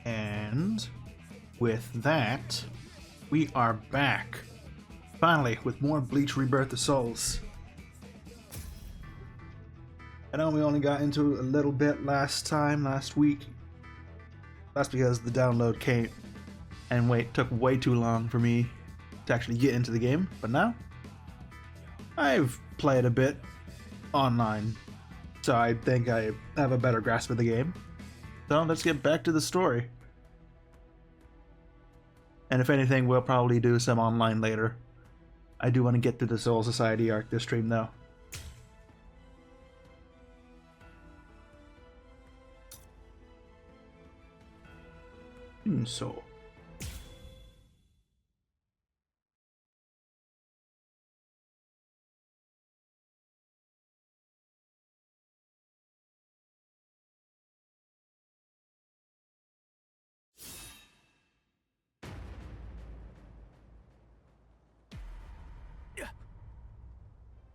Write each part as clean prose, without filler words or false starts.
And with that, we are back. Finally, with more Bleach Rebirth of Souls. I know we only got into a little bit last week. That's because the download came and took way too long for me to actually get into the game. But now, I've played a bit online, so I think I have a better grasp of the game. So let's get back to the story. And if anything, we'll probably do some online later. I do want to get to the Soul Society arc this stream though. So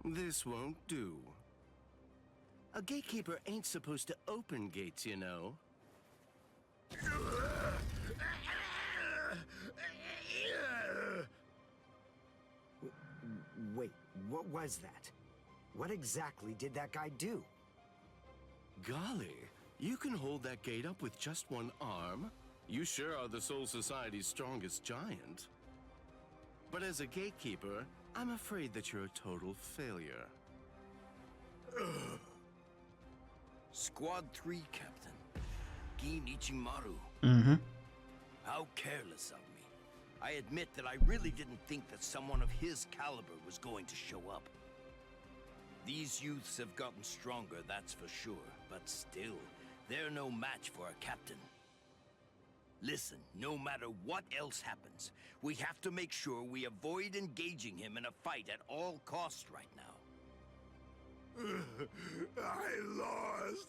this won't do. A gatekeeper ain't supposed to open gates, you know. Wait, what was that? What exactly did that guy do? Golly, you can hold that gate up with just one arm? You sure are the Soul Society's strongest giant. But as a gatekeeper, I'm afraid that you're a total failure. Squad 3, Captain. Gin Ichimaru. Mm-hmm. How careless of me. I admit that I really didn't think that someone of his caliber was going to show up. These youths have gotten stronger, that's for sure, but still, they're no match for a captain. Listen, no matter what else happens, we have to make sure we avoid engaging him in a fight at all costs right now. I lost.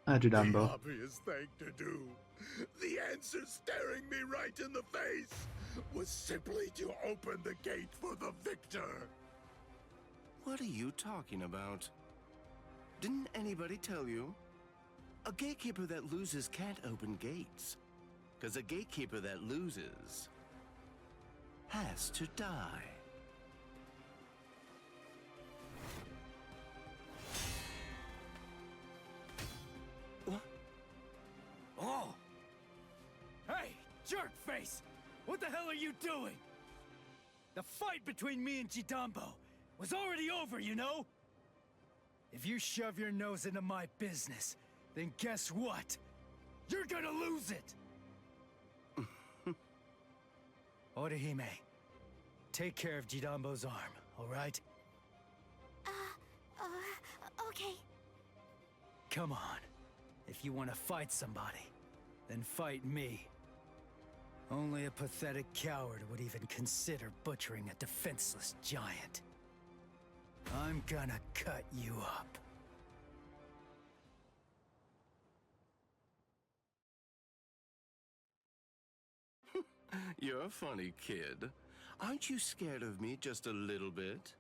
Adjudambo. The obvious thing to do, the answer staring me right in the face, was simply to open the gate for the victor. What are you talking about? Didn't anybody tell you? A gatekeeper that loses can't open gates. 'Cause a gatekeeper that loses has to die. What? Oh! Hey, jerkface! What the hell are you doing? The fight between me and Jidambo was already over, you know? If you shove your nose into my business, then guess what? You're gonna lose it! Orihime, take care of Jidambo's arm, alright? Okay. Come on. If you want to fight somebody, then fight me. Only a pathetic coward would even consider butchering a defenseless giant. I'm gonna cut you up. You're a funny kid. Aren't you scared of me just a little bit?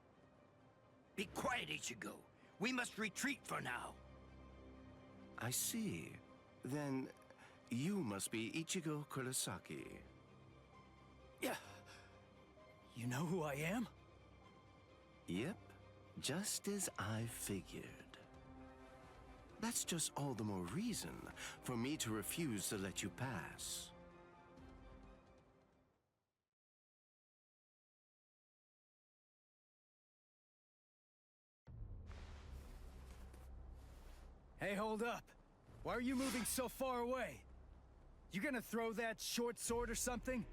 Be quiet, Ichigo. We must retreat for now. I see. Then you must be Ichigo Kurosaki. Yeah. You know who I am? Yep, just as I figured. That's just all the more reason for me to refuse to let you pass. Hey, hold up. Why are you moving so far away? You gonna throw that short sword or something?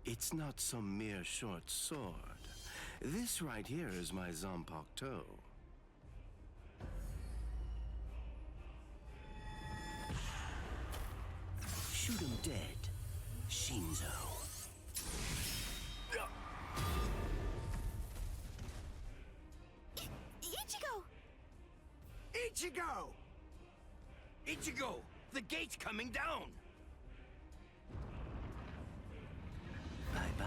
It's not some mere short sword. This right here is my Zanpakuto. Shoot him dead, Shinzo. Ichigo! Ichigo! Ichigo! The gate's coming down! Bye-bye.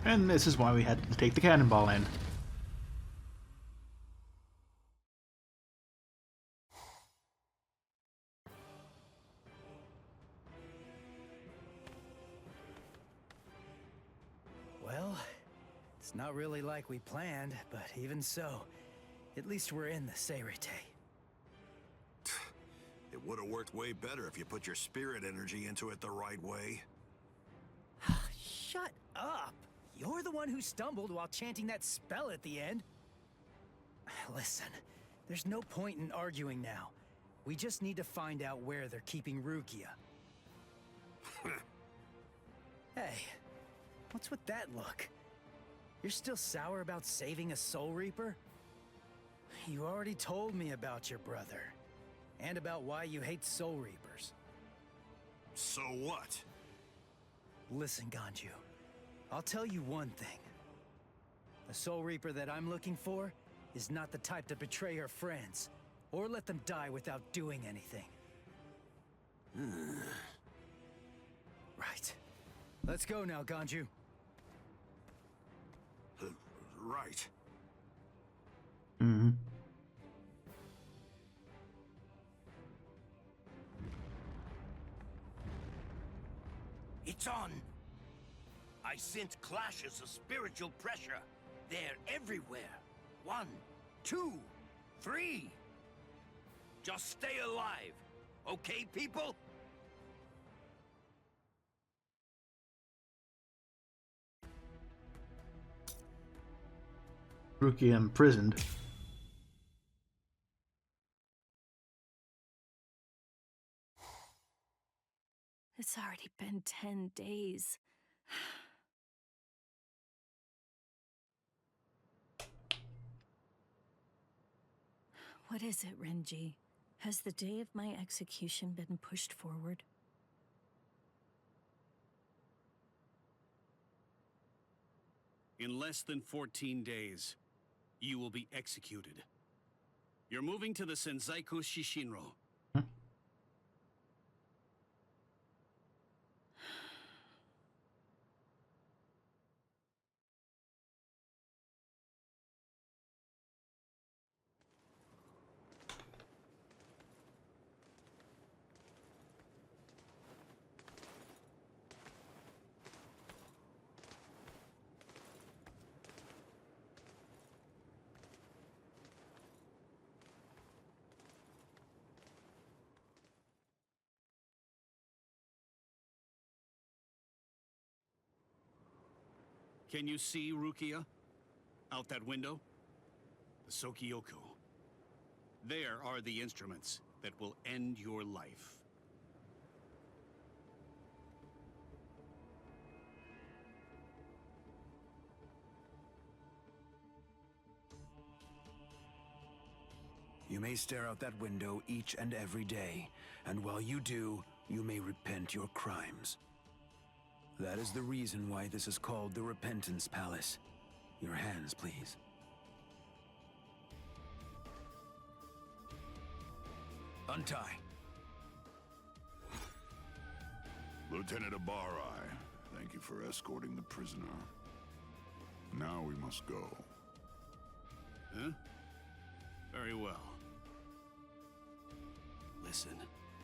And this is why we had to take the cannonball in. not really like we planned, but even so, at least we're in the Seirete. It would have worked way better if you put your spirit energy into it the right way. Shut up! You're the one who stumbled while chanting that spell at the end. Listen, there's no point in arguing now. We just need to find out where they're keeping Rukia. Hey, what's with that look? You're still sour about saving a Soul Reaper? You already told me about your brother, and about why you hate Soul Reapers. So what? Listen, Ganju, I'll tell you one thing. The Soul Reaper that I'm looking for is not the type to betray her friends, or let them die without doing anything. Right. Let's go now, Ganju. Right. Mm-hmm. It's on! I sense clashes of spiritual pressure. They're everywhere. 1, 2, 3. Just stay alive. Okay, people? Rukia imprisoned. It's already been 10 days. What is it, Renji? Has the day of my execution been pushed forward? In less than 14 days, you will be executed. You're moving to the Senzaiku Shishinro. Can you see Rukia? Out that window? The Sokioku. There are the instruments that will end your life. You may stare out that window each and every day, and while you do, you may repent your crimes. That is the reason why this is called the Repentance Palace. Your hands, please. Untie. Lieutenant Abari, thank you for escorting the prisoner. Now we must go. Huh? Very well. Listen,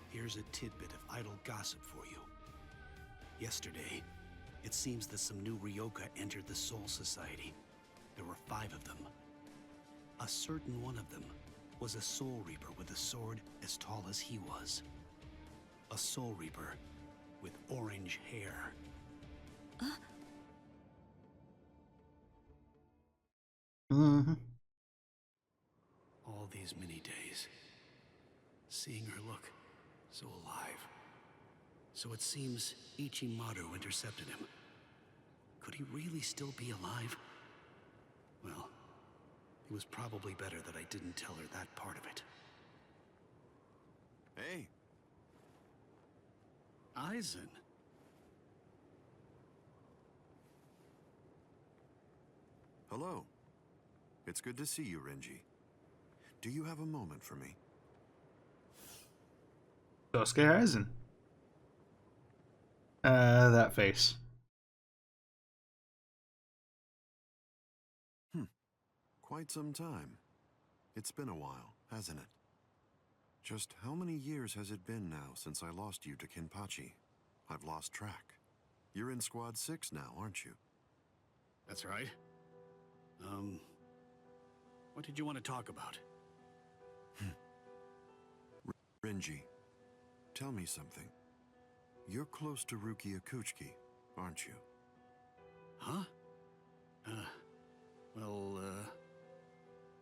here's a tidbit of idle gossip for you. Yesterday, it seems that some new Ryoka entered the Soul Society. There were 5 of them. A certain one of them was a Soul Reaper with a sword as tall as he was. A Soul Reaper with orange hair. Mm-hmm. All these many days, seeing her look so alive. So it seems Ichimaru intercepted him. Could he really still be alive? Well, it was probably better that I didn't tell her that part of it. Hey. Aizen. Hello. It's good to see you, Renji. Do you have a moment for me? Sosuke Aizen. That face. Quite some time. It's been a while, hasn't it? Just how many years has it been now since I lost you to Kenpachi? I've lost track. You're in Squad 6 now, aren't you? That's right. What did you want to talk about? Renji, tell me something. You're close to Rukia Kuchiki, aren't you? Huh? Well,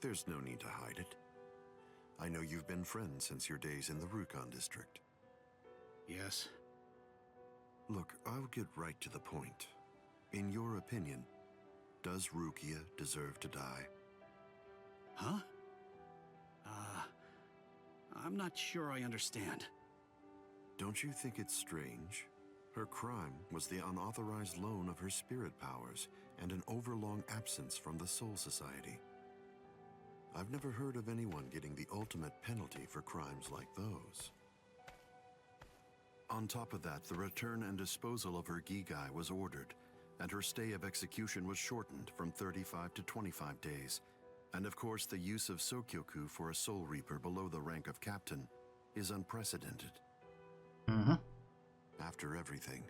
There's no need to hide it. I know you've been friends since your days in the Rukon district. yes. Look, I'll get right to the point. In your opinion, does Rukia deserve to die? Huh? I'm not sure I understand. Don't you think it's strange? Her crime was the unauthorized loan of her spirit powers and an overlong absence from the Soul Society. I've never heard of anyone getting the ultimate penalty for crimes like those. On top of that, the return and disposal of her Gigai was ordered, and her stay of execution was shortened from 35 to 25 days. And of course, the use of Sokyoku for a Soul Reaper below the rank of captain is unprecedented. After everything,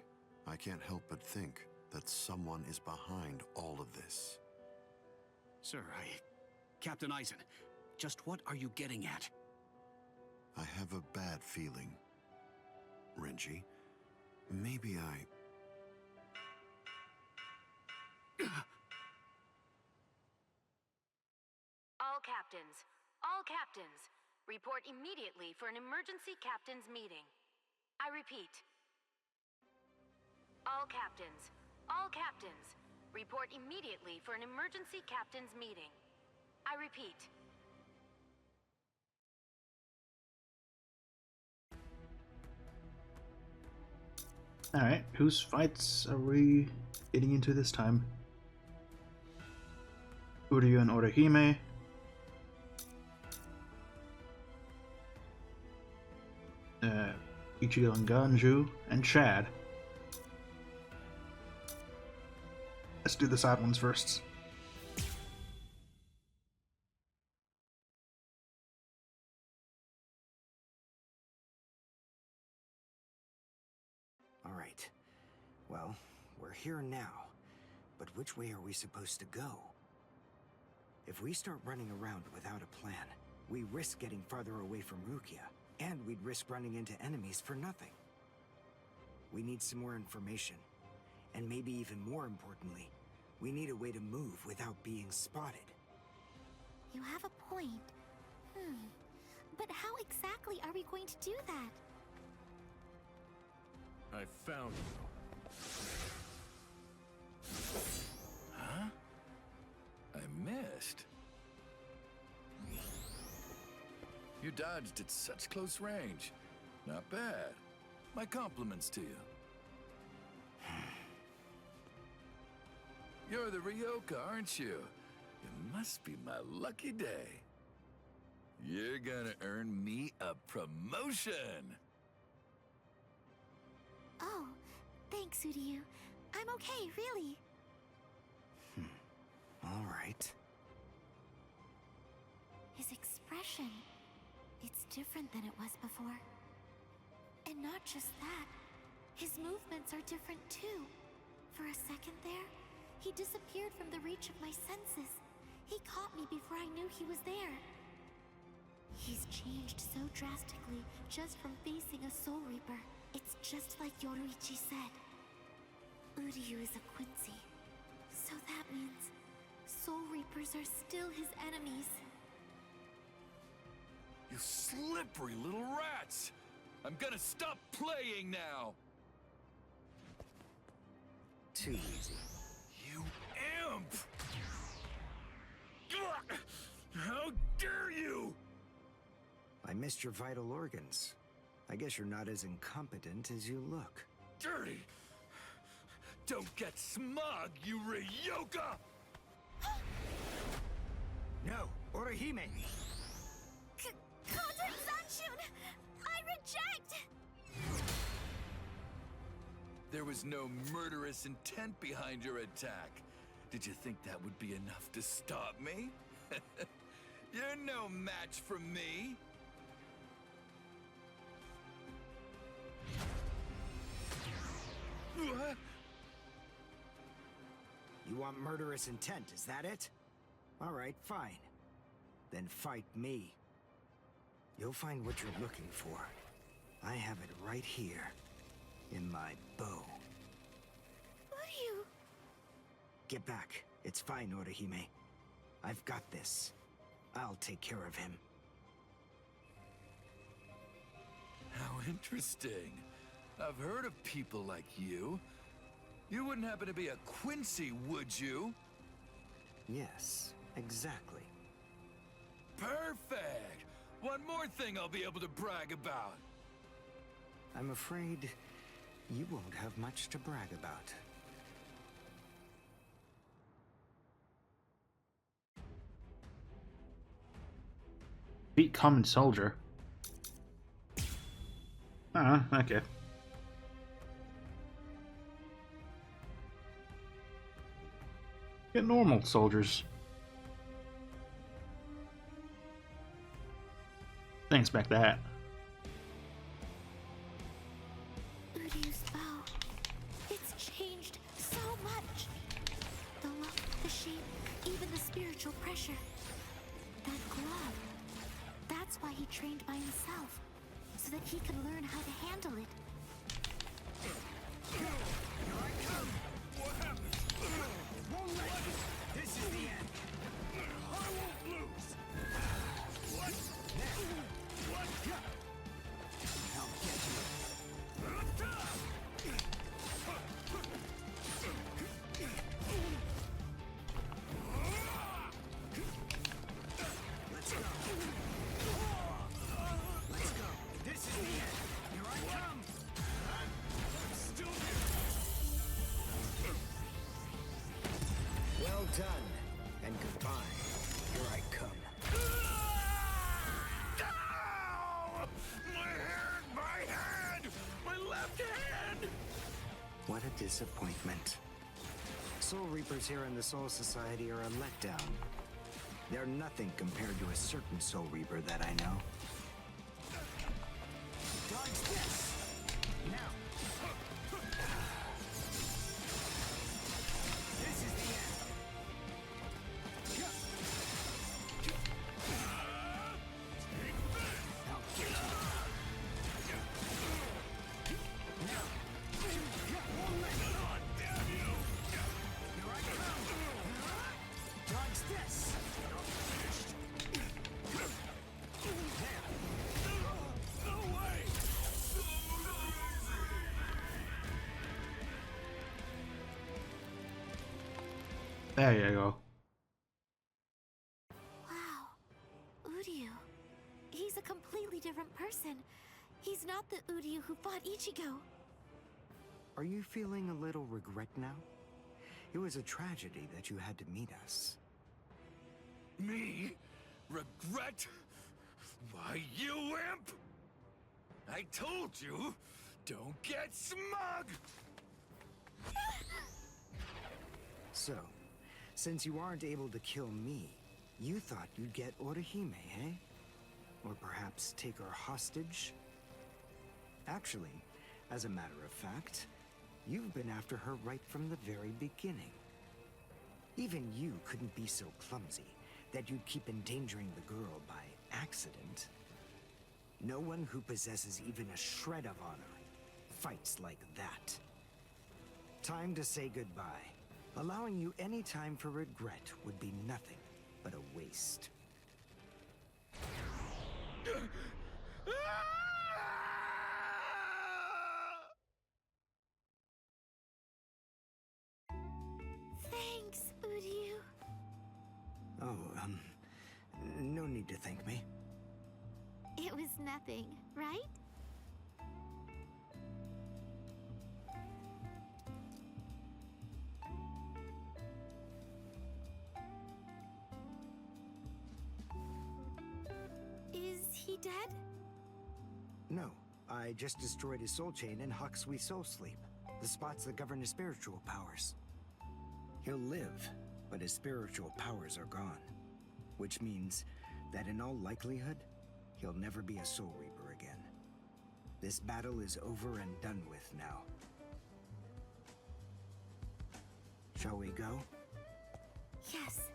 I can't help but think that someone is behind all of this. Sir, Captain Eisen, just what are you getting at? I have a bad feeling. Renji, maybe All captains, report immediately for an emergency captains meeting. I repeat. All captains, report immediately for an emergency captains meeting. I repeat. Alright, whose fights are we getting into this time? Uryu and Orihime. Ichigo and Ganju, and Chad. Let's do the side ones first. All right. Well, we're here now. But which way are we supposed to go? If we start running around without a plan, we risk getting farther away from Rukia, and we'd risk running into enemies for nothing. We need some more information. And maybe even more importantly, we need a way to move without being spotted. You have a point. But how exactly are we going to do that? I found you. Huh? I missed. You dodged at such close range. Not bad. My compliments to you. You're the Ryoka, aren't you? It must be my lucky day. You're gonna earn me a promotion. Oh, thanks, Uryu. I'm okay, really. All right. His expression, it's different than it was before. And not just that, his movements are different too. For a second there, he disappeared from the reach of my senses. He caught me before I knew he was there. He's changed so drastically just from facing a Soul Reaper. It's just like Yoruichi said. Uryu is a Quincy. So that means Soul Reapers are still his enemies. You slippery little rats! I'm gonna stop playing now! Too easy. You imp! How dare you! I missed your vital organs. I guess you're not as incompetent as you look. Dirty! Don't get smug, you Ryoka! No, Orihime! Contact Zanshun! I reject! There was no murderous intent behind your attack. Did you think that would be enough to stop me? You're no match for me. You want murderous intent, is that it? All right, fine. Then fight me. You'll find what you're looking for. I have it right here, in my bow. Uryu! Get back. It's fine, Orihime. I've got this. I'll take care of him. How interesting. I've heard of people like you. You wouldn't happen to be a Quincy, would you? Yes, exactly. Perfect! One more thing I'll be able to brag about. I'm afraid you won't have much to brag about. Beat common soldier. Ah, okay. Get normal soldiers. Didn't expect that. Uryu's bow. It's changed so much. The look, the shape, even the spiritual pressure. That glove. That's why he trained by himself. So that he could learn how to handle it. Here I come! What happened? Won't let you! This is the end! I won't lose! What? What? I'll get you! Let's go! Let's go! This is the end! Here I come! I'm still here! Well done, and goodbye. Here I come. Ow! My hand! My left hand! What a disappointment. Soul Reapers here in the Soul Society are a letdown. They're nothing compared to a certain Soul Reaper that I know. Dodge this! Now! This is the end! I'll get you! Now! Won't let you! Damn you! Here I come! Dodge this! No way! There you go. Wow. Uryu. He's a completely different person. He's not the Uryu who fought Ichigo. Are you feeling a little regret now? It was a tragedy that you had to meet us. Me? Regret? Why, you imp! I told you, don't get smug! So, since you aren't able to kill me, you thought you'd get Orihime, eh? Or perhaps take her hostage? Actually, as a matter of fact, you've been after her right from the very beginning. Even you couldn't be so clumsy that you'd keep endangering the girl by accident. No one who possesses even a shred of honor fights like that. Time to say goodbye. Allowing you any time for regret would be nothing but a waste. Thanks, Uryu. Oh, no need to thank me. It was nothing, right? Is he dead? No, I just destroyed his soul chain in Hakusui Soul Sleep, the spots that govern his spiritual powers. He'll live, but his spiritual powers are gone. Which means that in all likelihood, he'll never be a Soul Reaper again. This battle is over and done with now. Shall we go? Yes.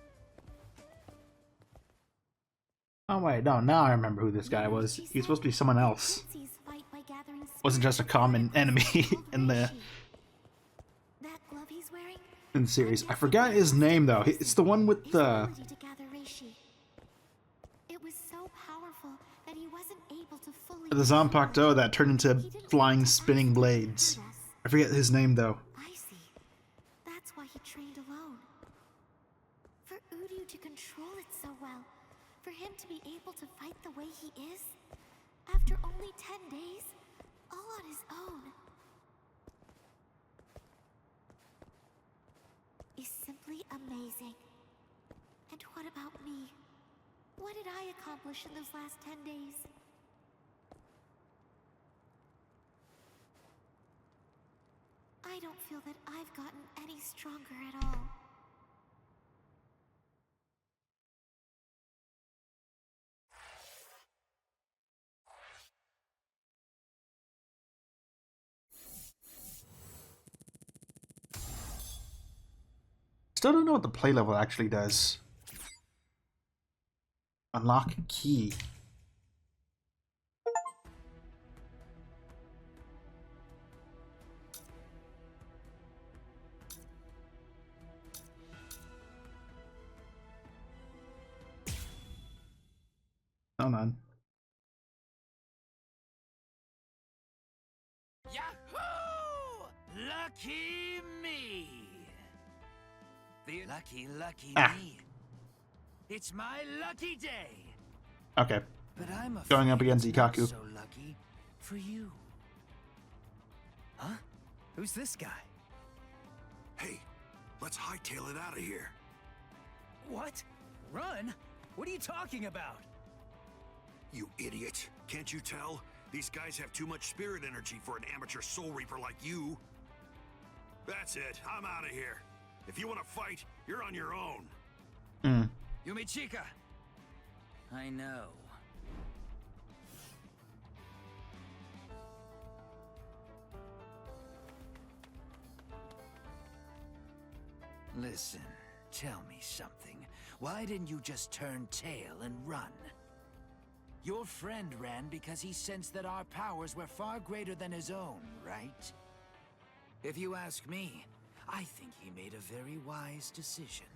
Oh wait, no, now I remember who this guy was. He's supposed to be someone else. Wasn't just a common enemy in the series. I forgot his name though. It's the one with the Zanpakuto that turned into flying spinning blades. I forget his name though. I see. That's why he trained alone. For Uryu to control it so well, for him to be able to fight the way he is, after only 10 days, all on his own, is simply amazing. And what about me? What did I accomplish in those last 10 days? I don't feel that I've gotten any stronger at all. Still don't know what the play level actually does. Unlock key. Hold on. Yahoo! Lucky me! The lucky me. It's my lucky day. Okay. But I'm going up against Ikaku. So lucky for you. Huh? Who's this guy? Hey, let's hightail it out of here. What? Run? What are you talking about? You idiot. Can't you tell? These guys have too much spirit energy for an amateur soul reaper like you. That's it. I'm out of here. If you want to fight, you're on your own. Yumichika! I know. Listen, tell me something. Why didn't you just turn tail and run? Your friend ran because he sensed that our powers were far greater than his own, right? If you ask me, I think he made a very wise decision.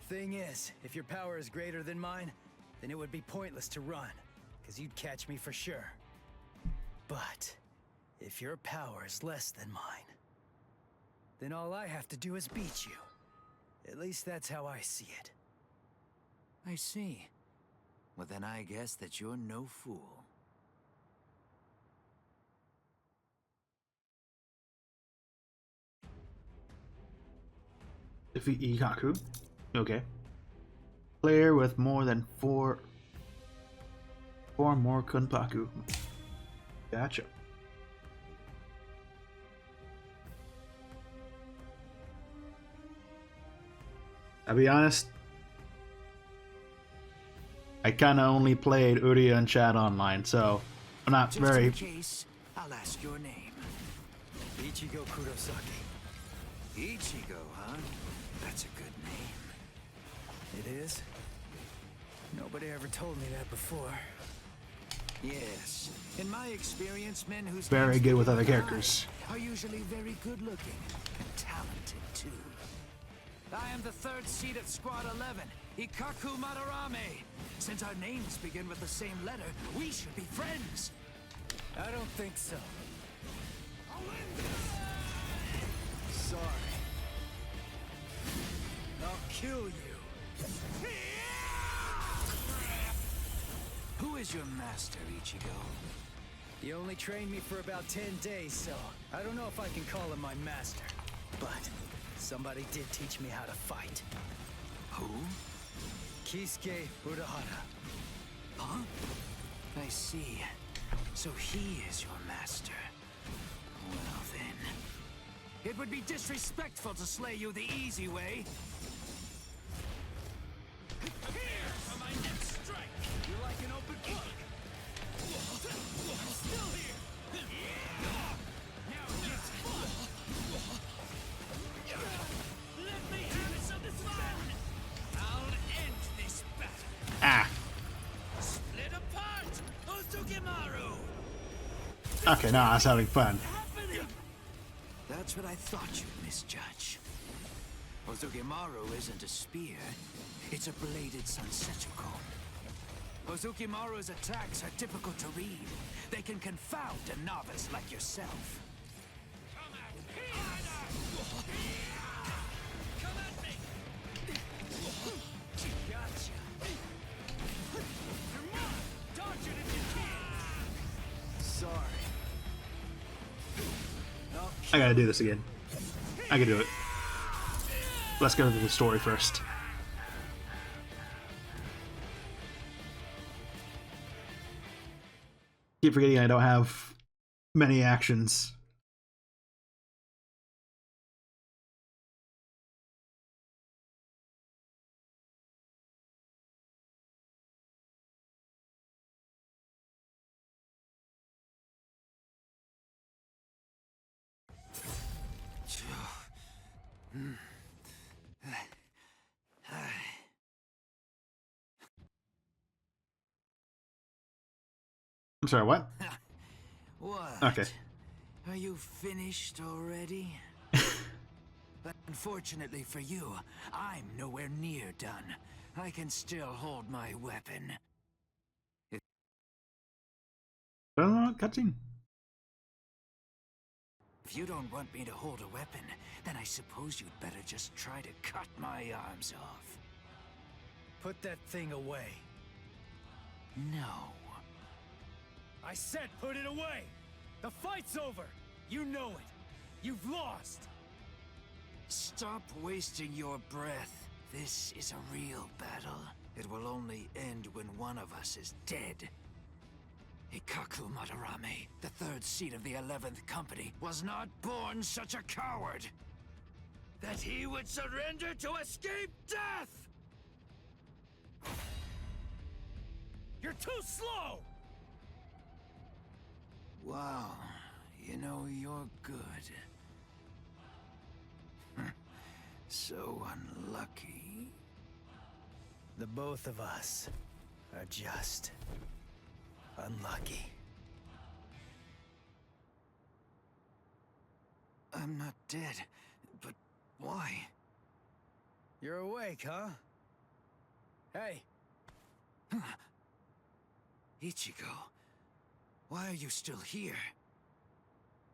Thing is, if your power is greater than mine, then it would be pointless to run, because you'd catch me for sure. But if your power is less than mine, then all I have to do is beat you. At least that's how I see it. I see. Well, then I guess that you're no fool. Defeat Ikaku. Okay. Player with more than four more Kunpaku. Gotcha. I'll be honest, I kinda only played Uryu and Chad online, so I'm not very... Just in case, I'll ask your name. Ichigo Kurosaki. Ichigo, huh? That's a good name. It is? Nobody ever told me that before. Yes. In my experience, men whose very good with other characters are usually very good looking and talented too. I am the third seed at Squad 11, Ikaku Madarame. Since our names begin with the same letter, we should be friends. I don't think so. Sorry. I'll kill you. Who is your master, Ichigo? He only trained me for about 10 days, so I don't know if I can call him my master. But somebody did teach me how to fight. Who? Kisuke Urahara. Huh? I see. So he is your master. Well then. It would be disrespectful to slay you the easy way. Here for my next strike! You're like an open book! I'm still here! Now that's fun! Let me have some fun! I'll end this battle! Okay, now I was having fun. That's what I thought you'd misjudge. Ozukimaru isn't a spear. It's a bladed Sansetsuko. Ozukimaru's attacks are difficult to read. They can confound a novice like yourself. Gotcha. You're mine. Dodge it if you can. Sorry. I gotta do this again. I can do it. Let's go to the story first. Keep forgetting I don't have many actions. I'm sorry, what? What? Okay. Are you finished already? Unfortunately for you, I'm nowhere near done. I can still hold my weapon. Cutscene. If you don't want me to hold a weapon, then I suppose you'd better just try to cut my arms off. Put that thing away. No. I said put it away! The fight's over! You know it! You've lost! Stop wasting your breath. This is a real battle. It will only end when one of us is dead. Ikaku Madarame, the third seat of the 11th Company, was not born such a coward. That he would surrender to escape death! You're too slow! Wow, you know, you're good. So unlucky. The both of us are just unlucky. I'm not dead, but why? You're awake, huh? Hey! Ichigo, why are you still here?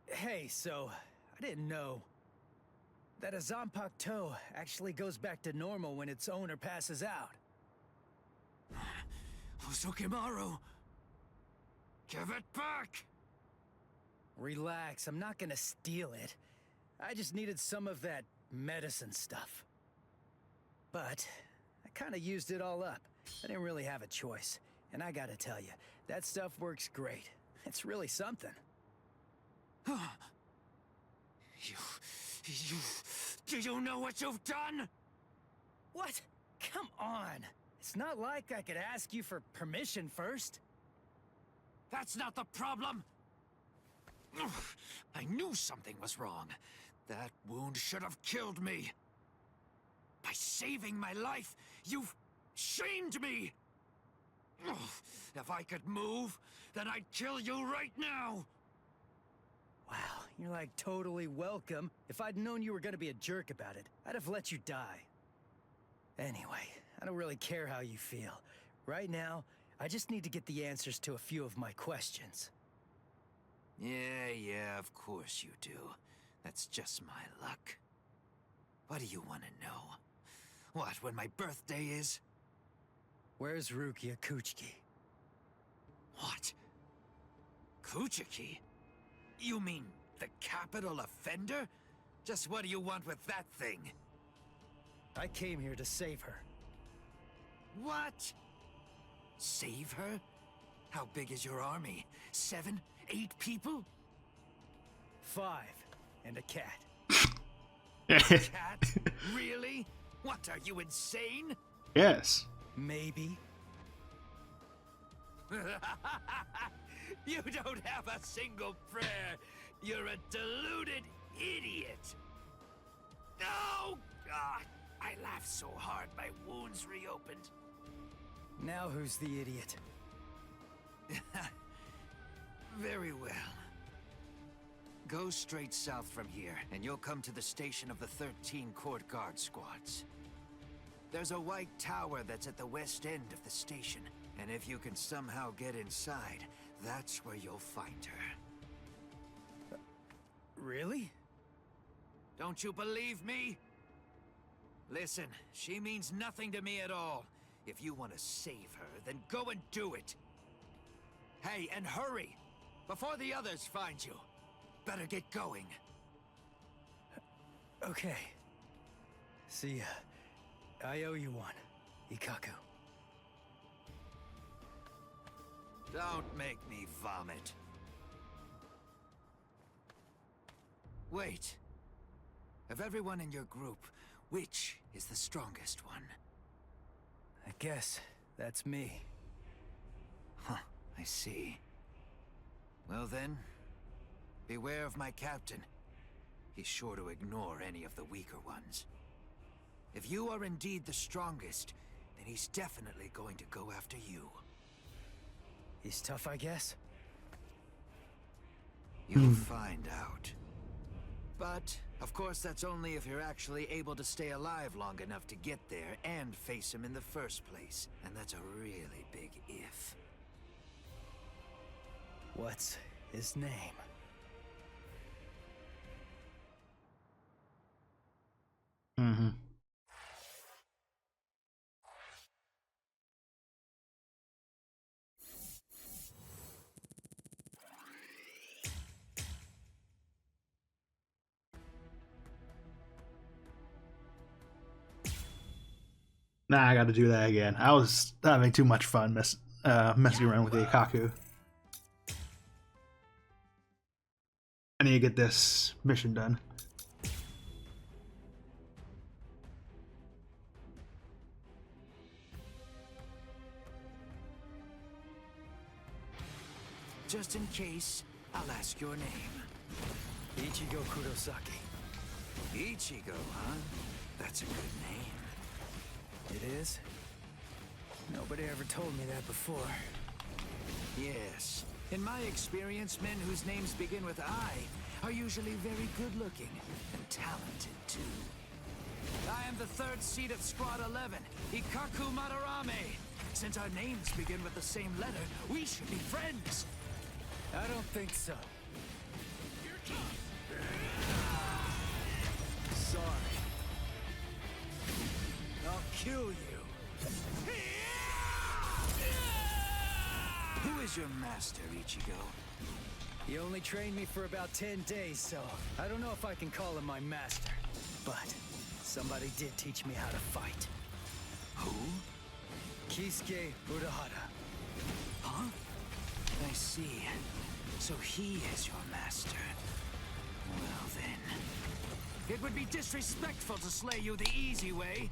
Hey, so, I didn't know that a Zanpakuto actually goes back to normal when its owner passes out. Ozukimaru! Give it back! Relax, I'm not gonna steal it. I just needed some of that medicine stuff. But, I kinda used it all up. I didn't really have a choice. And I gotta tell you, that stuff works great. It's really something. Do you know what you've done? What? Come on! It's not like I could ask you for permission first. That's not the problem! I knew something was wrong. That wound should have killed me. By saving my life, you've shamed me! If I could move, then I'd kill you right now! Wow, you're like totally welcome. If I'd known you were gonna be a jerk about it, I'd have let you die. Anyway, I don't really care how you feel. Right now, I just need to get the answers to a few of my questions. Yeah, of course you do. That's just my luck. What do you want to know? What, when my birthday is? Where's Rukia Kuchiki? What? Kuchiki? You mean the capital offender? Just what do you want with that thing? I came here to save her. What? Save her? How big is your army? 7, 8 people? 5, and a cat. A cat? Really? What, are you insane? Yes. Maybe. You don't have a single prayer. You're a deluded idiot. Oh, God. I laughed so hard my wounds reopened. Now who's the idiot? Very well. Go straight south from here, and you'll come to the station of the 13 Court Guard squads. There's a white tower that's at the west end of the station, and if you can somehow get inside, that's where you'll find her. Really? Don't you believe me? Listen, she means nothing to me at all. If you want to save her, then go and do it. Hey, and hurry! Before the others find you. Better get going. Okay. See ya. I owe you one, Ikaku. Don't make me vomit. Wait. Of everyone in your group, which is the strongest one? I guess that's me. Huh, I see. Well then, beware of my captain. He's sure to ignore any of the weaker ones. If you are indeed the strongest, then he's definitely going to go after you. He's tough, I guess? You'll find out. But, of course, that's only if you're actually able to stay alive long enough to get there and face him in the first place. And that's a really big if. What's his name? Mm-hmm. Nah, I got to do that again. I was having too much fun messing around with the Ikaku. I need to get this mission done. Just in case, I'll ask your name. Ichigo Kurosaki. Ichigo, huh? That's a good name. It is? Nobody ever told me that before. Yes. In my experience, men whose names begin with I are usually very good-looking and talented, too. I am the third seat of Squad 11, Ikaku Madarame. Since our names begin with the same letter, we should be friends. I don't think so. Sorry. I'll kill you. Who is your master, Ichigo? He only trained me for about 10 days, so I don't know if I can call him my master. But somebody did teach me how to fight. Who? Kisuke Urahara. Huh? I see. So he is your master. Well then. It would be disrespectful to slay you the easy way.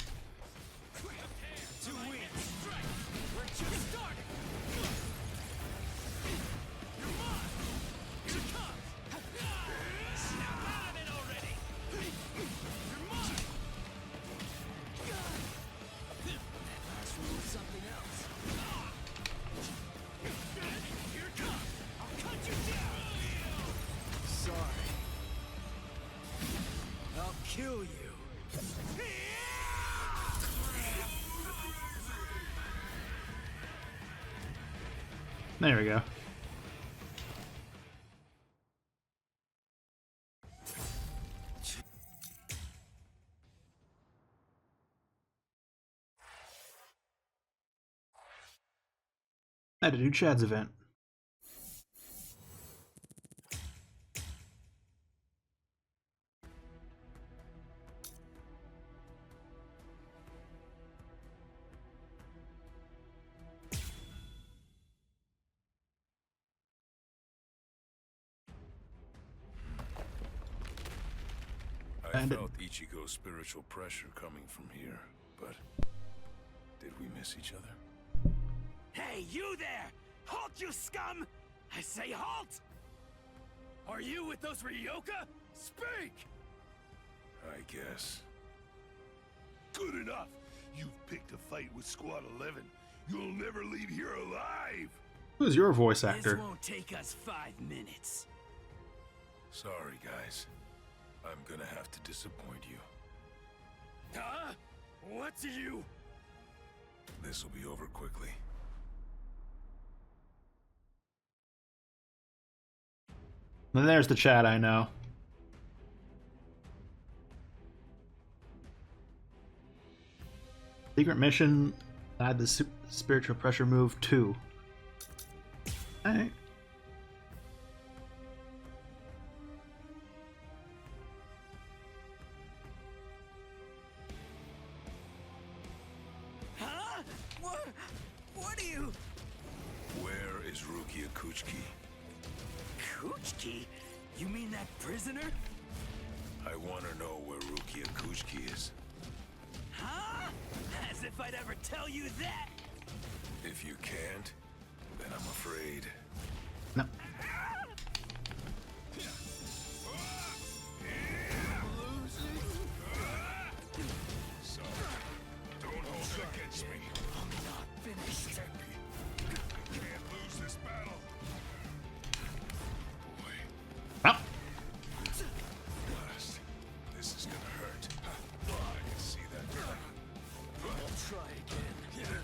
2 weeks. We're just starting. You're mine. Here it comes. Snap out of it already. You're mine. Last one was something else. Here it comes. I'll cut you down. Sorry. I'll kill you. There we go. I had to do Chad's event. I felt Ichigo's spiritual pressure coming from here, but did we miss each other? Hey, you there! Halt, you scum! I say halt! Are you with those Ryoka? Speak! I guess. Good enough! You've picked a fight with Squad 11. You'll never leave here alive! Who's your voice This actor? won't take us 5 minutes. Sorry, guys. I'm gonna have to disappoint you. Huh? What to you? This will be over quickly. And there's the chat I know. Secret mission, add the spiritual pressure move 2. Alright. Huh? What are you? Where is Rukia Kuchki? Kuchki? You mean that prisoner? I want to know where Rukia Kuchki is. Huh? As if I'd ever tell you that! If you can't, then I'm afraid. No. Sorry. Don't hold it against me. I'm not finished. We can't lose this battle. Boy. Oh. Blast. This is gonna hurt. I can see that. I'll try again.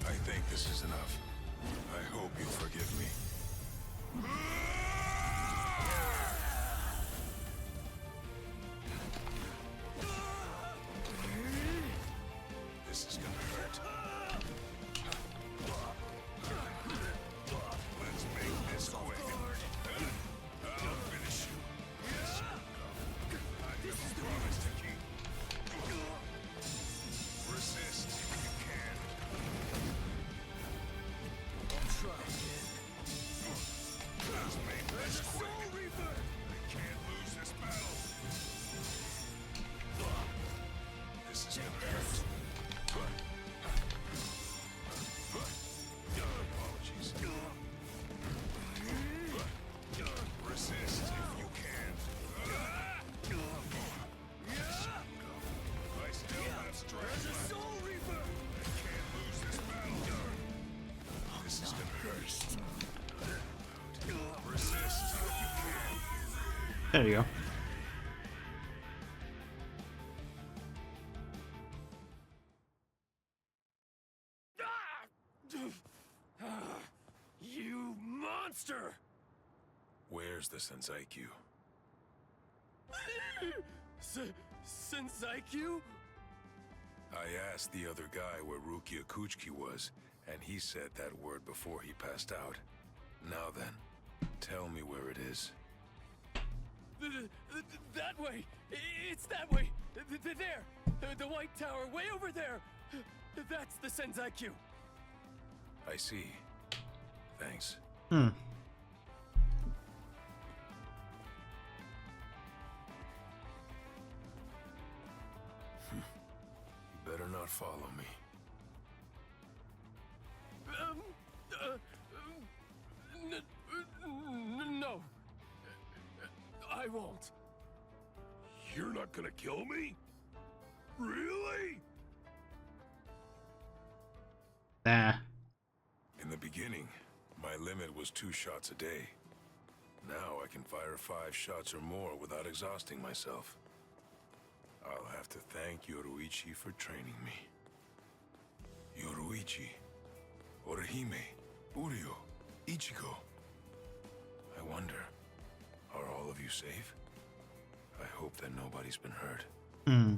I think this is enough. I hope you forgive me. This is gonna hurt. Let's make this quick. I'll finish you. Yes. I've got a promise to keep. Resist if you can. I'll try again. Let's make this quick. I can't lose this battle. This is gonna hurt. Apologies. Resist if you can. I still have strength left. Soul Reaper! I can't lose this battle. This is gonna hurt. Resist if you can. There you go. You monster! Where's the Senseikyuu? Senseikyuu? I asked the other guy where Rukia Kuchki was, and he said that word before he passed out. Now then, tell me where it is. That way! It's that way! There! The White Tower, way over there! That's the Senseikyuu! I see. Thanks. Hmm. You better not follow me. No. I won't. You're not gonna kill me? Really? Nah. In the beginning, my limit was 2 shots a day. Now I can fire 5 shots or more without exhausting myself. I'll have to thank Yoruichi for training me. Yoruichi, Orihime, Uryu, Ichigo. I wonder, are all of you safe? I hope that nobody's been hurt. Hmm.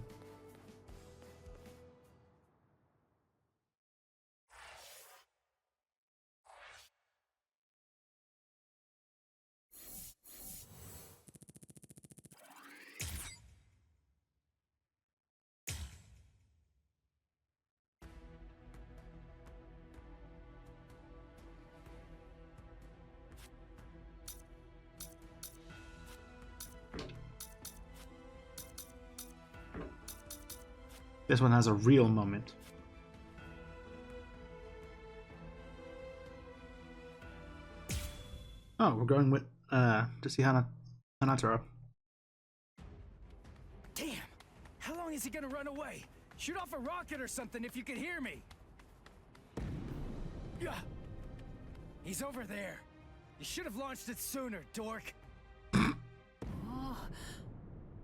This one has a real moment. Oh, we're going with to see Hanataro. Damn! How long is he gonna run away? Shoot off a rocket or something if you can hear me! Yeah. He's over there. You should have launched it sooner, dork. Oh,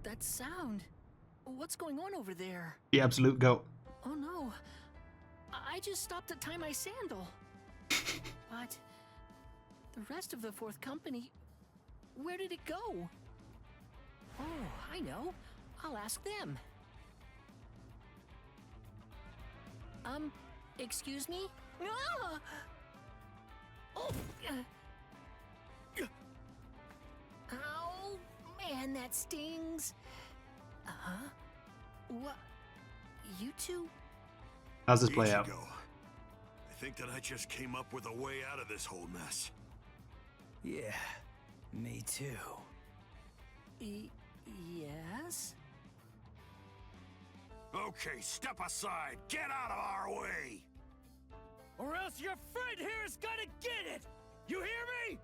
that sound. What's going on over there? The absolute goat. Oh no. I just stopped to tie my sandal. But the rest of the fourth company, where did it go? Oh, I know. I'll ask them. Excuse me? Ah! Oh! Ow! Man, that stings. Uh-huh. What? You two? How's this play out? I think that I just came up with a way out of this whole mess. Yeah, me too. Yes? Okay, step aside. Get out of our way. Or else your friend here is gonna get it! You hear me?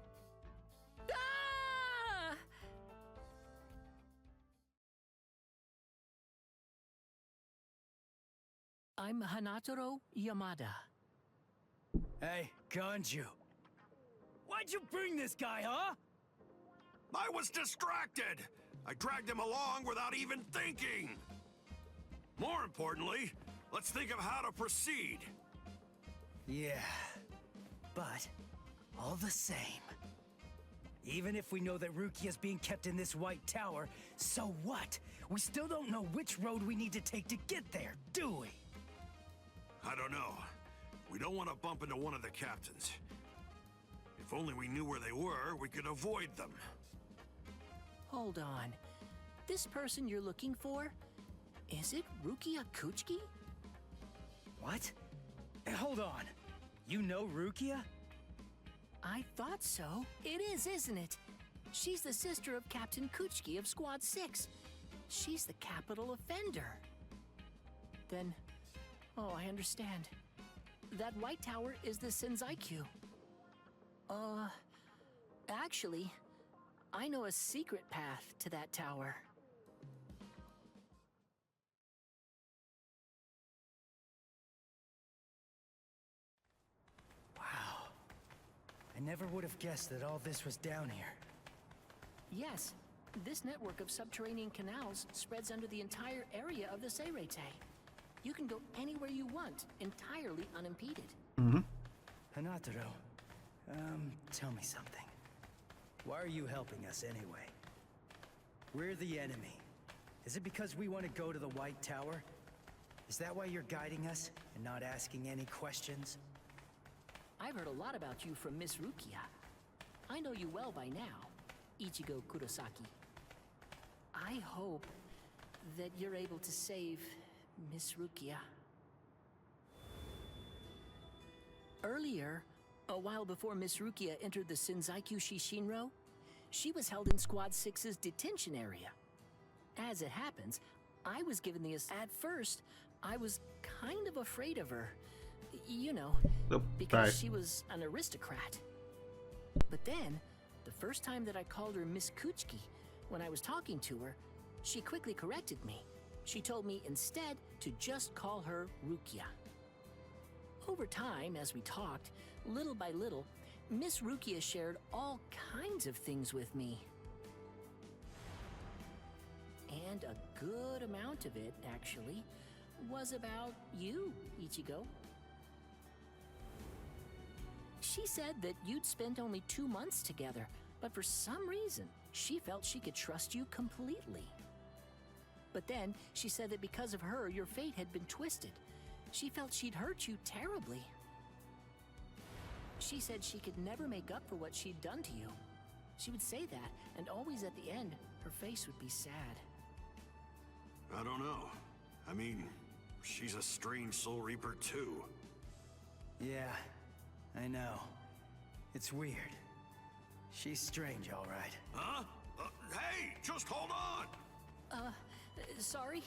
Ah! I'm Hanataro Yamada. Hey, Ganju. Why'd you bring this guy, huh? I was distracted. I dragged him along without even thinking. More importantly, let's think of how to proceed. Yeah, but all the same, even if we know that Rukia's being kept in this white tower, so what? We still don't know which road we need to take to get there, do we? I don't know. We don't want to bump into one of the captains. If only we knew where they were, we could avoid them. Hold on. This person you're looking for, is it Rukia Kuchiki? What? Hold on. You know Rukia? I thought so. It is, isn't it? She's the sister of Captain Kuchiki of Squad 6. She's the capital offender. Then, oh, I understand. That white tower is the Senzaiku. Actually, I know a secret path to that tower. Wow. I never would have guessed that all this was down here. Yes, this network of subterranean canals spreads under the entire area of the Seirete. You can go anywhere you want, entirely unimpeded. Hanataro, tell me something. Why are you helping us anyway? We're the enemy. Is it because we want to go to the White Tower? Is that why you're guiding us and not asking any questions? I've heard a lot about you from Miss Rukia. I know you well by now, Ichigo Kurosaki. I hope that you're able to save Miss Rukia. Earlier, a while before Miss Rukia entered the Senzaiku Shishinro, she was held in Squad 6's detention area. As it happens, I was given the At first, I was kind of afraid of her. You know, because she was an aristocrat. But then, the first time that I called her Miss Kuchiki, when I was talking to her, she quickly corrected me. She told me instead to just call her Rukia. Over time, as we talked, little by little, Miss Rukia shared all kinds of things with me. And a good amount of it, actually, was about you, Ichigo. She said that you'd spent only 2 months together, but for some reason, she felt she could trust you completely. But then, she said that because of her, your fate had been twisted. She felt she'd hurt you terribly. She said she could never make up for what she'd done to you. She would say that, and always at the end, her face would be sad. I don't know. I mean, she's a strange Soul Reaper too. Yeah, I know. It's weird. She's strange, all right. Huh? Hey, just hold on! Sorry?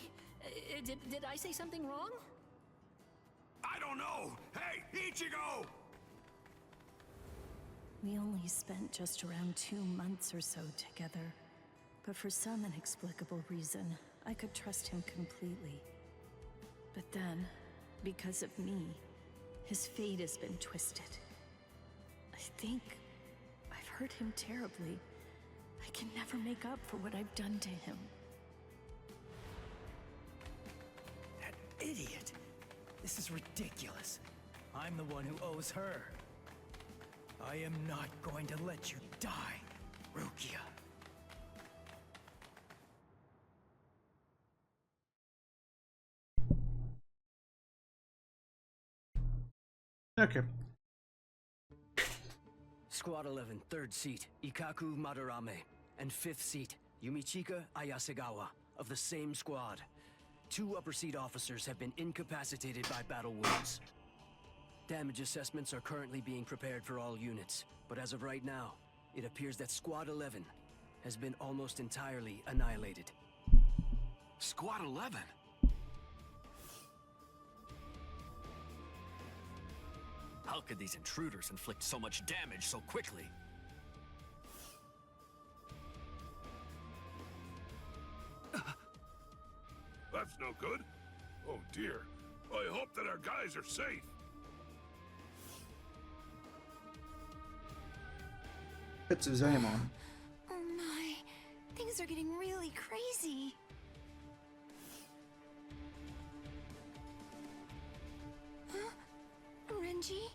Did I say something wrong? I don't know! Hey, Ichigo! We only spent just around 2 months or so together. But for some inexplicable reason, I could trust him completely. But then, because of me, his fate has been twisted. I think I've hurt him terribly. I can never make up for what I've done to him. That idiot! This is ridiculous. I'm the one who owes her. I am not going to let you die, Rukia. Okay. Squad 11, 3rd seat, Ikaku Madarame, and 5th seat, Yumichika Ayasegawa, of the same squad. 2 upper seat officers have been incapacitated by battle wounds. Damage assessments are currently being prepared for all units, but as of right now, it appears that Squad 11 has been almost entirely annihilated. Squad 11? How could these intruders inflict so much damage so quickly? That's no good. Oh dear. I hope that our guys are safe. Puts his aim on. Oh my, things are getting really crazy. Huh? Renji?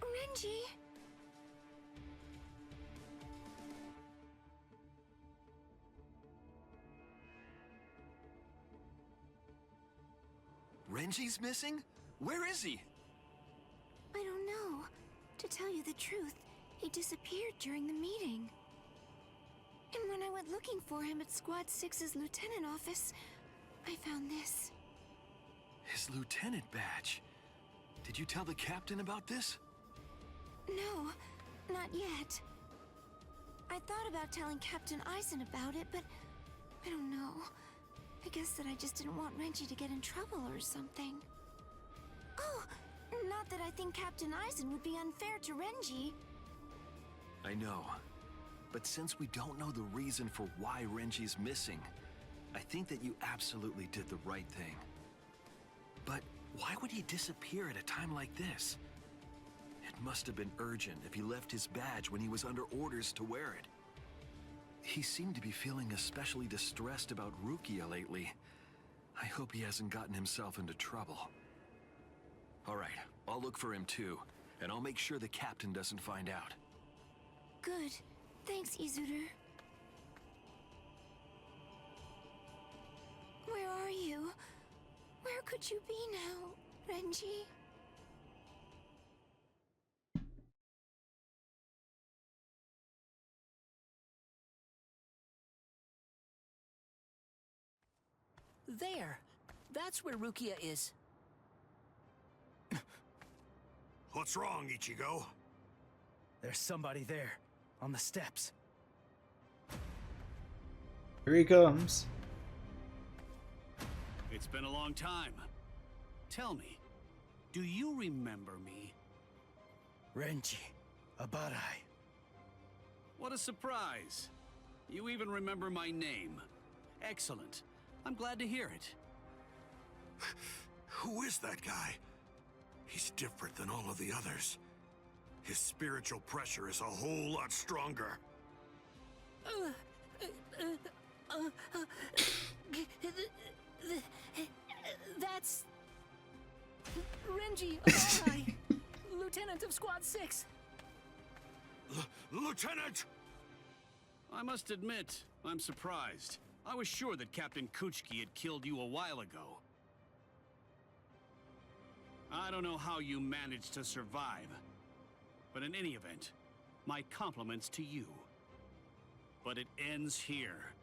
Renji? Renji's missing? Where is he? I don't know. To tell you the truth, he disappeared during the meeting. And when I went looking for him at Squad 6's lieutenant office, I found this. His lieutenant badge. Did you tell the captain about this? No, not yet. I thought about telling Captain Eisen about it, but I don't know. I guess that I just didn't want Renji to get in trouble or something. Oh, not that I think Captain Eisen would be unfair to Renji. I know. But since we don't know the reason for why Renji's missing, I think that you absolutely did the right thing. But why would he disappear at a time like this? It must have been urgent if he left his badge when he was under orders to wear it. He seemed to be feeling especially distressed about Rukia lately. I hope he hasn't gotten himself into trouble. All right, I'll look for him too, and I'll make sure the captain doesn't find out. Good. Thanks, Izuru. Where are you? Where could you be now, Renji? There! That's where Rukia is. What's wrong, Ichigo? There's somebody there, on the steps. Here he comes. It's been a long time. Tell me, do you remember me? Renji, Abarai. What a surprise. You even remember my name. Excellent. I'm glad to hear it. Who is that guy? He's different than all of the others. His spiritual pressure is a whole lot stronger. That's... Renji Abarai, Lieutenant of Squad 6. Lieutenant! I must admit, I'm surprised. I was sure that Captain Kuchiki had killed you a while ago. I don't know how you managed to survive, but in any event, my compliments to you. But it ends here.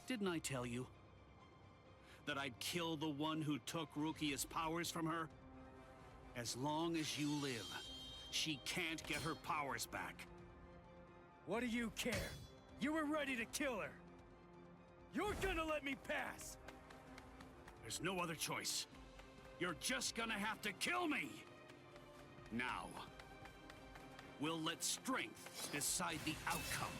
Didn't I tell you that I'd kill the one who took Rukia's powers from her? As long as you live, she can't get her powers back. What do you care? You were ready to kill her. You're gonna let me pass! There's no other choice. You're just gonna have to kill me! Now, we'll let strength decide the outcome.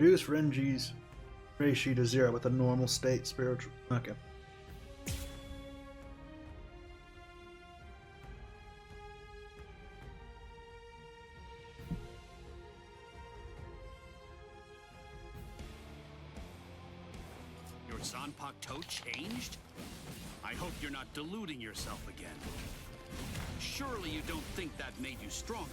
Reduce Renji's Reishi to 0 with a normal state spiritual. Okay. Your Zanpakuto changed? I hope you're not deluding yourself again. Surely you don't think that made you stronger.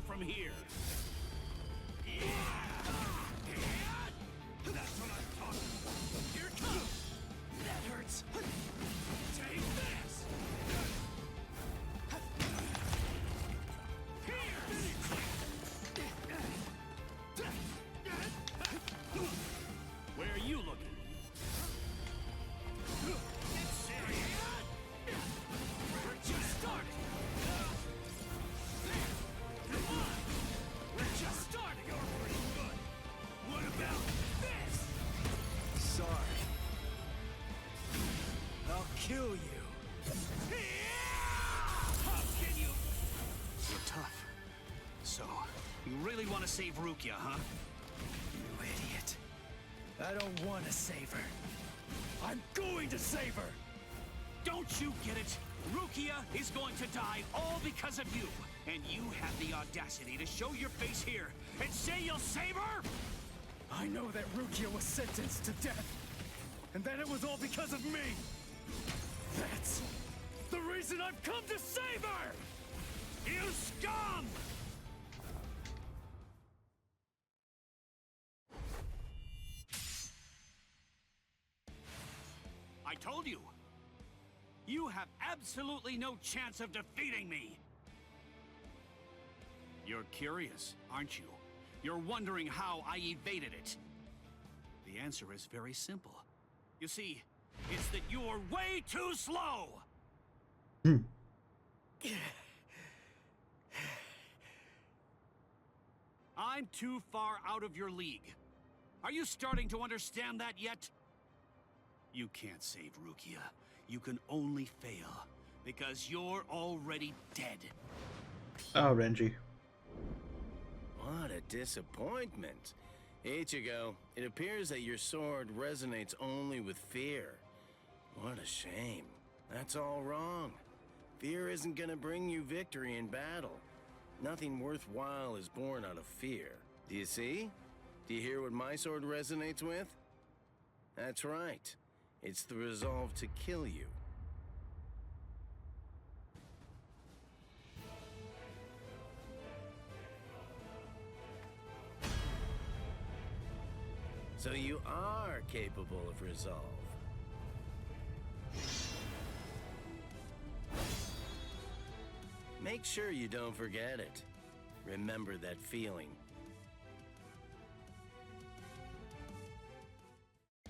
From here. That's what I'm talking about. Here it comes. That hurts. Take this. Here. Where are you looking? Get serious. We're just starting. We're just starting. You're pretty good. What about this? Sorry. I'll kill you. How can you? You're tough. So, you really want to save Rukia, huh? You idiot. I don't want to save her. I'm going to save her! Don't you get it? Rukia is going to die all because of you. And you have the audacity to show your face here and say you'll save her? I know that Rukia was sentenced to death. And that it was all because of me. That's the reason I've come to save her! You scum! I told you. You have absolutely no chance of defeating me. You're curious, aren't you? You're wondering how I evaded it. The answer is very simple. You see, it's that you're way too slow! I'm too far out of your league. Are you starting to understand that yet? You can't save Rukia. You can only fail, because you're already dead. Oh, Renji. What a disappointment. Ichigo, it appears that your sword resonates only with fear. What a shame. That's all wrong. Fear isn't gonna bring you victory in battle. Nothing worthwhile is born out of fear. Do you see? Do you hear what my sword resonates with? That's right. It's the resolve to kill you. So you are capable of resolve. Make sure you don't forget it. Remember that feeling.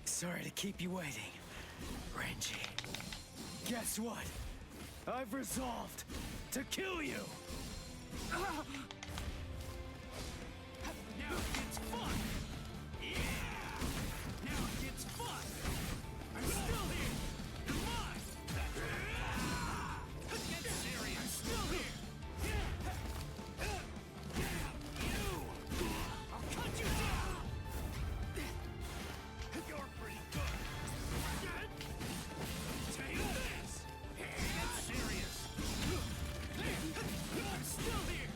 Sorry to keep you waiting, Renji. Guess what? I've resolved to kill you! Now it's fun! Yeah! Now it gets fun! I'm still here! Come on! Get serious! I'm still here! You! I'll cut you down! You're pretty good! Take this! Get serious! I'm still here!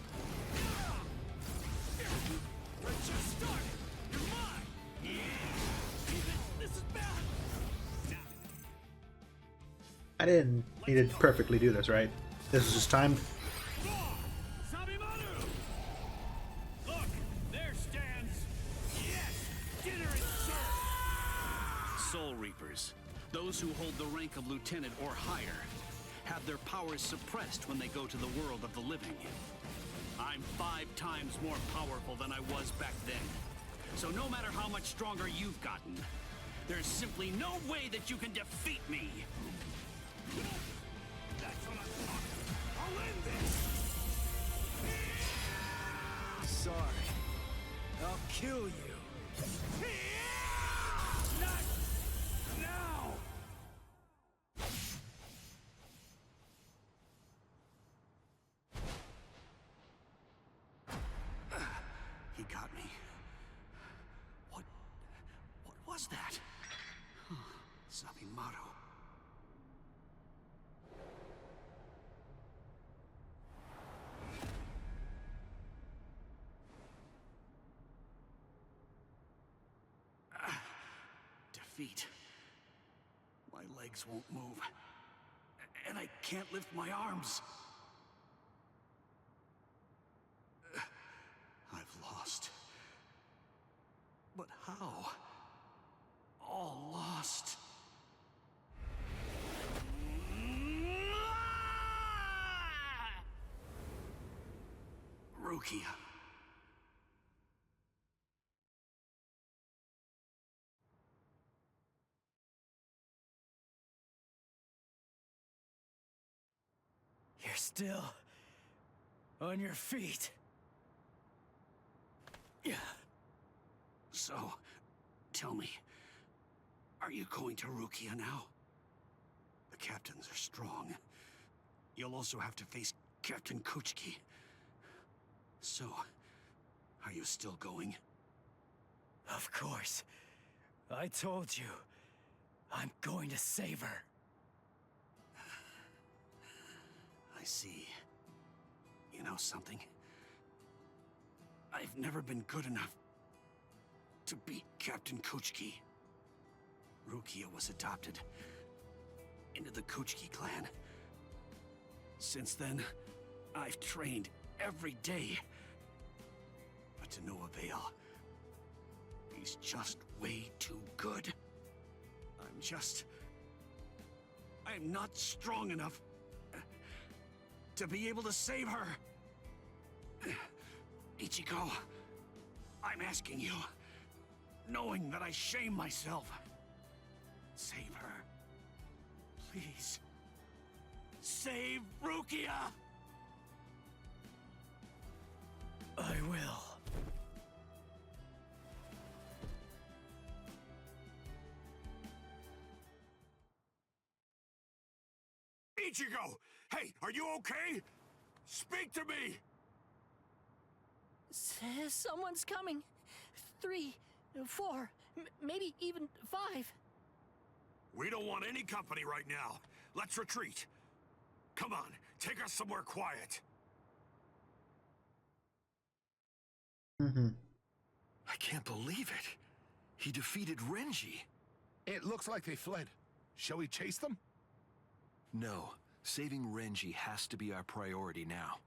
We're just starting! You're mine! Yeah! This is bad! I didn't need to perfectly do this, right? This is just time. Look, there stands. Yes, dinner is served. Soul Reapers, those who hold the rank of lieutenant or higher, have their powers suppressed when they go to the world of the living. I'm 5 times more powerful than I was back then. So no matter how much stronger you've gotten, there's simply no way that you can defeat me. That's what I'm talking about. I'll end this. Sorry. I'll kill you. Not now. He got me. What was that? Sabimaru. Defeat. My legs won't move. And I can't lift my arms. I've lost. But how? All lost. Rukia. You're still on your feet. Yeah. So, tell me, are you going to Rukia now? The captains are strong. You'll also have to face Captain Kuchiki. So, are you still going? Of course. I told you. I'm going to save her. I see. You know something? I've never been good enough to beat Captain Kuchiki. Rukia was adopted into the Kuchiki clan. Since then, I've trained every day. But to no avail. He's just way too good. I'm not strong enough to be able to save her. Ichigo, I'm asking you, knowing that I shame myself, save her. Please. Save Rukia! I will. Ichigo! Hey, are you okay? Speak to me! Someone's coming. 3, 4, maybe even 5. We don't want any company right now. Let's retreat. Come on, take us somewhere quiet. I can't believe it. He defeated Renji. It looks like they fled. Shall we chase them? No. Saving Renji has to be our priority now.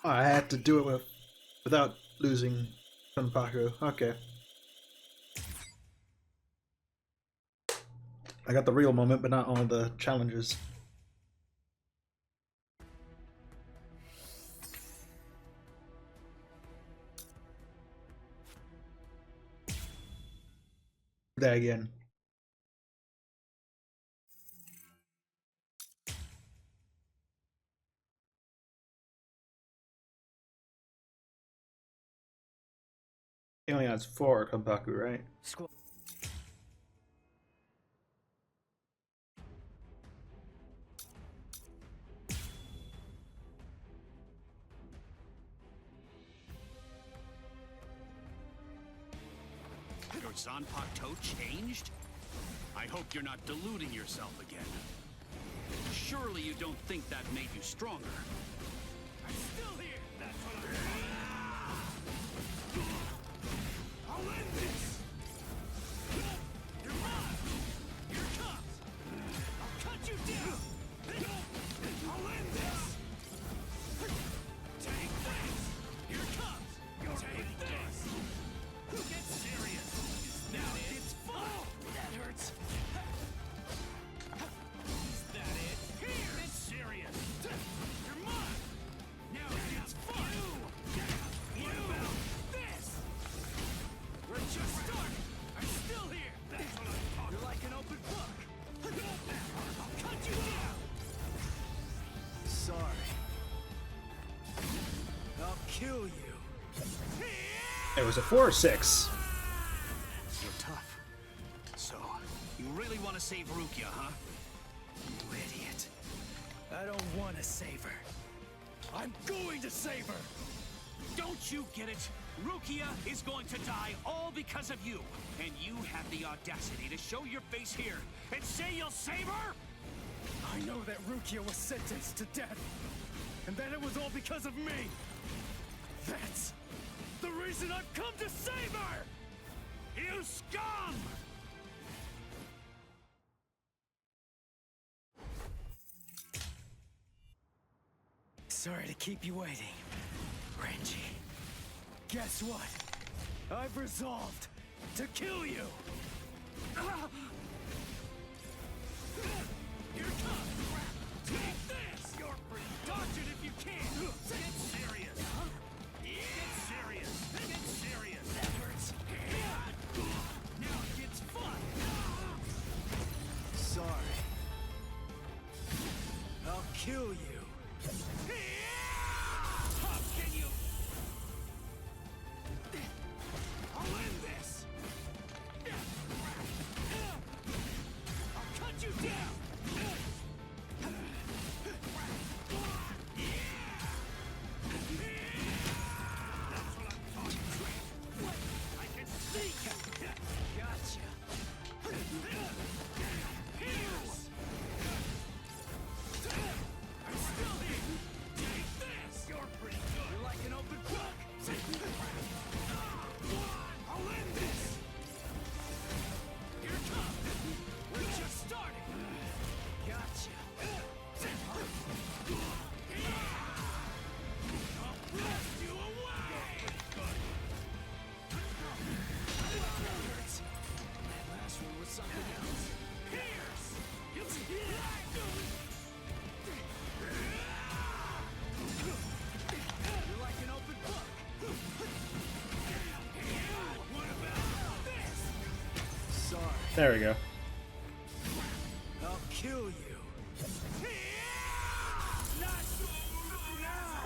Oh, I had to do it without losing Senpaku. Okay. I got the real moment, but not all the challenges. There again. He only has 4 Senpaku, right? Your Zanpakuto changed? I hope you're not deluding yourself again. Surely you don't think that made you stronger. I'm still here! That's what I'm... I'll end this! You're mine! Here it comes! I'll cut you down! I'll end this! Take this! Here it comes! Take this! Get serious! Now it's fun! That hurt! It was a 4 or 6. You're tough. So, you really want to save Rukia, huh? You idiot. I don't want to save her. I'm going to save her! Don't you get it? Rukia is going to die all because of you. And you have the audacity to show your face here and say you'll save her? I know that Rukia was sentenced to death. And that it was all because of me. That's the reason I've come to save her! You scum! Sorry to keep you waiting, Renji. Guess what? I've resolved to kill you! Here it comes! Take this! You're free! Dodge it if you can! Get serious! Get serious! Get serious! That hurts! Now it gets fun! Sorry. I'll kill you. How can you? I'll end this! I'll cut you down! That's what I'm talking about. I can see you! Gotcha. Here's! I'm still here! Take this! You're pretty good! You're like an open book. I'll end this! Here it comes! We're just starting! Gotcha. I'll blast you away! That last one was something else. You're like an open book. What about this? Sorry. There we go. I'll kill you. Not now!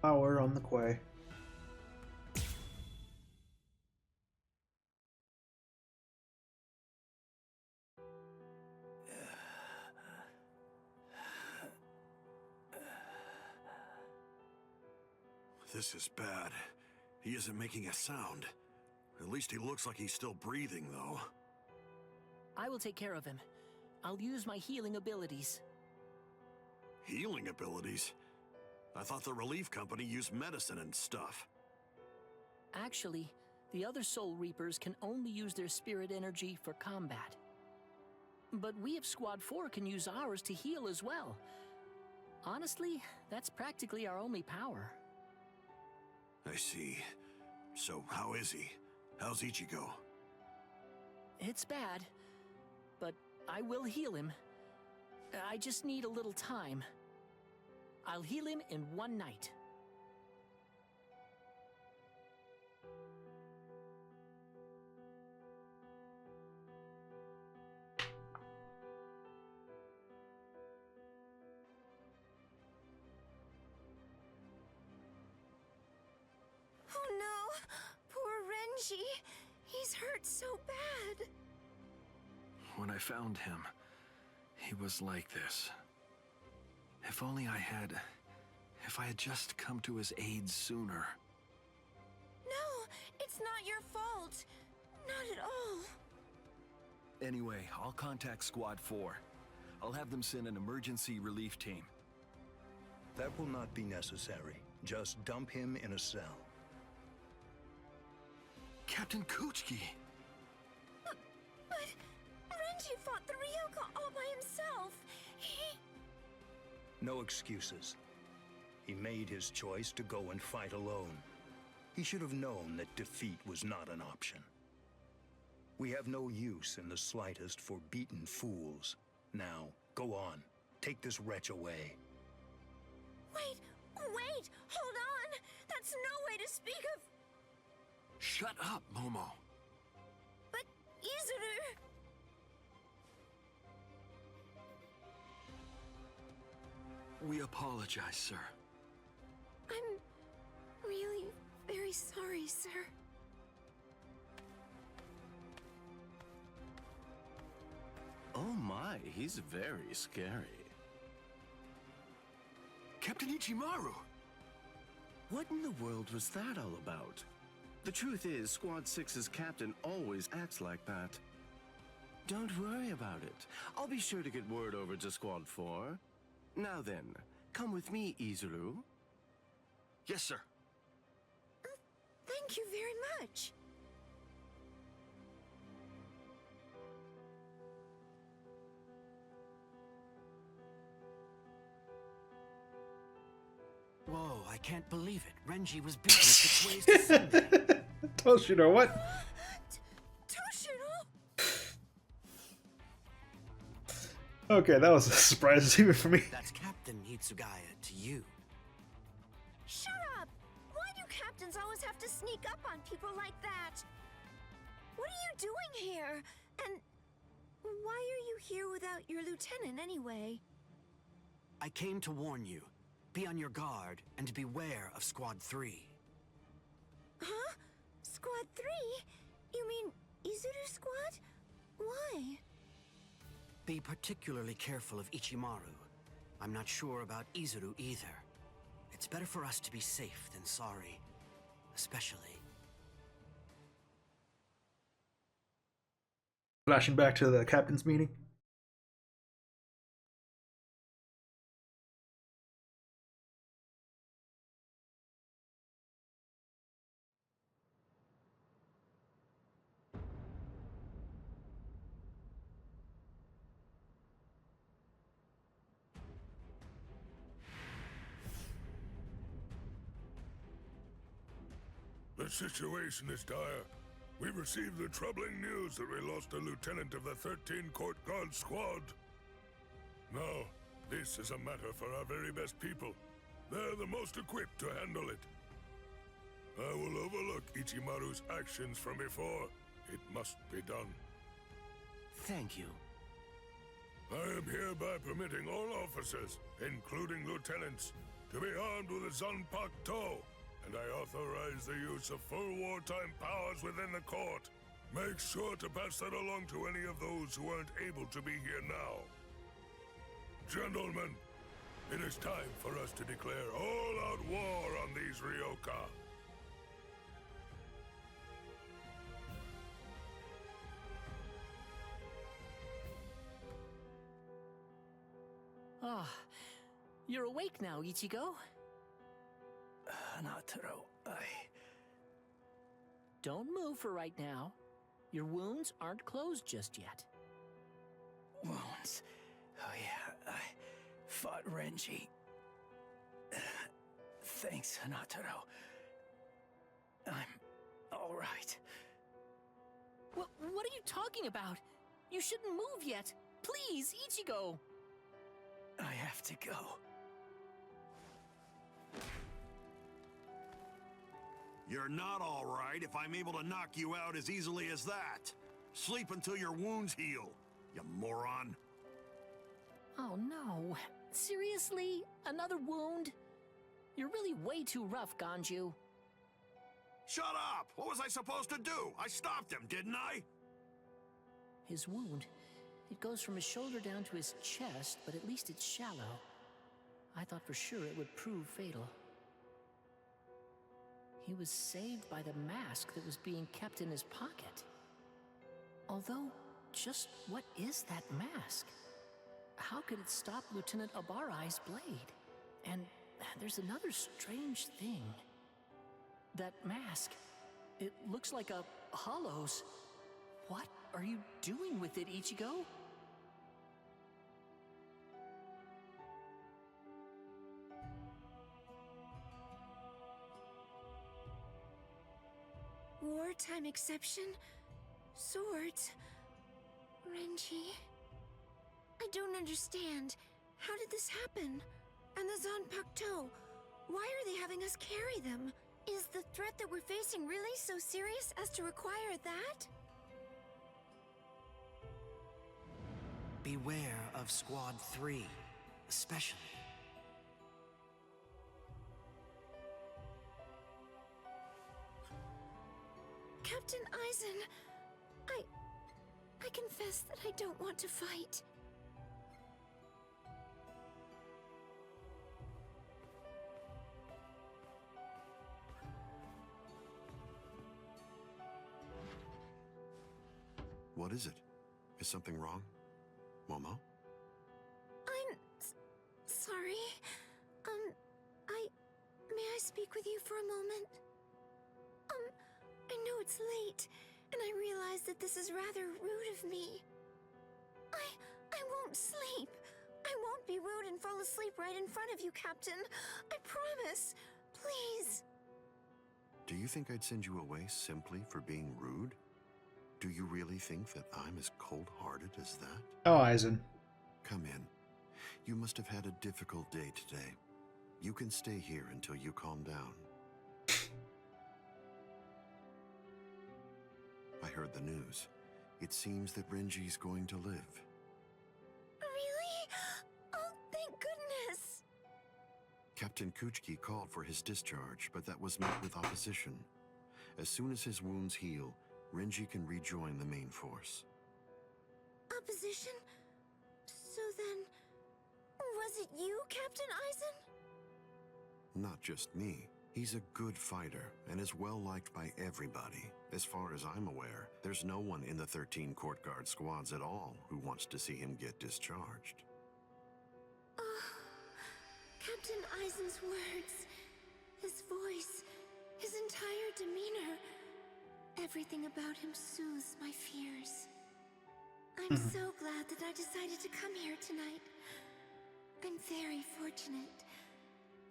Power on the quay. This is bad. He isn't making a sound. At least he looks like he's still breathing, though. I will take care of him. I'll use my healing abilities. Healing abilities? I thought the relief company used medicine and stuff. Actually, the other Soul Reapers can only use their spirit energy for combat. But we of Squad 4 can use ours to heal as well. Honestly, that's practically our only power. I see. So, how is he? How's Ichigo? It's bad, but I will heal him. I just need a little time. I'll heal him in one night. Oh no! Poor Renji! He's hurt so bad! When I found him, he was like this. If only I had just come to his aid sooner. No! It's not your fault! Not at all! Anyway, I'll contact Squad 4. I'll have them send an emergency relief team. That will not be necessary. Just dump him in a cell. Captain Kuchiki! But Renji fought the Ryoka all by himself! No excuses. He made his choice to go and fight alone. He should have known that defeat was not an option. We have no use in the slightest for beaten fools. Now, go on. Take this wretch away. Wait! Hold on! That's no way to speak of... Shut up, Momo. But, Izuru... We apologize, sir. I'm really very sorry, sir. Oh my, he's very scary. Captain Ichimaru! What in the world was that all about? The truth is, Squad 6's captain always acts like that. Don't worry about it. I'll be sure to get word over to Squad 4. Now then, come with me, Izuru. Yes, sir. Thank you very much. Whoa, I can't believe it. Renji was beaten 6 ways to Sunday. Toshiro, what? Toshiro! Okay, that was a surprise even for me. That's Captain Hitsugaya to you. Shut up! Why do captains always have to sneak up on people like that? What are you doing here? And why are you here without your lieutenant anyway? I came to warn you. Be on your guard and beware of Squad 3. Huh? Squad 3? You mean Izuru Squad? Why? Be particularly careful of Ichimaru. I'm not sure about Izuru either. It's better for us to be safe than sorry. Especially... Flashing back to the captain's meeting. The situation is dire. We've received the troubling news that we lost a lieutenant of the 13 Court Guard Squad. Now, this is a matter for our very best people. They're the most equipped to handle it. I will overlook Ichimaru's actions from before. It must be done. Thank you. I am hereby permitting all officers, including lieutenants, to be armed with a Zanpak Toe, and I authorize the use of full wartime powers within the court. Make sure to pass that along to any of those who aren't able to be here now. Gentlemen, it is time for us to declare all-out war on these Ryoka. Ah, you're awake now, Ichigo? Hanataro, Don't move for right now. Your wounds aren't closed just yet. Wounds? Oh yeah, I fought Renji. Thanks, Hanataro. I'm all right. What are you talking about? You shouldn't move yet. Please, Ichigo. I have to go. You're not all right if I'm able to knock you out as easily as that. Sleep until your wounds heal, you moron. Oh no. Seriously? Another wound? You're really way too rough, Ganju. Shut up! What was I supposed to do? I stopped him, didn't I? His wound, it goes from his shoulder down to his chest, but at least it's shallow. I thought for sure it would prove fatal. He was saved by the mask that was being kept in his pocket. Although, just what is that mask? How could it stop Lieutenant Abarai's blade? And there's another strange thing. That mask, it looks like a hollow's. What are you doing with it, Ichigo? nighttime exception. Swords. Renji. I don't understand. How did this happen? And the Zanpakuto, why are they having us carry them? Is the threat that we're facing really so serious as to require that? Beware of Squad 3, especially. Captain Eisen, I confess that I don't want to fight. What is it? Is something wrong? Momo? I'm sorry. May I speak with you for a moment? I know it's late, and I realize that this is rather rude of me. I won't sleep. I won't be rude and fall asleep right in front of you, Captain. I promise. Please. Do you think I'd send you away simply for being rude? Do you really think that I'm as cold-hearted as that? Oh, Eisen. Come in. You must have had a difficult day today. You can stay here until you calm down. I heard the news. It seems that Renji's going to live. Really? Oh, thank goodness! Captain Kuchiki called for his discharge, but that was met with opposition. As soon as his wounds heal, Renji can rejoin the main force. Opposition? So then, was it you, Captain Eisen? Not just me. He's a good fighter and is well liked by everybody. As far as I'm aware, there's no one in the 13 court guard squads at all who wants to see him get discharged. Captain Eisen's words, his voice, his entire demeanor, everything about him soothes my fears. I'm so glad that I decided to come here tonight. I'm very fortunate.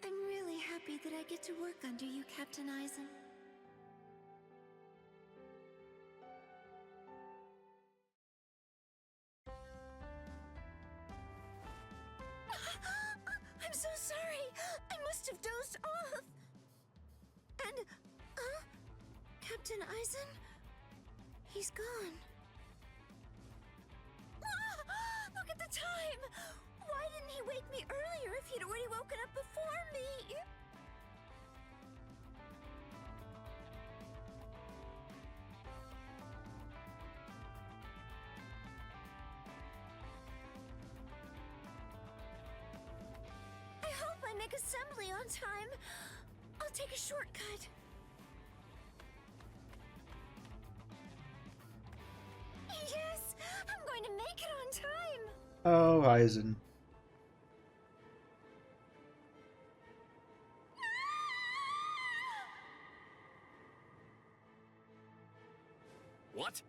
I'm really happy that I get to work under you, Captain Eisen. I'm so sorry. I must have dozed off. And, Captain Eisen? He's gone. Look at the time! Why didn't he wake me earlier if he'd already woken up before me? I hope I make assembly on time. I'll take a shortcut. Yes! I'm going to make it on time! Oh, Eisen. What?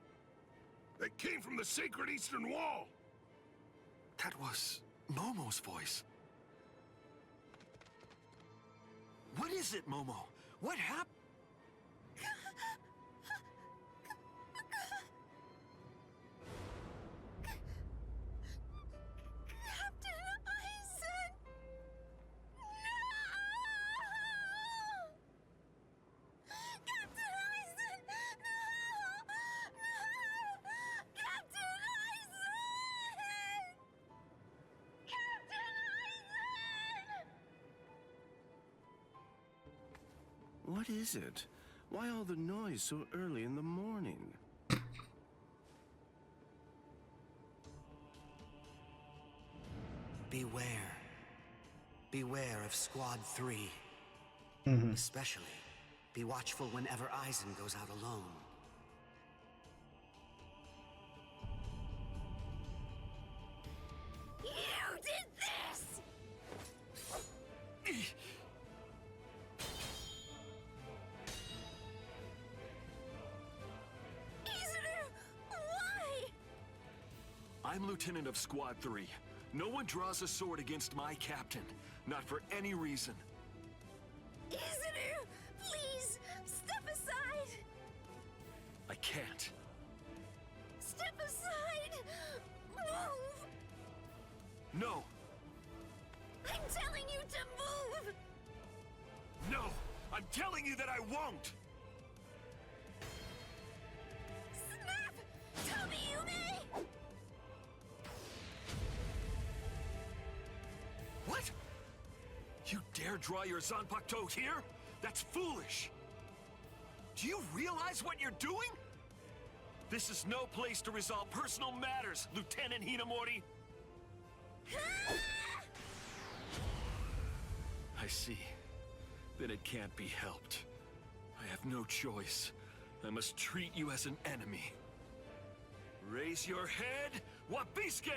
They came from the sacred Eastern Wall! That was Momo's voice. What is it, Momo? What happened? Captain Eisen! No! Captain Eisen! No! No! Captain Eisen! Captain Eisen! What is it? Why all the noise so early in the morning? Beware. Beware of Squad 3. Especially, be watchful whenever Eisen goes out alone. You did this! Izuru, why? I'm Lieutenant of Squad 3. No one draws a sword against my captain. Not for any reason. Izuru, please, step aside! can't. Step aside! Move! No! I'm telling you to move! No! I'm telling you that I won't! Snap! Tell me you may! What? You dare draw your Zanpakuto here? That's foolish! Do you realize what you're doing? This is no place to resolve personal matters, Lieutenant Hinamori! I see. Then it can't be helped. I have no choice. I must treat you as an enemy. Raise your head, Wabisuke!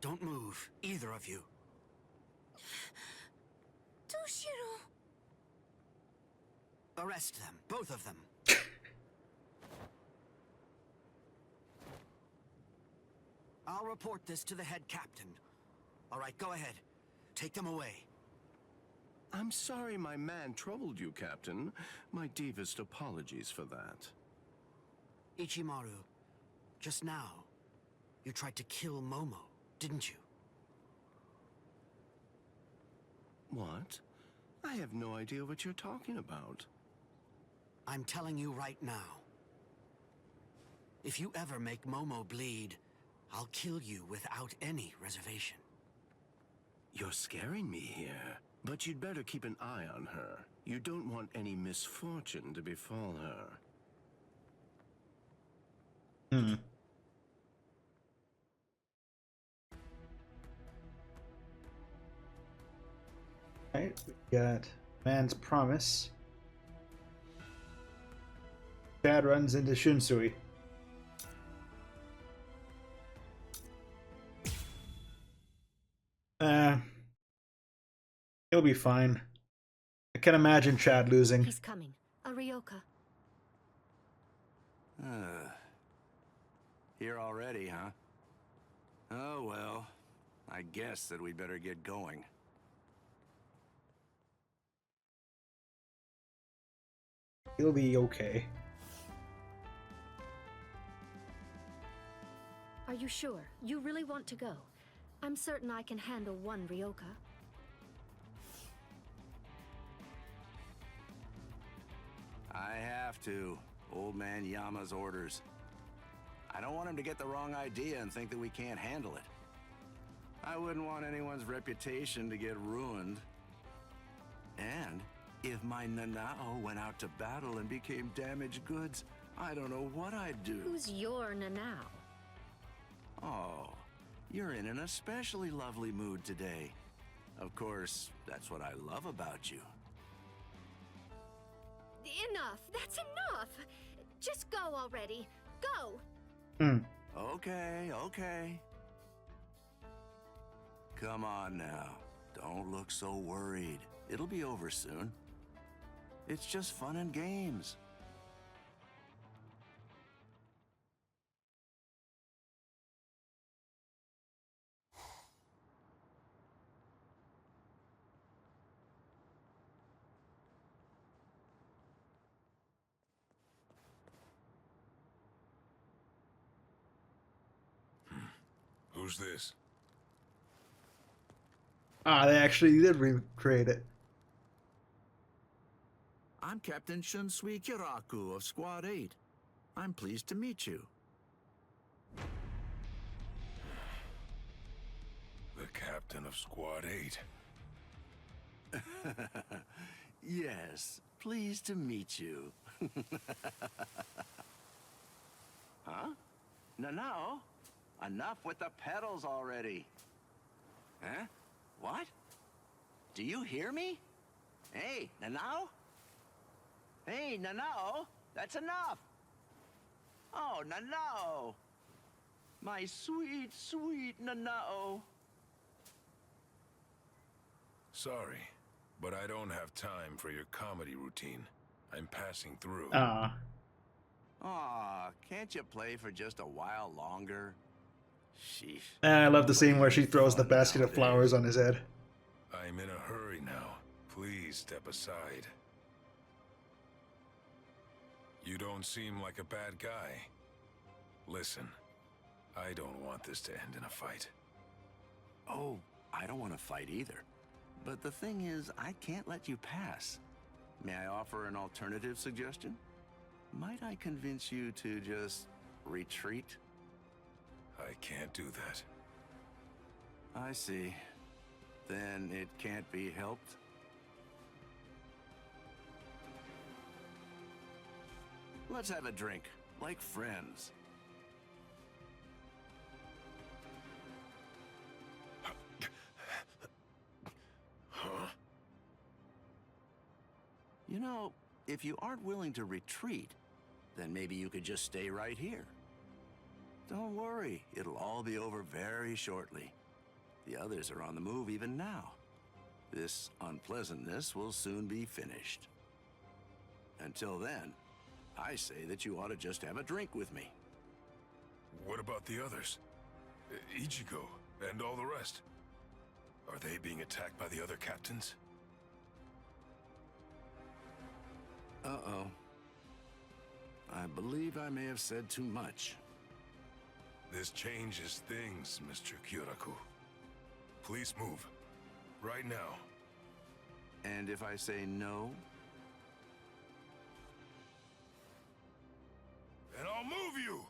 Don't move, either of you. Toshiro! Arrest them, both of them. I'll report this to the head captain. All right, go ahead. Take them away. I'm sorry my man troubled you, Captain. My deepest apologies for that. Ichimaru, just now, you tried to kill Momo, didn't you? What? I have no idea what you're talking about. I'm telling you right now. If you ever make Momo bleed, I'll kill you without any reservation. You're scaring me here. But you'd better keep an eye on her. You don't want any misfortune to befall her. Alright, we got Man's Promise. Chad runs into Shunsui. He'll be fine. I can imagine Chad losing. He's coming. A Ryoka. Here already, huh? Oh well, I guess that we better get going. He'll be okay. Are you sure? You really want to go? I'm certain I can handle one Ryoka. I have to. Old man Yama's orders. I don't want him to get the wrong idea and think that we can't handle it. I wouldn't want anyone's reputation to get ruined. And if my Nanao went out to battle and became damaged goods, I don't know what I'd do. Who's your Nanao? Oh, you're in an especially lovely mood today. Of course, that's what I love about you. Enough! That's enough! Just go already. Go! Okay, okay. Come on now. Don't look so worried. It'll be over soon. It's just fun and games. Who's this? Ah, they actually did recreate it. I'm Captain Shunsui Kiraku of Squad 8. I'm pleased to meet you. The captain of Squad 8. Yes, pleased to meet you. Huh? No. Enough with the pedals already. Huh? What? Do you hear me? Hey, Nanao? Hey, Nanao, that's enough. Oh, Nanao. My sweet, sweet Nanao. Sorry, but I don't have time for your comedy routine. I'm passing through. Ah. Aw, can't you play for just a while longer? Sheesh. I love the scene where she throws the basket of flowers on his head. I'm in a hurry now. Please step aside. You don't seem like a bad guy. Listen, I don't want this to end in a fight. Oh, I don't want to fight either. But the thing is, I can't let you pass. May I offer an alternative suggestion? Might I convince you to just retreat? I can't do that. I see. Then it can't be helped? Let's have a drink, like friends. Huh? You know, if you aren't willing to retreat, then maybe you could just stay right here. Don't worry, it'll all be over very shortly. The others are on the move even now. This unpleasantness will soon be finished. Until then, I say that you ought to just have a drink with me. What about the others? Ichigo and all the rest? Are they being attacked by the other captains? Uh-oh. I believe I may have said too much. This changes things, Mr. Kyoraku. Please move. Right now. And if I say no? And I'll move you!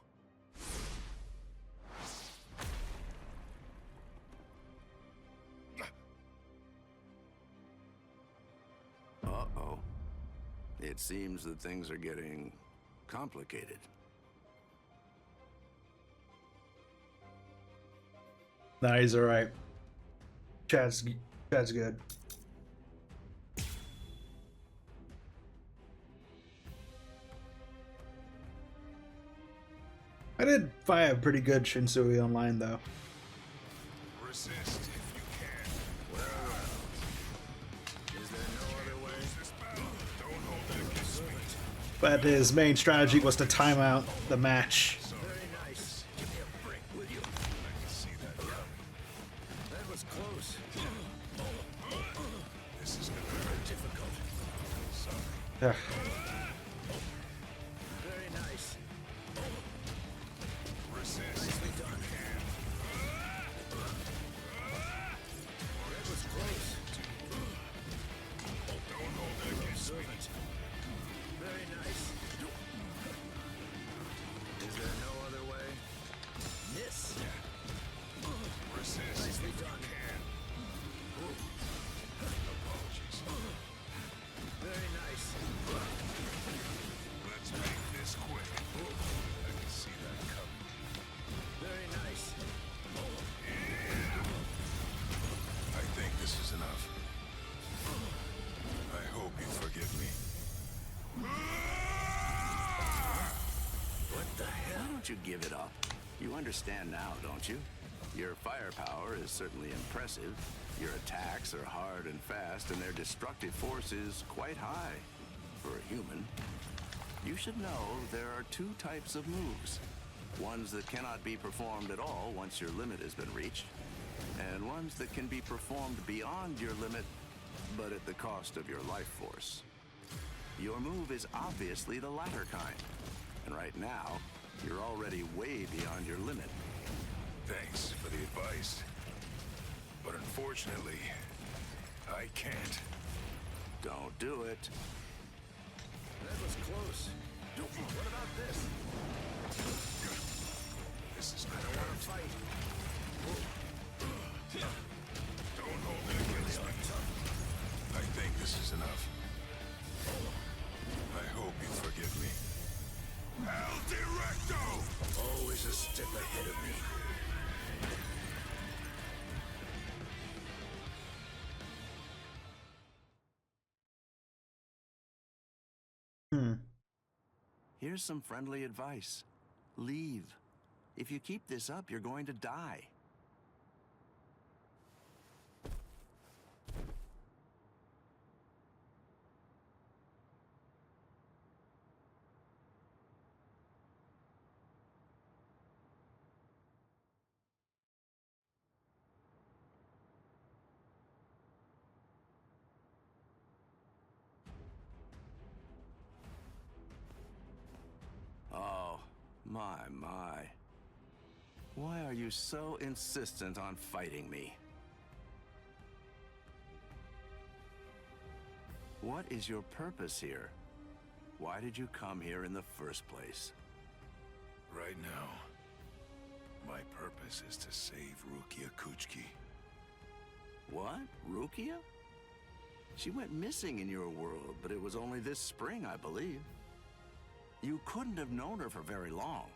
Uh-oh. It seems that things are getting complicated. Nah, he's alright. Chad's good. I did find a pretty good Shinsui online though. Resist if you can. Is there no other way? This battle. Don't hold it against me. But his main strategy was to time out the match. Very nice. Give me a break, will you? I can see that coming. That was close. This is gonna hurt. Difficult. Sorry. Ugh. Very nice. Resist. Nicely done. That was close. Don't hold it against me. Very nice. Is there no other way? Miss. Resist. Nicely if you done. can. Apologies. Very nice. Let's make this quick. I can see that coming. Very nice. I think this is enough. I hope you forgive me. What the hell? Why don't you give it up? You understand now, don't you? Your firepower is certainly impressive. Your attacks are hard and fast, and their destructive force is quite high for a human. You should know there are two types of moves. Ones that cannot be performed at all once your limit has been reached, and ones that can be performed beyond your limit, but at the cost of your life force. Your move is obviously the latter kind, and right now, you're already way beyond your limit. Thanks for the advice. But unfortunately, I can't. Don't do it. That was close. What about this? This is gonna I want hurt. to fight. Don't hold it against me. I think this is enough. I hope you forgive me. El Directo! Always a step ahead of me. Here's some friendly advice. Leave. If you keep this up, you're going to die. My. Why are you so insistent on fighting me? What is your purpose here? Why did you come here in the first place? Right now, my purpose is to save Rukia Kuchiki. What? Rukia? She went missing in your world, but it was only this spring, I believe. You couldn't have known her for very long.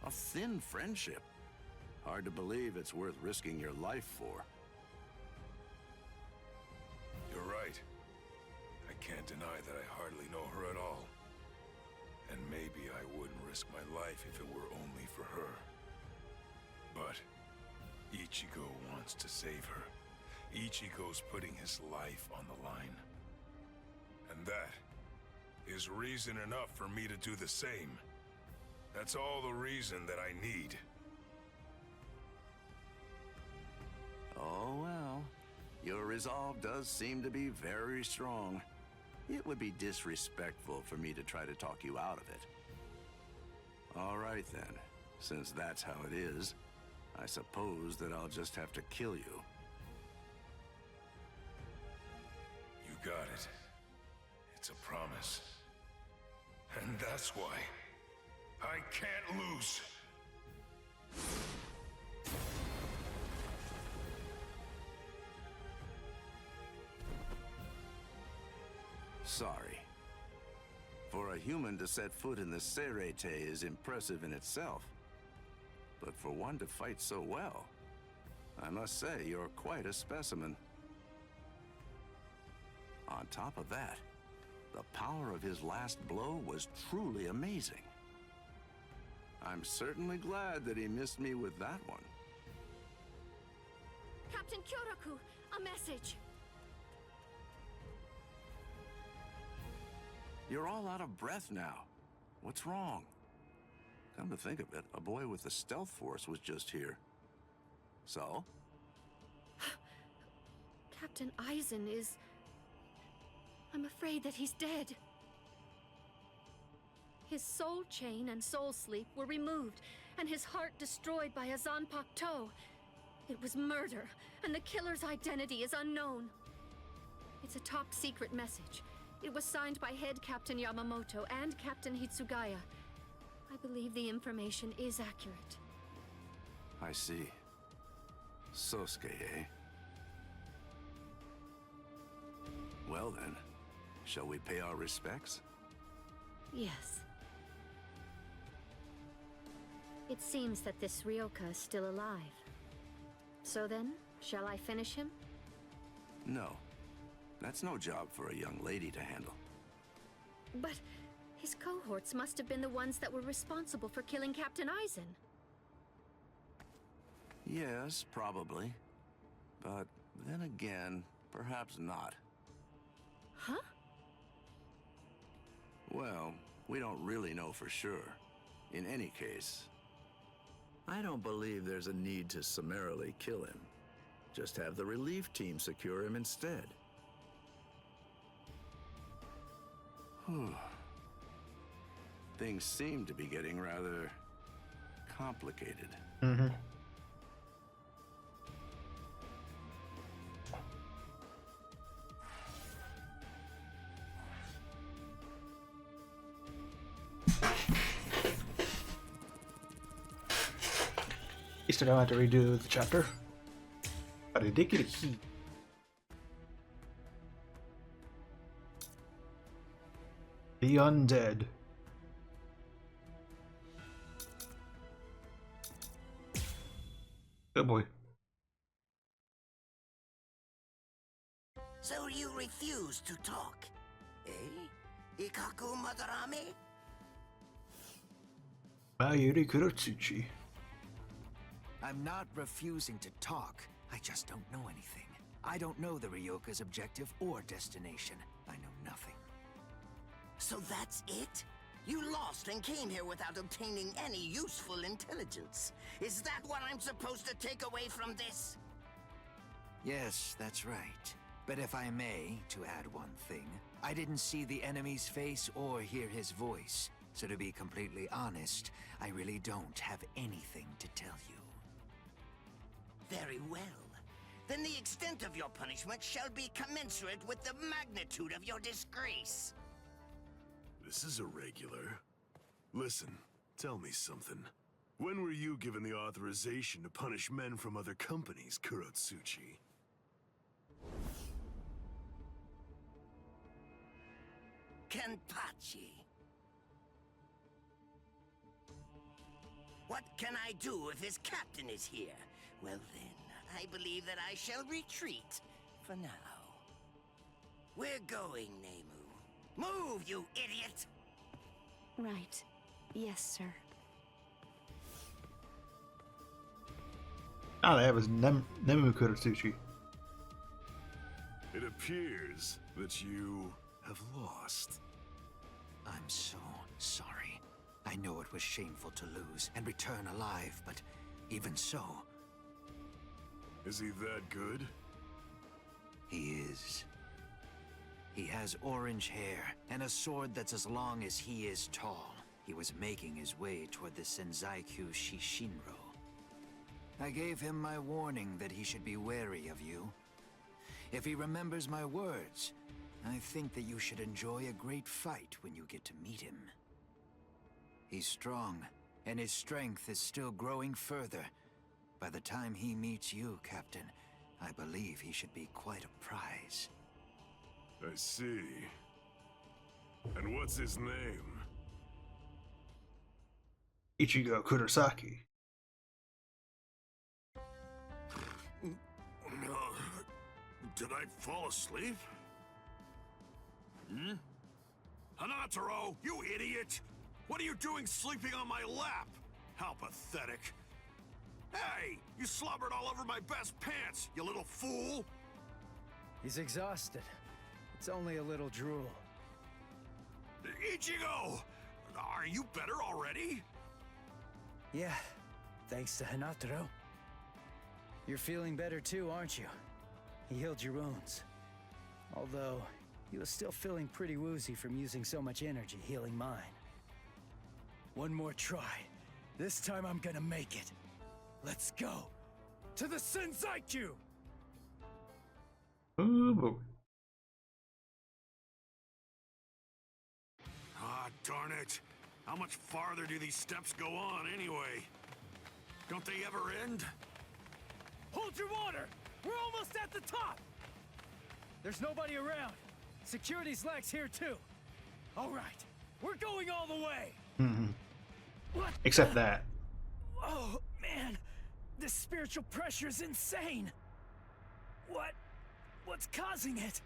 A thin friendship. Hard to believe it's worth risking your life for. You're right. I can't deny that I hardly know her at all. And maybe I wouldn't risk my life if it were only for her. But Ichigo wants to save her. Ichigo's putting his life on the line. And that is reason enough for me to do the same. That's all the reason that I need. Oh well, your resolve does seem to be very strong. It would be disrespectful for me to try to talk you out of it. All right then, since that's how it is, I suppose that I'll just have to kill you. You got it. It's a promise. And that's why I can't lose. Sorry. For a human to set foot in the Serete is impressive in itself. But for one to fight so well, I must say you're quite a specimen. On top of that, the power of his last blow was truly amazing. I'm certainly glad that he missed me with that one. Captain Kyoraku, a message. You're all out of breath now. What's wrong? Come to think of it, a boy with the stealth force was just here. So? Captain Aizen is... I'm afraid that he's dead. His soul chain and soul sleep were removed, and his heart destroyed by a Zanpakuto. It was murder, and the killer's identity is unknown. It's a top-secret message. It was signed by Head Captain Yamamoto and Captain Hitsugaya. I believe the information is accurate. I see. Sosuke, eh? Well then, shall we pay our respects? Yes. It seems that this Ryoka is still alive. So then, shall I finish him? No. That's no job for a young lady to handle. But his cohorts must have been the ones that were responsible for killing Captain Aizen. Yes, probably. But then again, perhaps not. Huh? Well, we don't really know for sure. In any case, I don't believe there's a need to summarily kill him. Just have the relief team secure him instead. Things seem to be getting rather complicated. Mm-hmm. You still don't have to redo the chapter. But I did get a key. The undead. Good boy. So you refuse to talk, eh? Ikaku Madarame? Mayuri Kurotsuchi. I'm not refusing to talk. I just don't know anything. I don't know the Ryoka's objective or destination. I know nothing. So that's it? You lost and came here without obtaining any useful intelligence. Is that what I'm supposed to take away from this? Yes, that's right. But if I may, to add one thing, I didn't see the enemy's face or hear his voice. So to be completely honest, I really don't have anything to tell you. Very well. Then the extent of your punishment shall be commensurate with the magnitude of your disgrace. This is irregular. Listen, tell me something. When were you given the authorization to punish men from other companies, Kurotsuchi? Kenpachi. What can I do if his captain is here? Well then, I believe that I shall retreat for now. We're going, Nemu. Move, you idiot! Right. Yes, sir. All I have is Nemu Kurotsuchi. It appears that you have lost. I'm so sorry. I know it was shameful to lose and return alive, but even so... Is he that good? He is. He has orange hair and a sword that's as long as he is tall. He was making his way toward the Senzaikyu Shishinro. I gave him my warning that he should be wary of you. If he remembers my words, I think that you should enjoy a great fight when you get to meet him. He's strong, and his strength is still growing further. By the time he meets you, Captain, I believe he should be quite a prize. I see. And what's his name? Ichigo Kurosaki. Did I fall asleep? Hanataro, you idiot! What are you doing sleeping on my lap? How pathetic. Hey, you slobbered all over my best pants, you little fool! He's exhausted. It's only a little drool. Ichigo! Are you better already? Yeah, thanks to Hanataro. You're feeling better too, aren't you? He healed your wounds. Although, he was still feeling pretty woozy from using so much energy healing mine. One more try. This time I'm gonna make it. Let's go! To the Senzaikyu! Oh boy. Ah, darn it. How much farther do these steps go on anyway? Don't they ever end? Hold your water! We're almost at the top! There's nobody around. Security slacks here too. All right, we're going all the way. Mm-hmm. What? Except that. Oh man, this spiritual pressure is insane. What's causing it?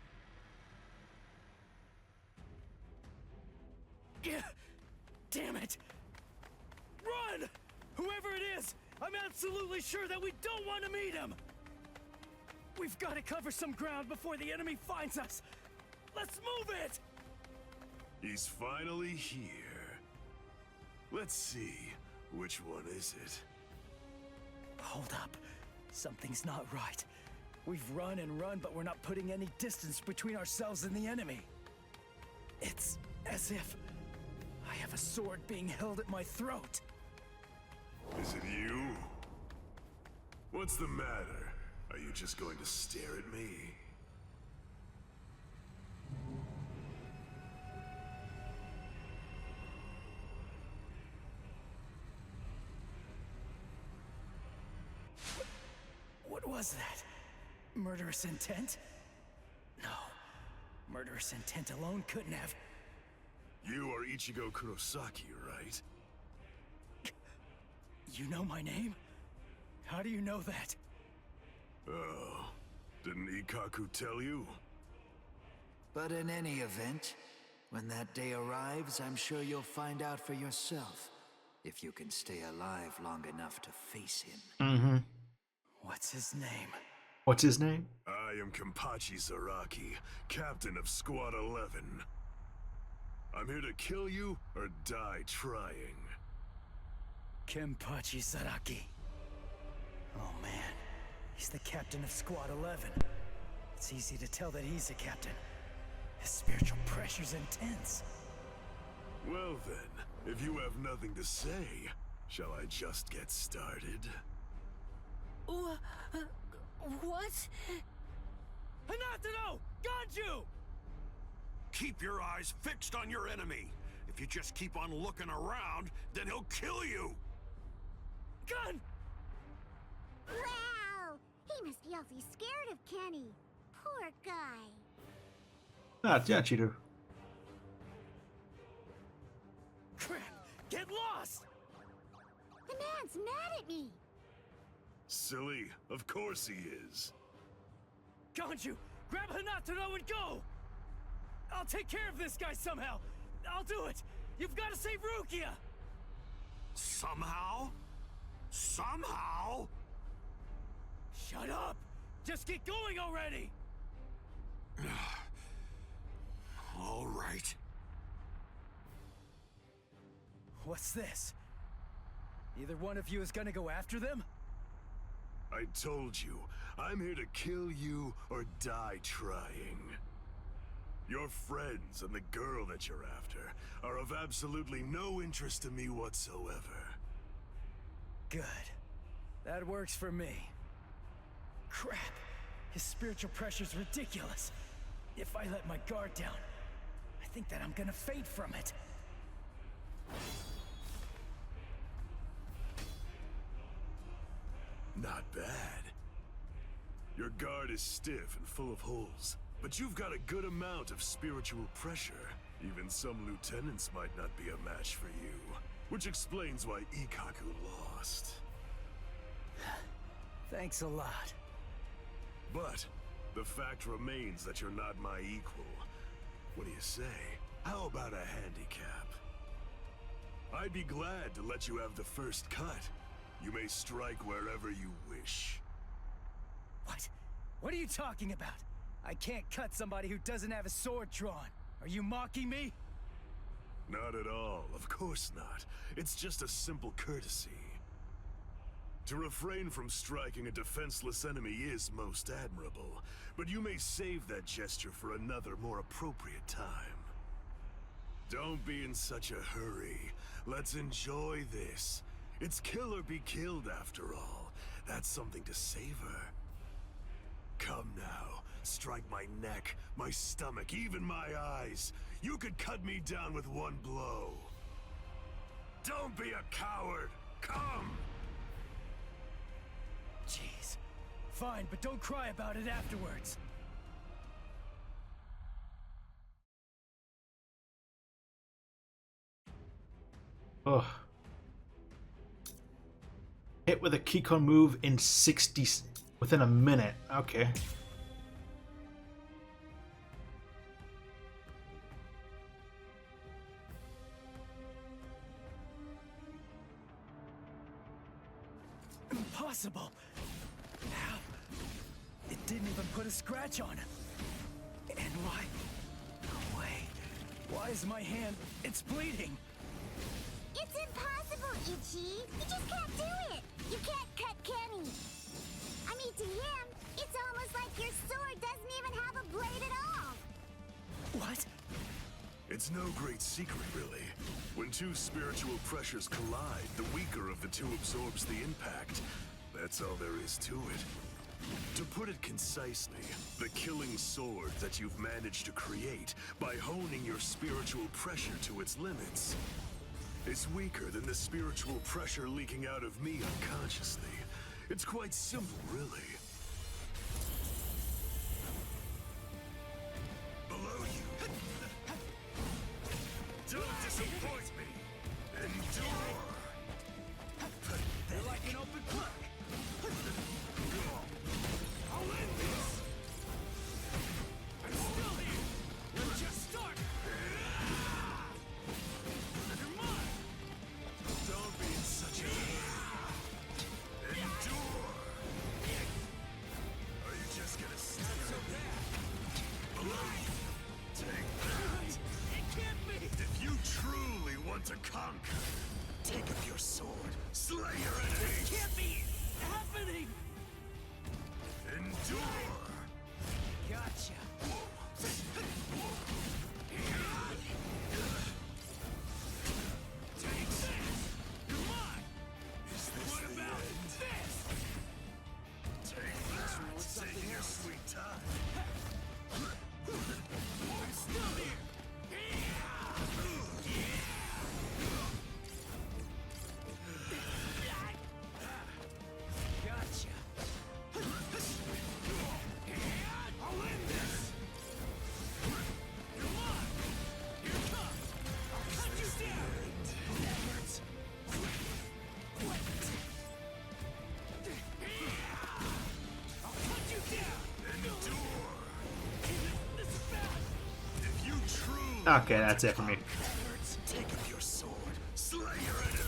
Yeah, damn it! Run! Whoever it is, I'm absolutely sure that we don't want to meet him. We've got to cover some ground before the enemy finds us. Let's move it! He's finally here. Let's see, which one is it? Hold up. Something's not right. We've run and run, but we're not putting any distance between ourselves and the enemy. It's as if I have a sword being held at my throat. Is it you? What's the matter? Are you just going to stare at me? What was that? Murderous intent? No. Murderous intent alone couldn't have... You are Ichigo Kurosaki, right? You know my name? How do you know that? Oh, didn't Ikaku tell you? But in any event, when that day arrives, I'm sure you'll find out for yourself. If you can stay alive long enough to face him. Mm-hmm. What's his name? What's his name? I am Kenpachi Zaraki, captain of Squad 11. I'm here to kill you or die trying. Kenpachi Zaraki. Oh man, he's the captain of Squad 11. It's easy to tell that he's a captain. His spiritual pressure's intense. Well then, if you have nothing to say, shall I just get started? What? Hanatano! Ganju! Keep your eyes fixed on your enemy. If you just keep on looking around, then he'll kill you. Gun! Wow! He must be awfully scared of Kenny. Poor guy. Ah, yeah, cheater. Crap! Get lost! The man's mad at me. Silly, of course he is. Ganju, grab Hanatano and go! I'll take care of this guy somehow. I'll do it. You've got to save Rukia. Somehow? Somehow? Shut up! Just get going already! All right. What's this? Either one of you is gonna go after them? I told you, I'm here to kill you or die trying. Your friends and the girl that you're after are of absolutely no interest to me whatsoever. Good. That works for me. Crap! His spiritual pressure's ridiculous. If I let my guard down, I think that I'm gonna faint from it. Not bad. Your guard is stiff and full of holes, but you've got a good amount of spiritual pressure. Even some lieutenants might not be a match for you, which explains why Ikaku lost. Thanks a lot. But the fact remains that you're not my equal. What do you say? How about a handicap? I'd be glad to let you have the first cut. You may strike wherever you wish. What? What are you talking about? I can't cut somebody who doesn't have a sword drawn. Are you mocking me? Not at all, of course not. It's just a simple courtesy. To refrain from striking a defenseless enemy is most admirable, but you may save that gesture for another, more appropriate time. Don't be in such a hurry. Let's enjoy this. It's kill or be killed after all. That's something to savor. Come now, strike my neck, my stomach, even my eyes. You could cut me down with one blow. Don't be a coward. Come! Jeez. Fine, but don't cry about it afterwards. Ugh. Hit with a Keycon move in 60... within a minute. Okay. Impossible! How? It didn't even put a scratch on him. And why? No way. Why is my hand... It's bleeding! It's impossible, Ichi! You just can't do it! You can't cut Kenny! I mean, to him, it's almost like your sword doesn't even have a blade at all! What? It's no great secret, really. When two spiritual pressures collide, the weaker of the two absorbs the impact. That's all there is to it. To put it concisely, the killing sword that you've managed to create by honing your spiritual pressure to its limits is weaker than the spiritual pressure leaking out of me unconsciously. It's quite simple, really. Below you. Don't disappoint me. Endure. You're like an open book. I'll end this. I'm still here. Let's just start. You're mine. Don't be in such a... Endure. Are you just gonna stay so bad? Below you. Take that. It can't be. If you truly want to conquer, take up your sword, slay your enemies. This can't be happening. Endure. Gotcha. Okay, that's it for me. Take up your sword. Slay your enemies.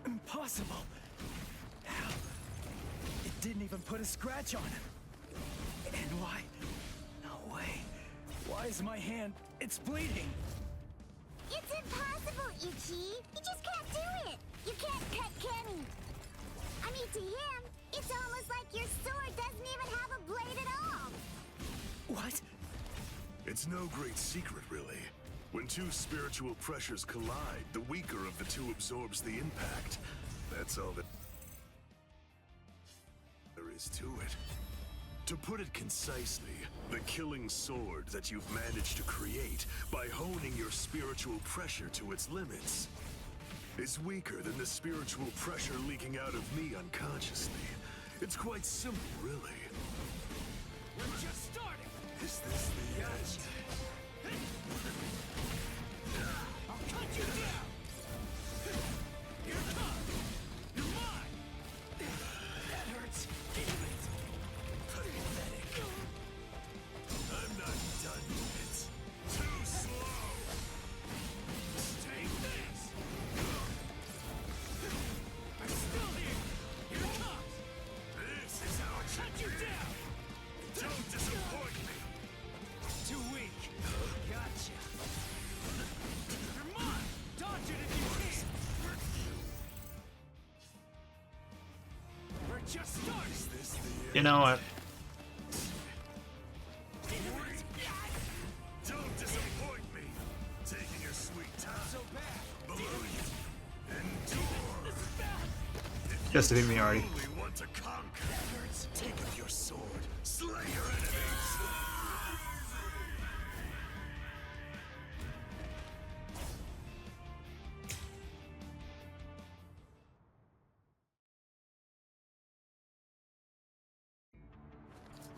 Impossible. How? It didn't even put a scratch on him. And why? No way. Why is my hand? It's bleeding. It's impossible, Ichi. You just can't do it. You can't cut Kenny. I mean, to him, it's almost like your sword doesn't even have a blade at all. What? It's no great secret, really. When two spiritual pressures collide, the weaker of the two absorbs the impact. That's all that there is to it. To put it concisely, the killing sword that you've managed to create by honing your spiritual pressure to its limits is weaker than the spiritual pressure leaking out of me unconsciously. It's quite simple, really. We're just starting. Is this the end? I'll cut you down. Here it comes. You're mine. That hurts. Pathetic. I'm not done yet. Too slow. Take this. I'm still here. Here it comes. This is how it should Cut you be. down. Don't disappoint me. Too weak. Gotcha. You're mine. Dodge it if you can. We're just starting. Is this the end? You know what? Don't disappoint me. Taking your sweet time. So bad. Believe. Endure. This is bad. Just defeat me already. Truly want to conquer. Take up your sword. Slay your enemies.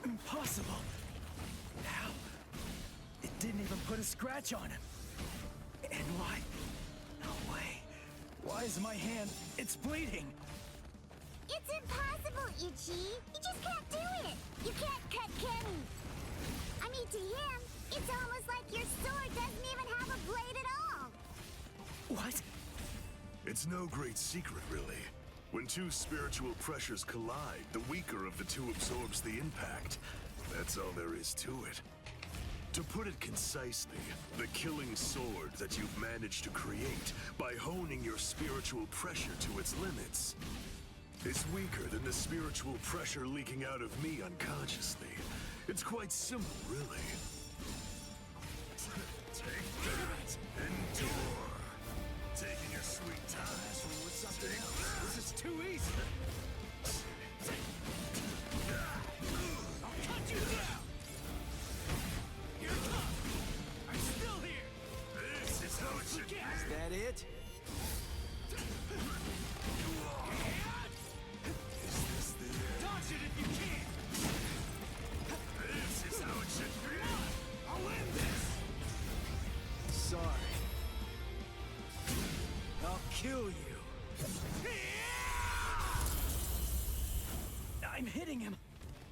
Impossible. How? It didn't even put a scratch on him. And why? No way. Why is my hand? It's bleeding. It's impossible, Ichi. You just can't do it. You can't cut Kenny. I mean, to him, it's almost like your sword doesn't even have a blade at all. What? It's no great secret, really. When two spiritual pressures collide, the weaker of the two absorbs the impact. That's all there is to it. To put it concisely, the killing sword that you've managed to create by honing your spiritual pressure to its limits is weaker than the spiritual pressure leaking out of me unconsciously. It's quite simple, really. Take that. Endure. Taking your sweet time. Take this is too easy. I'll cut you down. Here it comes. I'm still here. This is how it should be. Is that it? Is this the end? Dodge it if you can. This is how it should be. I'll end this. Sorry. I'll kill you. I'm hitting him,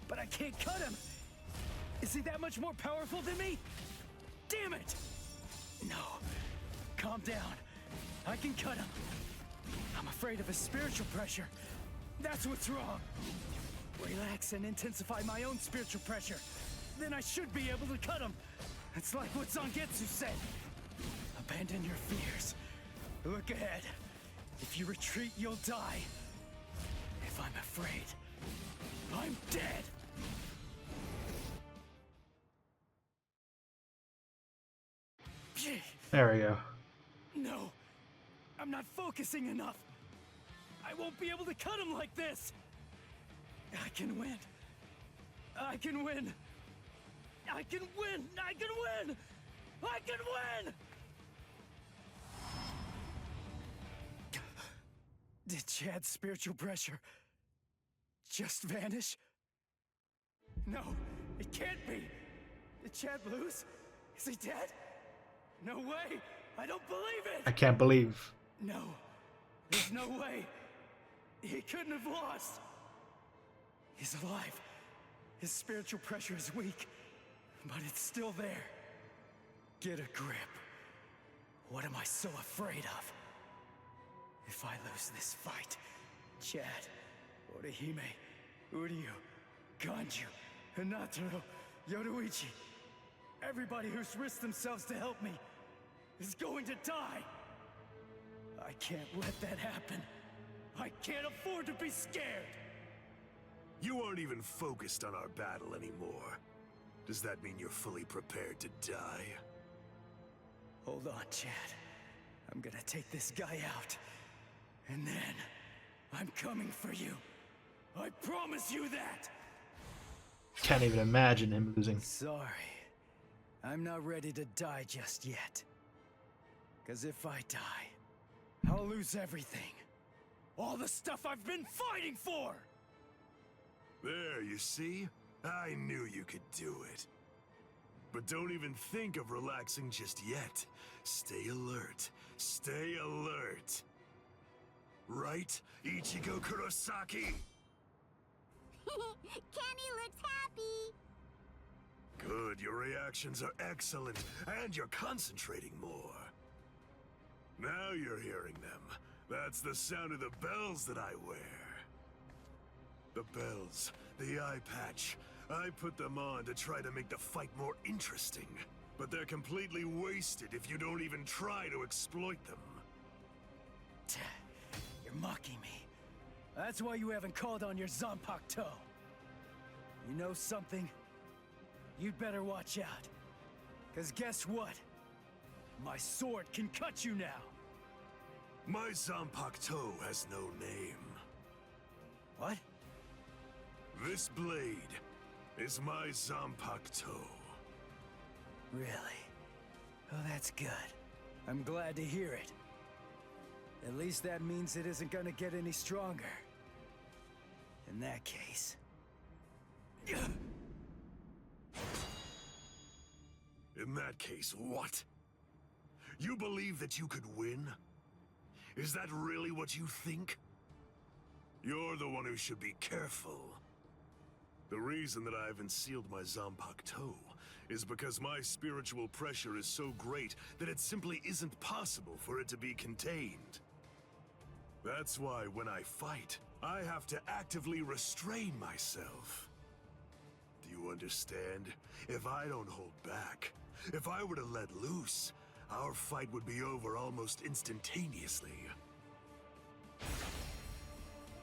but I can't cut him. Is he that much more powerful than me? Damn it! No. Calm down. I can cut him. I'm afraid of his spiritual pressure. That's what's wrong. Relax and intensify my own spiritual pressure. Then I should be able to cut him. It's like what Zangetsu said. Abandon your fears. Look ahead. If you retreat, you'll die. If I'm afraid, I'm dead. There we go. No, I'm not focusing enough. I won't be able to cut him like this. I can win. I can win. I can win. I can win. I can win. Did Chad's spiritual pressure just vanish? No, it can't be. Did Chad lose? Is he dead? No way! I don't believe it! I can't believe. No. There's no way. He couldn't have lost. He's alive. His spiritual pressure is weak, but it's still there. Get a grip. What am I so afraid of? If I lose this fight, Chad, Orihime, Uryu, Ganju, Hinataro, Yoruichi, everybody who's risked themselves to help me is going to die. I can't let that happen. I can't afford to be scared. You aren't even focused on our battle anymore. Does that mean you're fully prepared to die? Hold on, Chad. I'm gonna take this guy out. And then, I'm coming for you. I promise you that! Can't even imagine him losing. Sorry. I'm not ready to die just yet. 'Cause if I die, I'll lose everything. All the stuff I've been fighting for! There, you see? I knew you could do it. But don't even think of relaxing just yet. Stay alert. Stay alert. Right, Ichigo Kurosaki? Kenny looks happy. Good, your reactions are excellent, and you're concentrating more. Now you're hearing them. That's the sound of the bells that I wear. The bells, the eye patch. I put them on to try to make the fight more interesting. But they're completely wasted if you don't even try to exploit them. You're mocking me. That's why you haven't called on your Zanpakuto. You know something? You'd better watch out. 'Cause guess what? My sword can cut you now. My Zanpakuto has no name. What? This blade is my Zanpakuto. Really? Oh, that's good. I'm glad to hear it. At least that means it isn't gonna get any stronger. In that case... In that case, what? You believe that you could win? Is that really what you think? You're the one who should be careful. The reason that I haven't sealed my Zanpakuto is because my spiritual pressure is so great that it simply isn't possible for it to be contained. That's why when I fight, I have to actively restrain myself. Do you understand? If I don't hold back, if I were to let loose, our fight would be over almost instantaneously.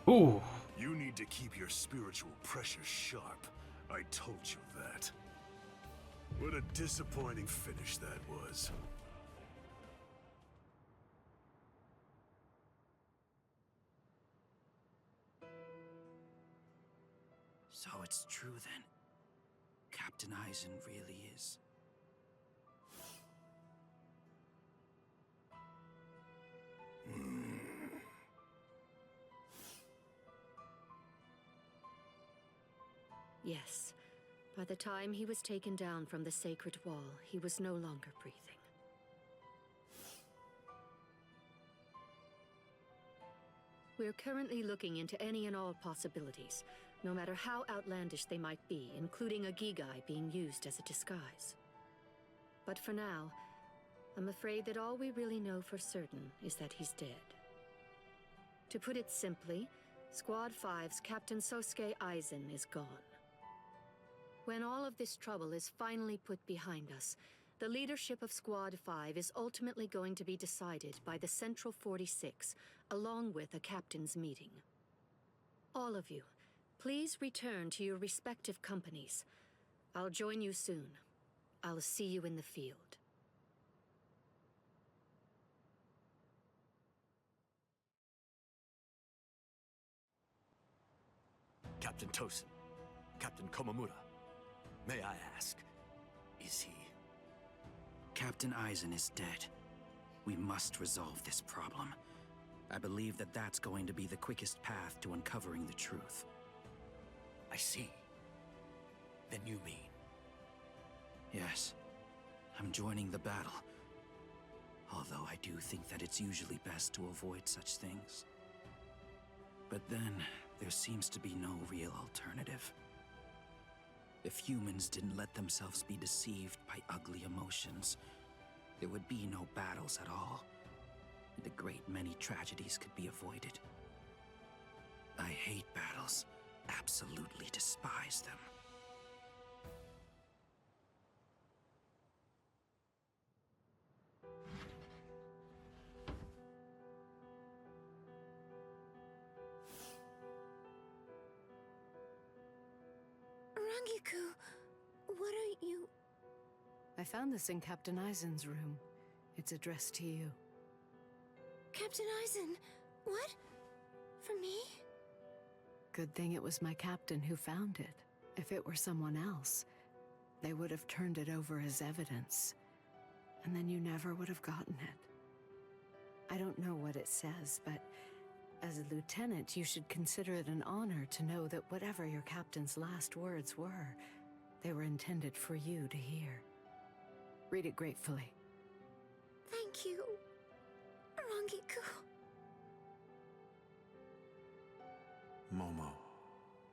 Ooh. You need to keep your spiritual pressure sharp. I told you that. What a disappointing finish that was. So it's true then. Captain Eisen really is. Yes. By the time he was taken down from the sacred wall, he was no longer breathing. We're currently looking into any and all possibilities, no matter how outlandish they might be, including a Gigai being used as a disguise. But for now, I'm afraid that all we really know for certain is that he's dead. To put it simply, Squad 5's Captain Sosuke Eisen is gone. When all of this trouble is finally put behind us, the leadership of Squad 5 is ultimately going to be decided by the Central 46, along with a captain's meeting. All of you, please return to your respective companies. I'll join you soon. I'll see you in the field. Captain Tosin, Captain Komamura, may I ask, is he? Captain Eisen is dead. We must resolve this problem. I believe that that's going to be the quickest path to uncovering the truth. I see. Then you mean? Yes. I'm joining the battle. Although I do think that it's usually best to avoid such things. But then, there seems to be no real alternative. If humans didn't let themselves be deceived by ugly emotions, there would be no battles at all, and a great many tragedies could be avoided. I hate battles, absolutely despise them. Rangiku, what are you... I found this in Captain Aizen's room. It's addressed to you. Captain Aizen, what? For me? Good thing it was my captain who found it. If it were someone else, they would have turned it over as evidence, and then you never would have gotten it. I don't know what it says, but as a lieutenant, you should consider it an honor to know that whatever your captain's last words were, they were intended for you to hear. Read it gratefully. Thank you, Rangiku. Momo,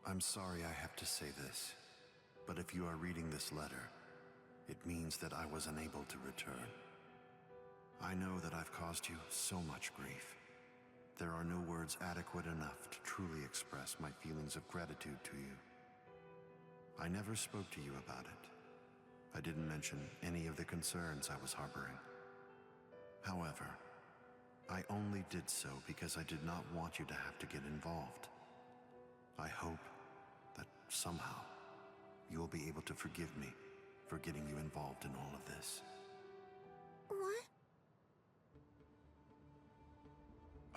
I'm sorry I have to say this, but if you are reading this letter, it means that I was unable to return. I know that I've caused you so much grief. There are no words adequate enough to truly express my feelings of gratitude to you. I never spoke to you about it. I didn't mention any of the concerns I was harboring. However, I only did so because I did not want you to have to get involved. I hope that somehow you will be able to forgive me for getting you involved in all of this. What?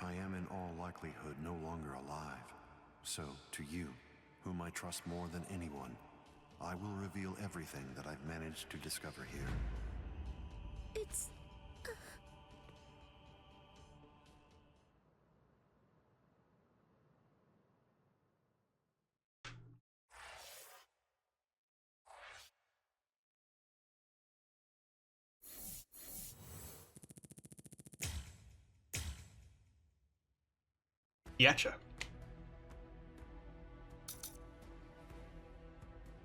I am in all likelihood no longer alive. So, to you, whom I trust more than anyone, I will reveal everything that I've managed to discover here. It's... Yacha.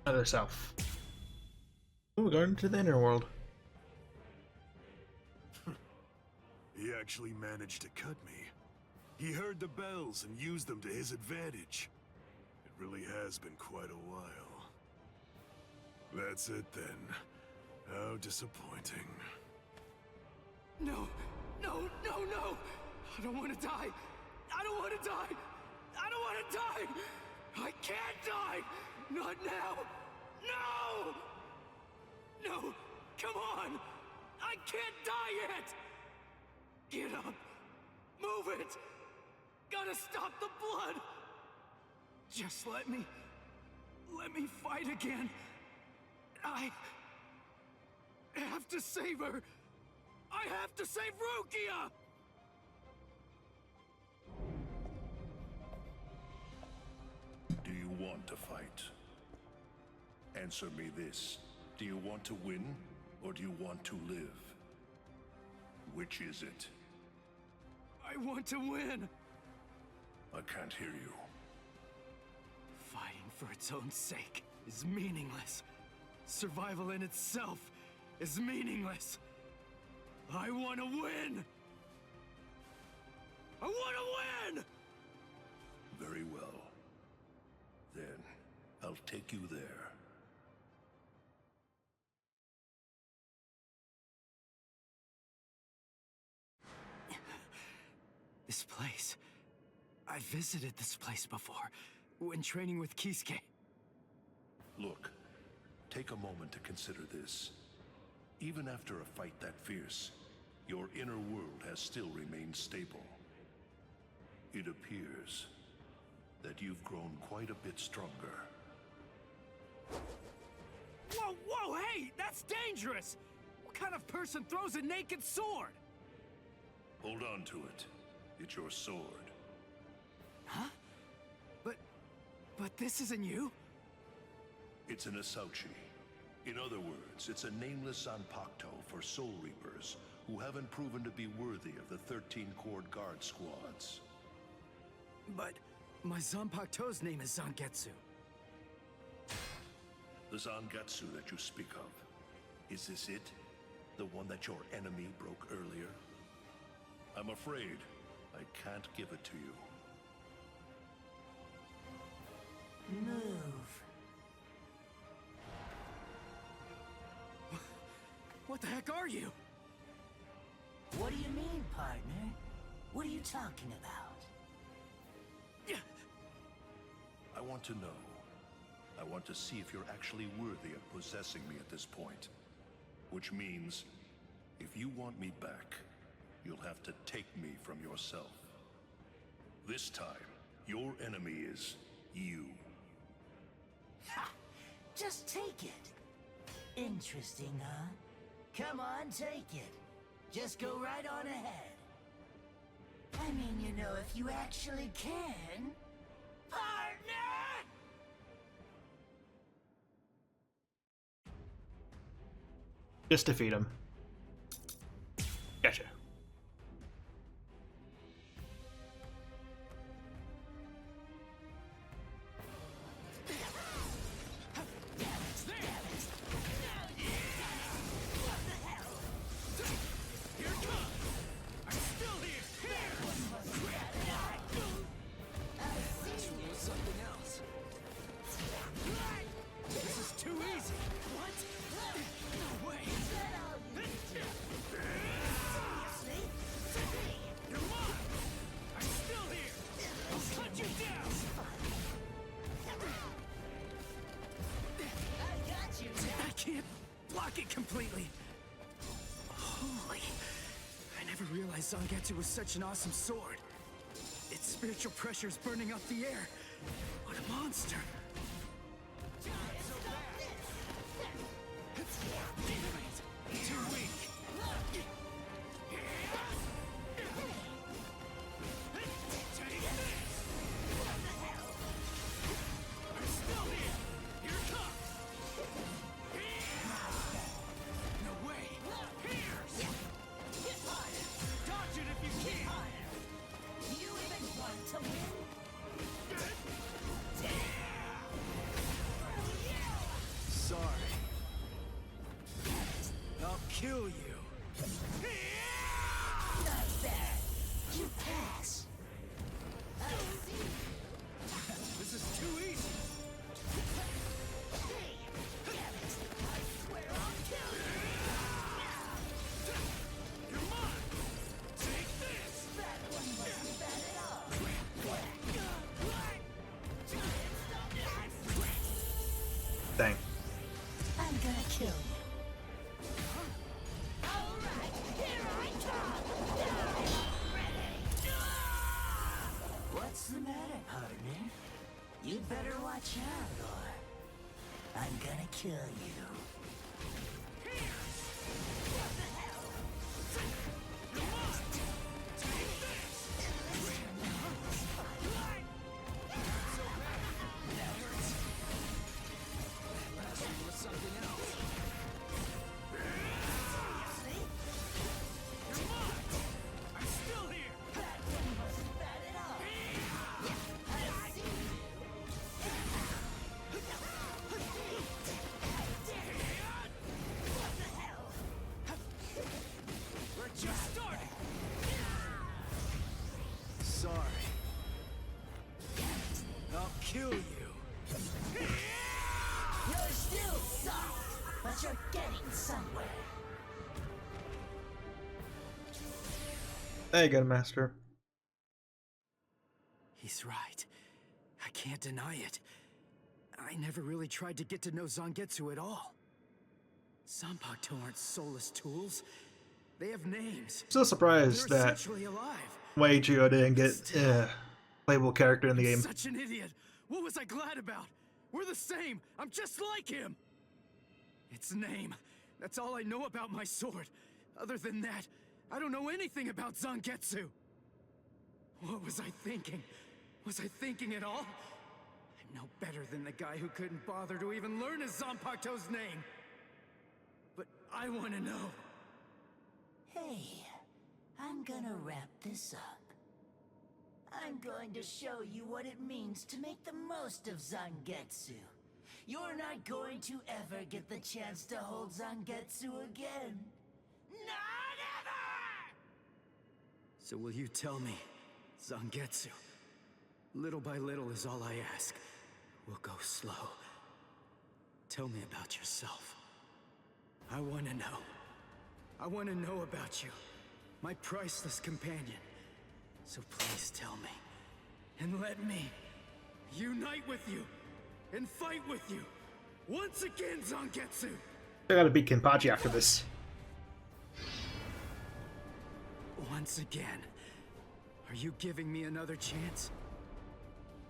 Another south. Oh, we're going to the inner world. He actually managed to cut me. He heard the bells and used them to his advantage. It really has been quite a while. That's it then. How disappointing. No! No, no, no! I don't want to die! I don't want to die! I don't want to die! I can't die! Not now! No! No! Come on! I can't die yet! Get up! Move it! Gotta stop the blood! Just let me fight again! I have to save her! I have to save Rukia! Do you want to fight? Answer me this. Do you want to win, or do you want to live? Which is it? I want to win! I can't hear you. Fighting for its own sake is meaningless. Survival in itself is meaningless. I want to win! I want to win! Very well. Then, I'll take you there. This place... I visited this place before, when training with Kisuke. Look, take a moment to consider this. Even after a fight that fierce, your inner world has still remained stable. It appears that you've grown quite a bit stronger. Whoa, whoa, hey! That's dangerous! What kind of person throws a naked sword? Hold on to it. It's your sword. Huh? But this isn't you? It's an Asauchi. In other words, it's a nameless Zanpakuto for Soul Reapers who haven't proven to be worthy of the 13-Chord Guard squads. But my Zanpakuto's name is Zangetsu. The Zangetsu that you speak of, is this it? The one that your enemy broke earlier? I'm afraid I can't give it to you. Move. What the heck are you? What do you mean, partner? What are you talking about? I want to know. I want to see if you're actually worthy of possessing me at this point. Which means, if you want me back, you'll have to take me from yourself. This time, your enemy is you. Ha! Just take it. Interesting, huh? Come on, take it. Just go right on ahead. I mean, you know, if you actually can. Partner! Just defeat him. Gotcha. Completely. Holy. I never realized Zangetsu was such an awesome sword. Its spiritual pressure is burning up the air. What a monster. Too weak. Kill you. Not bad. You pass. This is too easy. I swear I'll kill you. You're mine. Take this. That one wasn't bad at all. Dang. I'm gonna kill you. What's the matter, partner? You'd better watch out, or I'm gonna kill you. What the hell? Something else. I'm still here. That one wasn't bad at all. I see you. What the hell? We're just starting. Sorry. I'll kill you. You're still soft, but you're getting somewhere. There you go, Master. He's right. I can't deny it. I never really tried to get to know Zangetsu at all. Zanpakuto aren't soulless tools. They have names. Still surprised They're that essentially alive. Weiichiro didn't get playable character in the game. Such an idiot. What was I glad about? We're the same. I'm just like him. Its name. That's all I know about my sword. Other than that, I don't know anything about Zangetsu. What was I thinking? Was I thinking at all? I'm no better than the guy who couldn't bother to even learn his Zanpakuto's name. but I want to know. Hey, I'm gonna wrap this up. I'm going to show you what it means to make the most of Zangetsu. You're not going to ever get the chance to hold Zangetsu again. Not ever! So will you tell me, Zangetsu, little by little is all I ask. We'll go slow. Tell me about yourself. I want to know. I want to know about you, my priceless companion. So please tell me, and let me unite with you, and fight with you, once again, Zangetsu! I gotta beat Kenpachi after this. Once again. Are you giving me another chance?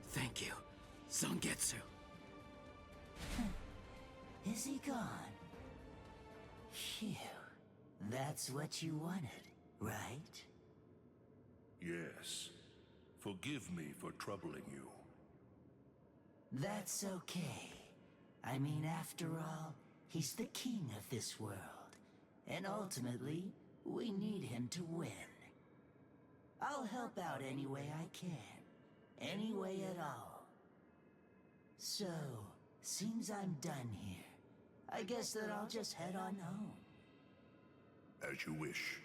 Thank you, Zangetsu. Is he gone? Phew. That's what you wanted, right? Yes. Forgive me for troubling you. That's okay. I mean, after all, he's the king of this world. And ultimately, we need him to win. I'll help out any way I can. Any way at all. So, seems I'm done here. I guess that I'll just head on home. As you wish.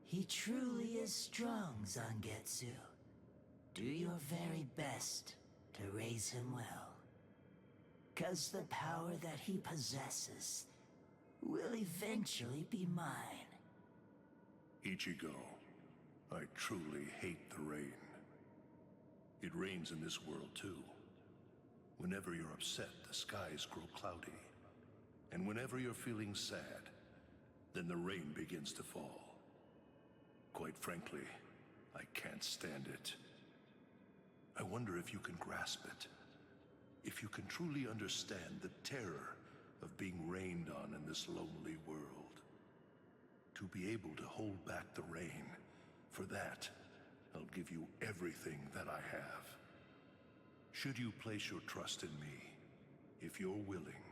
He truly is strong, Zangetsu. Do your very best to raise him well. 'Cause the power that he possesses will eventually be mine. Ichigo, I truly hate the rain. It rains in this world too. Whenever you're upset, the skies grow cloudy. And whenever you're feeling sad, then the rain begins to fall. Quite frankly, I can't stand it. I wonder if you can grasp it. If you can truly understand the terror of being rained on in this lonely world. To be able to hold back the rain, for that, I'll give you everything that I have. Should you place your trust in me, if you're willing,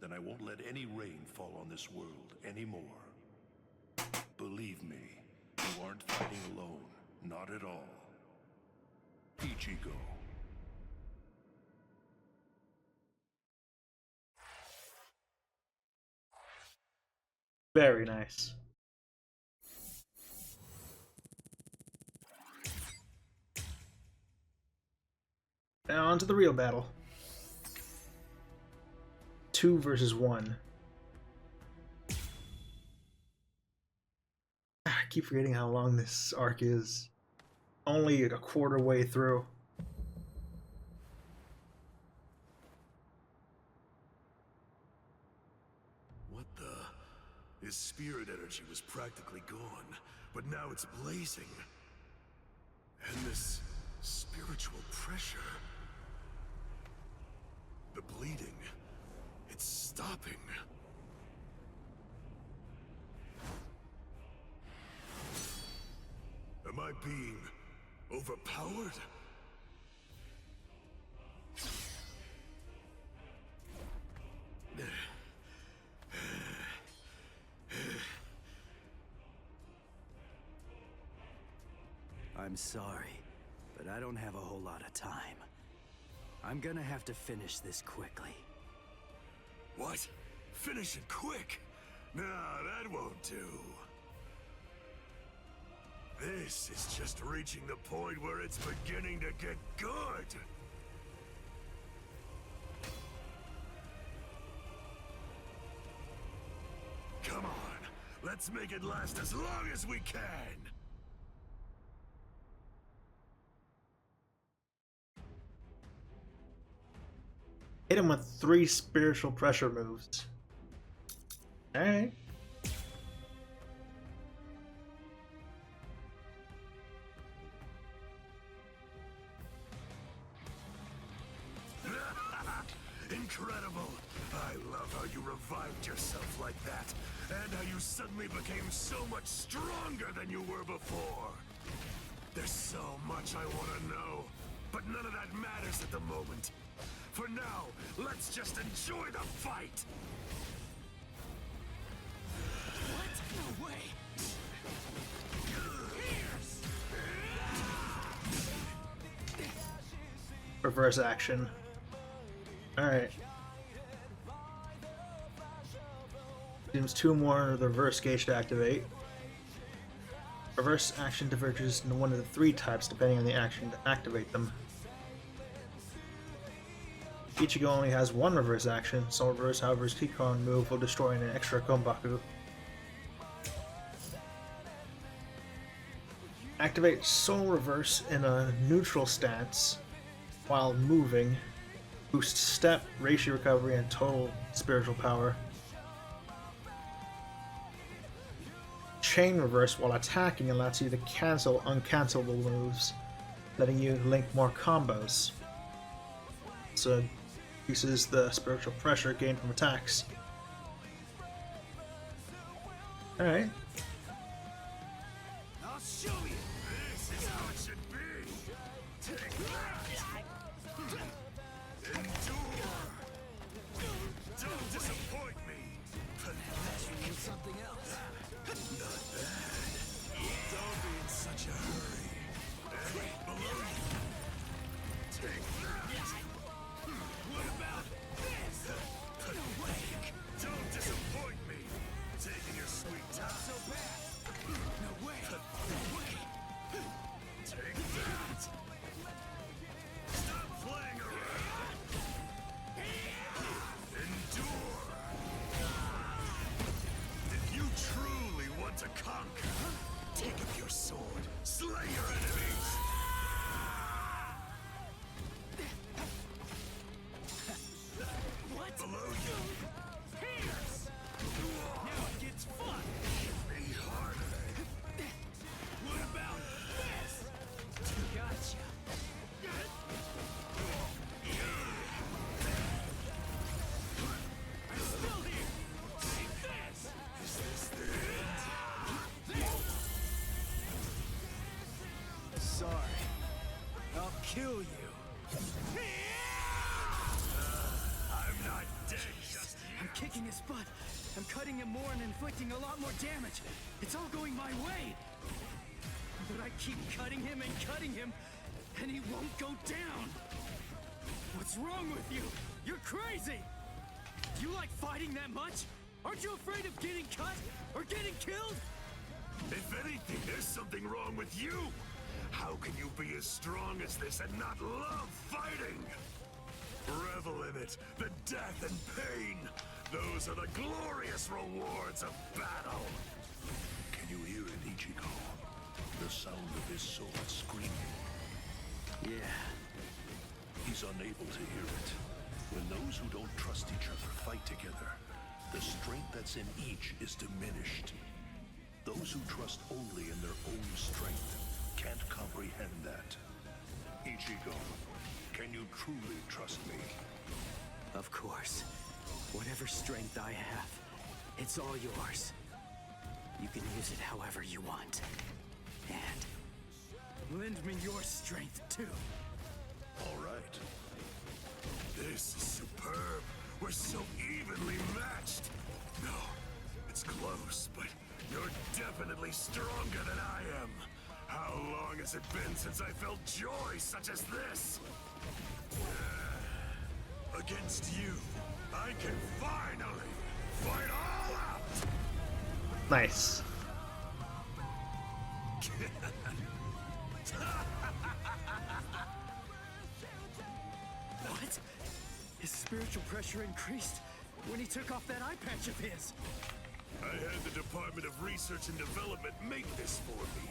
then I won't let any rain fall on this world anymore. Believe me, you aren't fighting alone, not at all. Ichigo. Very nice. Now on to the real battle. 2 versus 1. I keep forgetting how long this arc is. Only a quarter way through. What the? His spirit energy was practically gone, but now it's blazing. And this spiritual pressure. The bleeding. It's stopping. Am I being overpowered? I'm sorry, but I don't have a whole lot of time. I'm gonna have to finish this quickly. What? Finish it quick? No, that won't do. This is just reaching the point where it's beginning to get good. Come on, let's make it last as long as we can. Hit him with 3 spiritual pressure moves. Alright. Incredible! I love how you revived yourself like that, and how you suddenly became so much stronger than you were before. There's so much I want to know, but none of that matters at the moment. For now, let's just enjoy the fight! reverse action. Alright. Seems 2 more of the reverse gauge to activate. Reverse action diverges into one of the 3 types depending on the action to activate them. Ichigo only has 1 reverse action, so reverse however his Kikon move will destroy an extra Kombaku. Activate Soul Reverse in a neutral stance while moving. Boosts step, ratio recovery, and total spiritual power. Chain Reverse while attacking allows you to cancel uncancelable moves, letting you link more combos. So increases the spiritual pressure gained from attacks. Alright. I'll show you. This is how it should be. Take that. Endure. Don't disappoint me. Unless you need something else. Not bad. Don't be in such a hurry. Hey, below you. Take that. What about this? Pathetic. Don't disappoint me. Taking your sweet time. So bad. No way. Take that. Stop playing around. Endure. If you truly want to conquer, take up your sword, slay your enemies. What? Below you. Pierce. Now it gets fun. Be harder. What about this? Gotcha. I'm still here. Take this. Is this the end? Sorry. I'll kill you. I'm not dead just yet. I'm kicking his butt. I'm cutting him more and inflicting a lot more damage. It's all going my way. But I keep cutting him, and he won't go down. What's wrong with you? You're crazy. You like fighting that much? Aren't you afraid of getting cut or getting killed? If anything, there's something wrong with you. How can you be as strong as this and not love fighting? Revel in it, the death and pain. Those are the glorious rewards of battle. Can you hear it, Ichigo? The sound of his sword screaming. Yeah. He's unable to hear it. When those who don't trust each other fight together, the strength that's in each is diminished. Those who trust only in their own strength can't comprehend that. Ichigo, can you truly trust me? Of course. Whatever strength I have, it's all yours. You can use it however you want. And lend me your strength, too. All right. This is superb. We're so evenly matched. No, it's close, but you're definitely stronger than I am. How long has it been since I felt joy such as this? Against you, I can finally fight all out! Nice. What? His spiritual pressure increased when he took off that eye patch of his. I had the Department of Research and Development make this for me.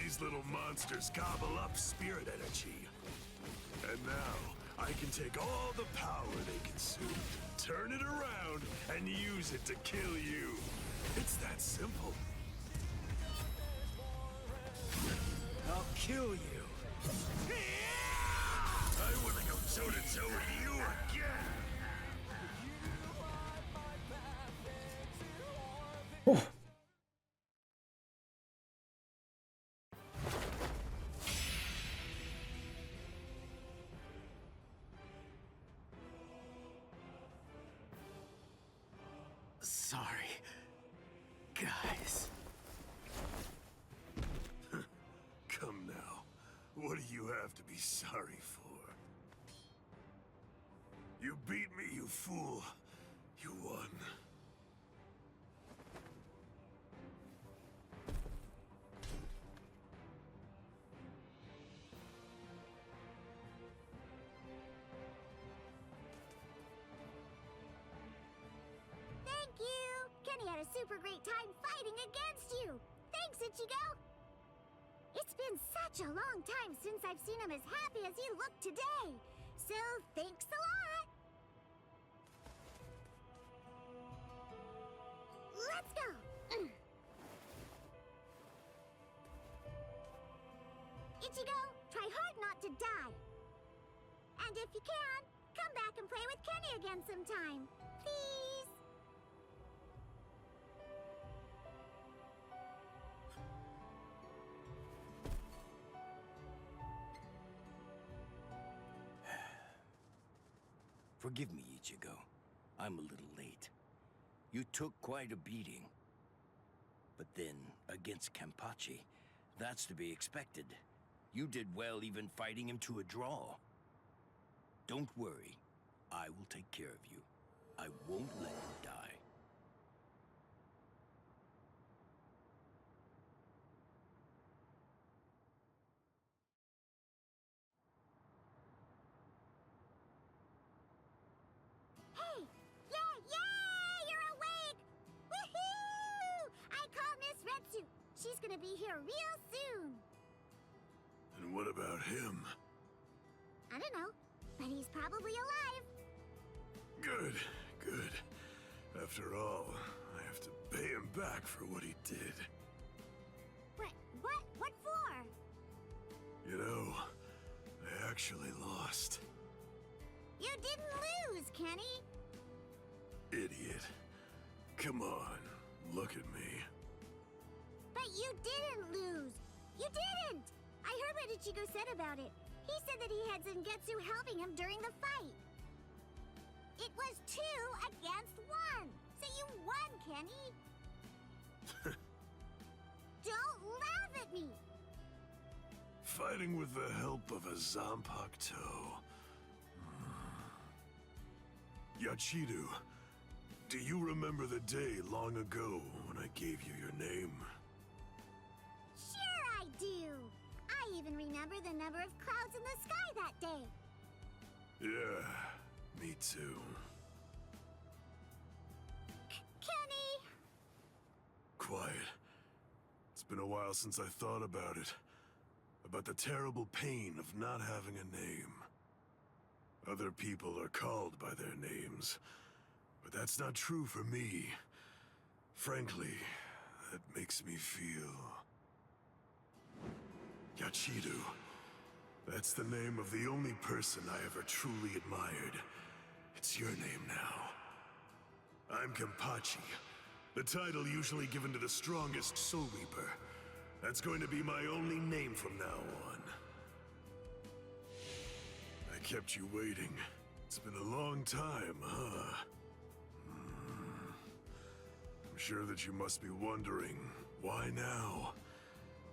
These little monsters gobble up spirit energy. And now, I can take all the power they consume, turn it around, and use it to kill you. It's that simple. I'll kill you. I want to go toe-to-toe with you again. Whew. Sorry, guys. Come now. What do you have to be sorry for? You beat me, you fool. You won. Thank you! Kenny had a super great time fighting against you! Thanks, Ichigo! It's been such a long time since I've seen him as happy as he looked today! So, thanks a lot! Let's go! Ichigo, try hard not to die! And if you can, come back and play with Kenny again sometime! Please! Forgive me, Ichigo. I'm a little late. You took quite a beating. But then, against Kenpachi, that's to be expected. You did well even fighting him to a draw. Don't worry. I will take care of you. I won't let you die. Hey! Yay! You're awake! Woohoo! I call Miss Retsu. She's gonna be here real soon. And what about him? I don't know, but he's probably alive. Good, good. After all, I have to pay him back for what he did. What for? You know, I actually lost. You didn't lose, Kenny. Idiot. Come on, look at me. But you didn't lose. You didn't. I heard what Ichigo said about it. He said that he had Zangetsu helping him during the fight. It was 2 against 1. So you won, Kenny. Don't laugh at me. Fighting with the help of a Zanpakuto. Yachidu, do you remember the day long ago when I gave you your name? Sure I do. I even remember the number of clouds in the sky that day. Yeah, me too. Kenny! Quiet. It's been a while since I thought about it. About the terrible pain of not having a name. Other people are called by their names, but that's not true for me. Frankly, that makes me feel... Yachidu. That's the name of the only person I ever truly admired. It's your name now. I'm Kenpachi, the title usually given to the strongest Soul Reaper. That's going to be my only name from now on. I kept you waiting. It's been a long time, huh? I'm sure that you must be wondering, why now?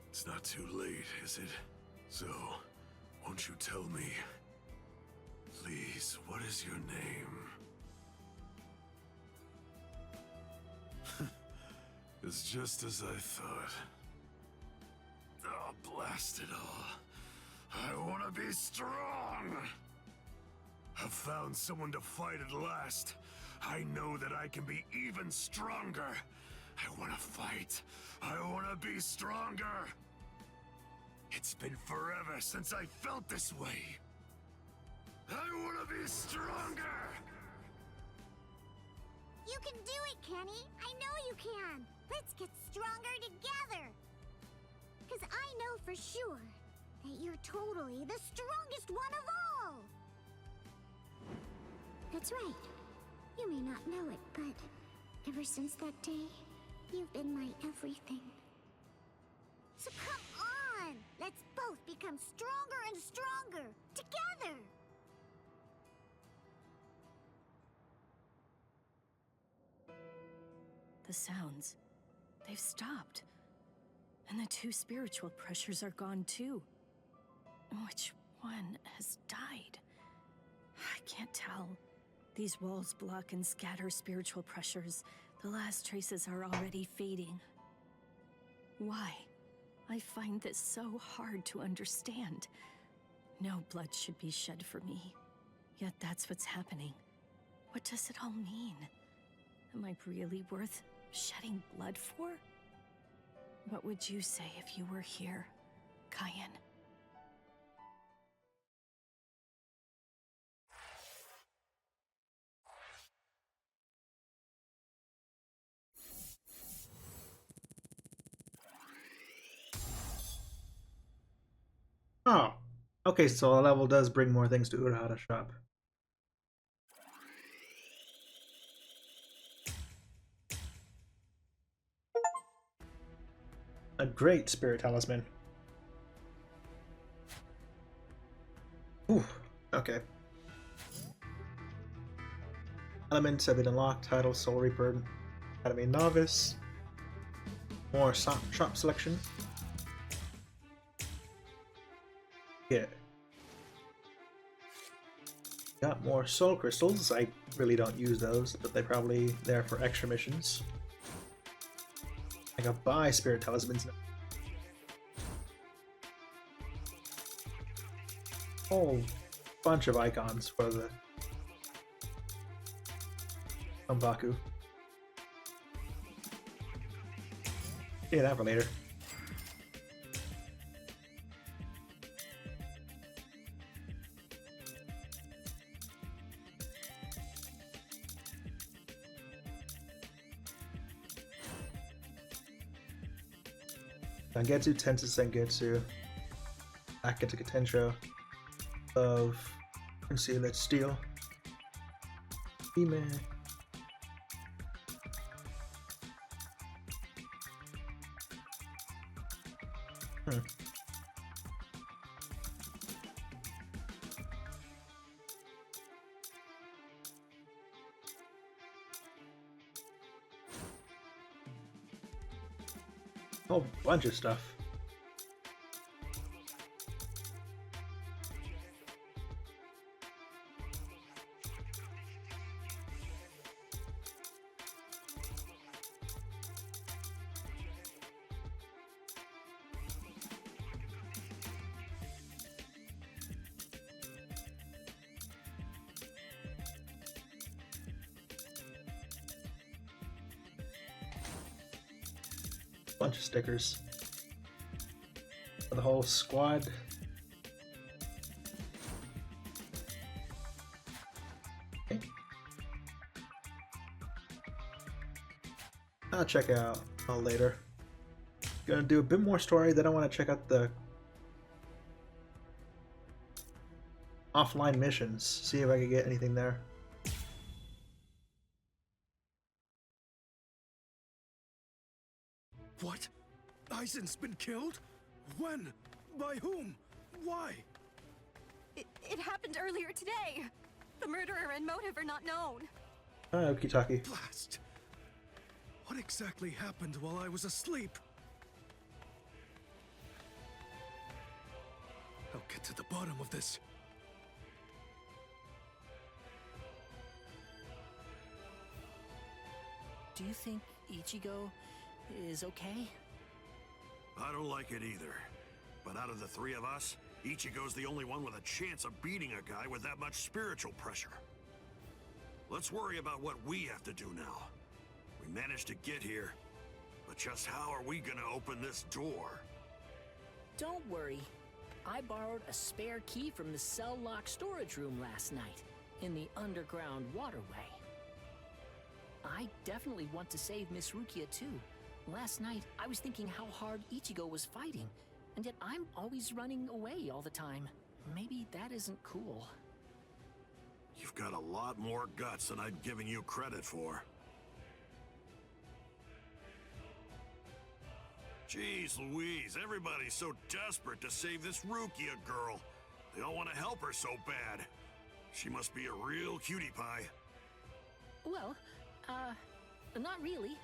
It's not too late, is it? So, won't you tell me? Please, what is your name? It's just as I thought. Oh, blast it all. I want to be strong! I've found someone to fight at last. I know that I can be even stronger. I want to fight. I want to be stronger. It's been forever since I felt this way. I want to be stronger! You can do it, Kenny. I know you can. Let's get stronger together. Because I know for sure that you're totally the strongest one of all. That's right. You may not know it, but ever since that day, you've been my everything. So come on! Let's both become stronger and stronger, together! The sounds, they've stopped. And the 2 spiritual pressures are gone too. Which one has died? I can't tell. These walls block and scatter spiritual pressures. The last traces are already fading. Why? I find this so hard to understand. No blood should be shed for me. Yet that's what's happening. What does it all mean? Am I really worth shedding blood for? What would you say if you were here, Cayenne? Oh, okay, so a level does bring more things to Urahara shop. A great spirit talisman. Ooh, okay. Elements have been unlocked. Title, Soul Reaper, Academy Novice. More shop selection. Yeah. Got more soul crystals. I really don't use those, but they're probably there for extra missions. I can buy spirit talismans now. Whole bunch of icons for the Umbaku. Yeah, that for later. Zangetsu, Tensu Sengetsu, Akita Katensho, of Concealed Steel, Hime, whole bunch of stuff. Bunch of stickers for the whole squad. Okay. I'll check out later. Gonna do a bit more story, then I want to check out the offline missions, see if I can get anything there. What? Aizen's been killed? When? By whom? Why? It happened earlier today. The murderer and motive are not known. Okitaki. Blast! What exactly happened while I was asleep? I'll get to the bottom of this. Do you think Ichigo is okay? I don't like it either. But out of the three of us, Ichigo's the only one with a chance of beating a guy with that much spiritual pressure. Let's worry about what we have to do now. We managed to get here, but just how are we gonna open this door? Don't worry. I borrowed a spare key from the cell lock storage room last night, in the underground waterway. I definitely want to save Miss Rukia too. Last night, I was thinking how hard Ichigo was fighting, and yet I'm always running away all the time. Maybe that isn't cool. You've got a lot more guts than I'd given you credit for. Jeez Louise, everybody's so desperate to save this Rukia girl. They all want to help her so bad. She must be a real cutie pie. Well, not really.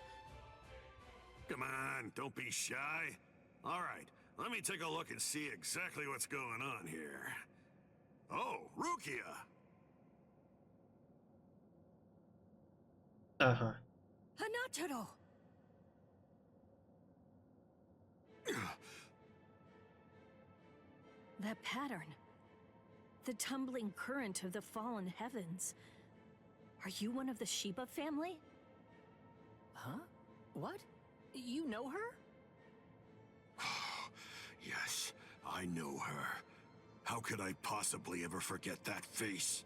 Come on, don't be shy. All right, let me take a look and see exactly what's going on here. Oh, Rukia! Uh-huh. Hanataro! That pattern. The tumbling current of the fallen heavens. Are you one of the Shiba family? Huh? What? You know her? Yes, I know her. How could I possibly ever forget that face?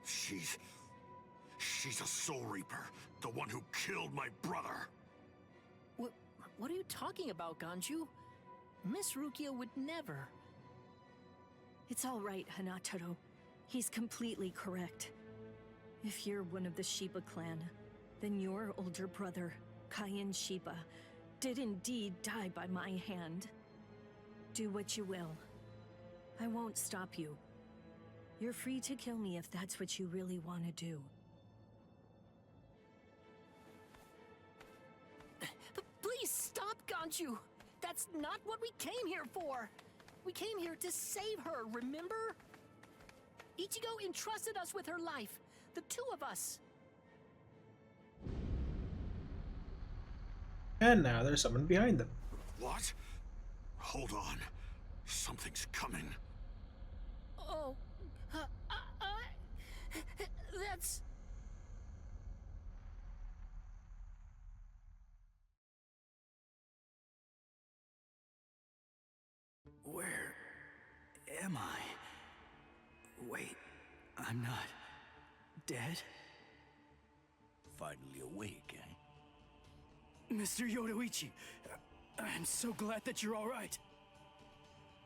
She's a Soul Reaper, the one who killed my brother. What are you talking about, Ganju? Miss Rukia would never. It's all right, Hanataro. He's completely correct. If you're one of the Shiba clan, then your older brother, Kaien Shiba, did indeed die by my hand. Do what you will. I won't stop you. You're free to kill me if that's what you really want to do. Please stop, Ganju! That's not what we came here for! We came here to save her, remember? Ichigo entrusted us with her life, the two of us. And now there's someone behind them. What? Hold on. Something's coming. Oh, that's... Where am I? Wait, I'm not dead? Finally awake, eh? Mr. Yoruichi, I'm so glad that you're all right.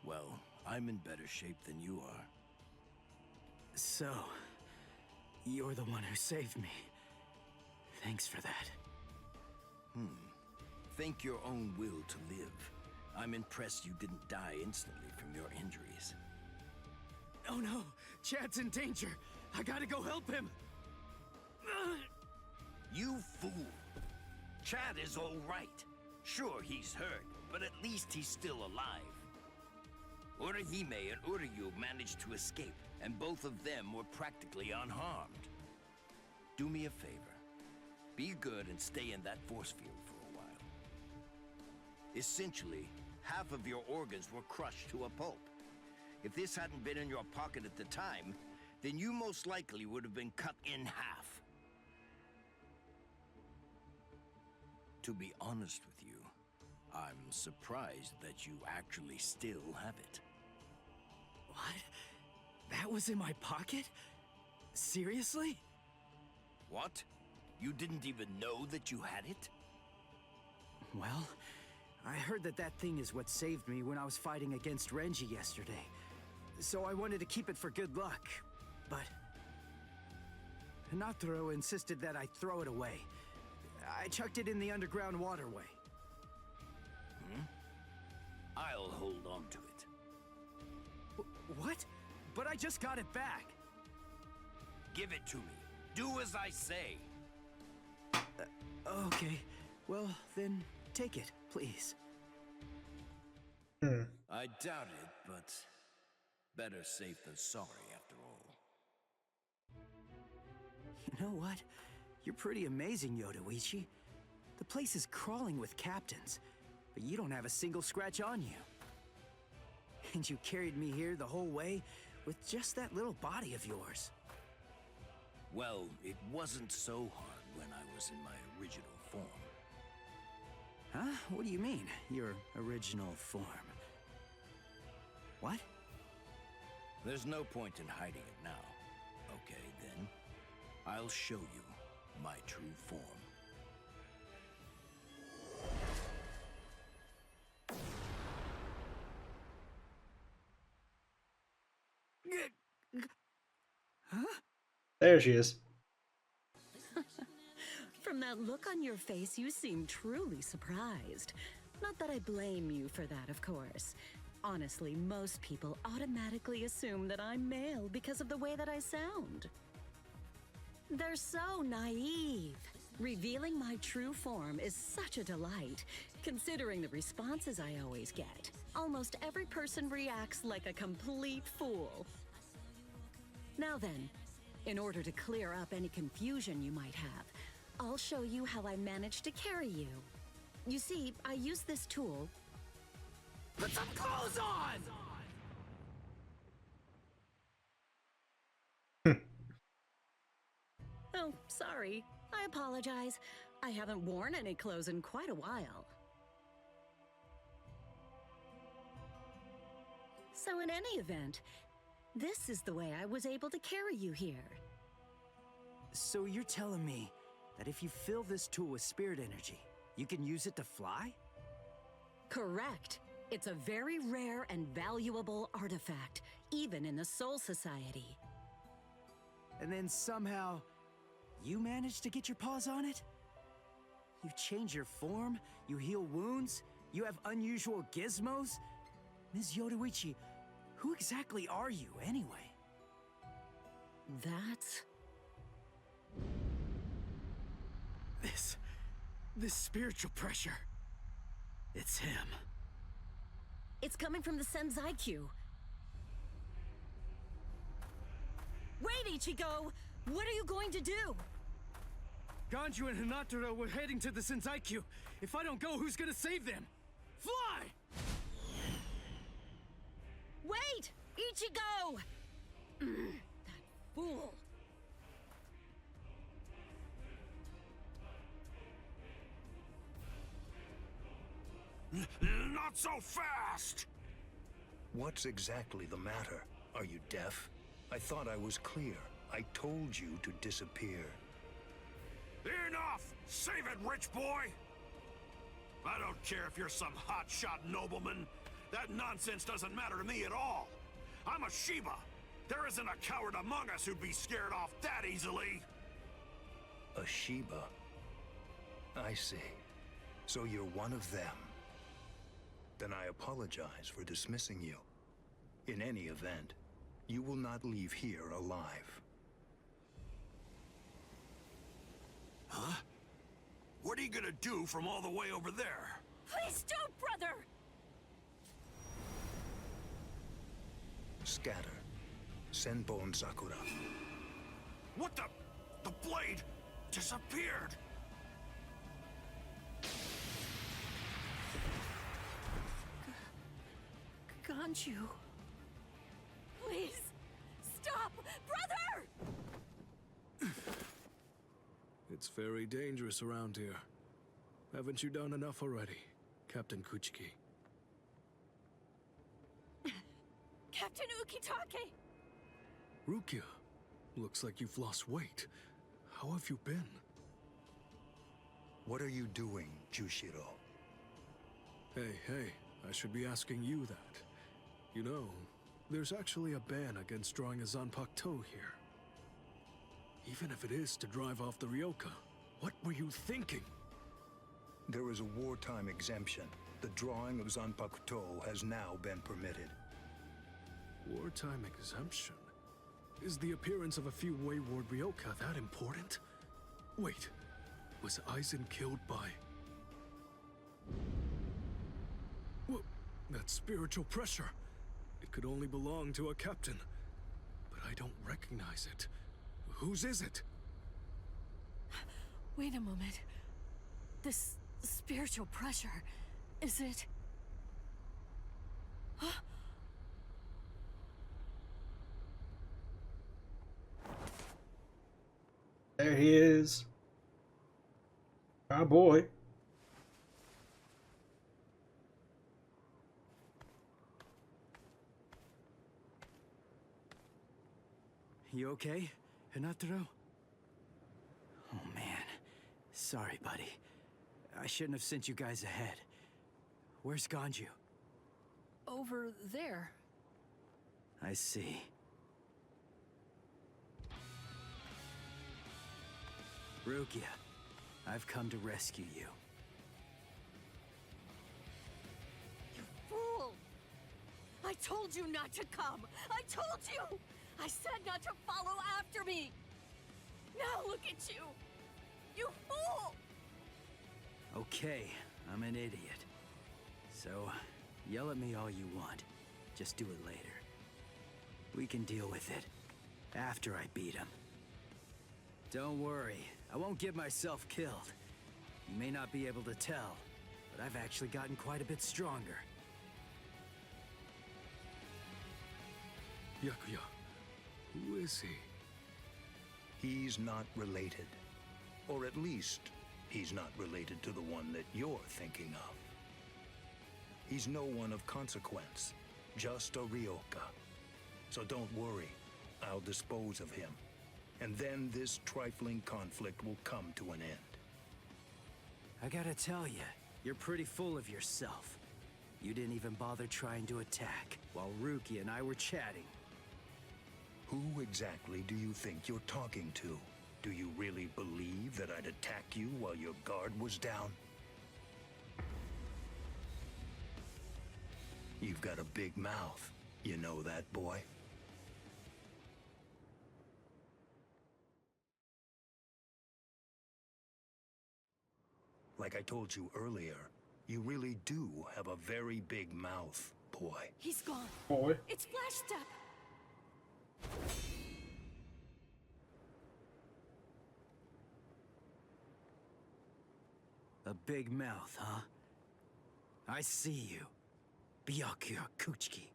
Well, I'm in better shape than you are. So, you're the one who saved me. Thanks for that. Think your own will to live. I'm impressed you didn't die instantly from your injuries. Oh no, Chad's in danger. I gotta go help him. You fool! Chad is all right. Sure, he's hurt, but at least he's still alive. Urahime and Uryu managed to escape, and both of them were practically unharmed. Do me a favor. Be good and stay in that force field for a while. Essentially, half of your organs were crushed to a pulp. If this hadn't been in your pocket at the time, then you most likely would have been cut in half. To be honest with you, I'm surprised that you actually still have it. What? That was in my pocket? Seriously? What? You didn't even know that you had it? Well, I heard that that thing is what saved me when I was fighting against Renji yesterday. So I wanted to keep it for good luck, but... Hanataro insisted that I throw it away. I chucked it in the underground waterway. I'll hold on to it. What? But I just got it back. Give it to me. Do as I say. Okay. Well, then take it, please. I doubt it, but better safe than sorry after all. You know what? You're pretty amazing, Yoruichi. The place is crawling with captains, but you don't have a single scratch on you. And you carried me here the whole way with just that little body of yours. Well, it wasn't so hard when I was in my original form. Huh? What do you mean, your original form? What? There's no point in hiding it now. Okay, then. I'll show you my true form. Huh? There she is. From that look on your face, you seem truly surprised. Not that I blame you for that, of course. Honestly, most people automatically assume that I'm male because of the way that I sound. They're so naive. Revealing my true form is such a delight, considering the responses I always get. Almost every person reacts like a complete fool. Now then, in order to clear up any confusion you might have, I'll show you how I managed to carry you. You see, I use this tool. Put some clothes on! Oh, sorry. I apologize. I haven't worn any clothes in quite a while. So in any event, this is the way I was able to carry you here. So you're telling me that if you fill this tool with spirit energy, you can use it to fly? Correct. It's a very rare and valuable artifact, even in the Soul Society. And then somehow, you managed to get your paws on it? You change your form, you heal wounds, you have unusual gizmos? Ms. Yoruichi, who exactly are you, anyway? That's... This spiritual pressure. It's him. It's coming from the Senzaikyu. Wait, Ichigo! What are you going to do? Ganju and Hinataro were heading to the Senzaikyu. If I don't go, who's gonna save them? Fly! Wait! Ichigo! That fool. Not so fast! What's exactly the matter? Are you deaf? I thought I was clear. I told you to disappear. Enough! Save it, rich boy! I don't care if you're some hotshot nobleman. That nonsense doesn't matter to me at all. I'm a Shiba. There isn't a coward among us who'd be scared off that easily. A Shiba? I see. So you're one of them. Then I apologize for dismissing you. In any event, you will not leave here alive. Huh? What are you gonna do from all the way over there? Please don't, brother! Scatter. Senbon Sakura. What the? The blade disappeared! Ganju. Please, stop! Brother! It's very dangerous around here. Haven't you done enough already, Captain Kuchiki? Captain Ukitake! Rukia, looks like you've lost weight. How have you been? What are you doing, Jushiro? Hey, I should be asking you that. You know, there's actually a ban against drawing a Zanpakuto here. Even if it is to drive off the Ryoka, what were you thinking? There is a wartime exemption. The drawing of Zanpakuto has now been permitted. Wartime exemption? Is the appearance of a few wayward Ryoka that important? Wait, was Aizen killed by... Well, that spiritual pressure. It could only belong to a captain. But I don't recognize it. Whose is it? Wait a moment. This spiritual pressure, is it... Huh? There he is. Our boy. You okay, Hinataro? Oh man, sorry buddy. I shouldn't have sent you guys ahead. Where's Ganju? Over there. I see. Rukia, I've come to rescue you. You fool! I told you not to come! I told you! I said not to follow after me! Now look at you! You fool! Okay, I'm an idiot. So, yell at me all you want. Just do it later. We can deal with it after I beat him. Don't worry, I won't get myself killed. You may not be able to tell, but I've actually gotten quite a bit stronger. Byakuya, who is he? He's not related. Or at least, he's not related to the one that you're thinking of. He's no one of consequence, just a Ryoka. So don't worry, I'll dispose of him. And then this trifling conflict will come to an end. I gotta tell you, you're pretty full of yourself. You didn't even bother trying to attack, while Ruki and I were chatting. Who exactly do you think you're talking to? Do you really believe that I'd attack you while your guard was down? You've got a big mouth. You know that, boy? Like I told you earlier, you really do have a very big mouth, boy. He's gone. Boy. It's Flash Step. A big mouth, huh? I see you. Byakuya Kuchiki.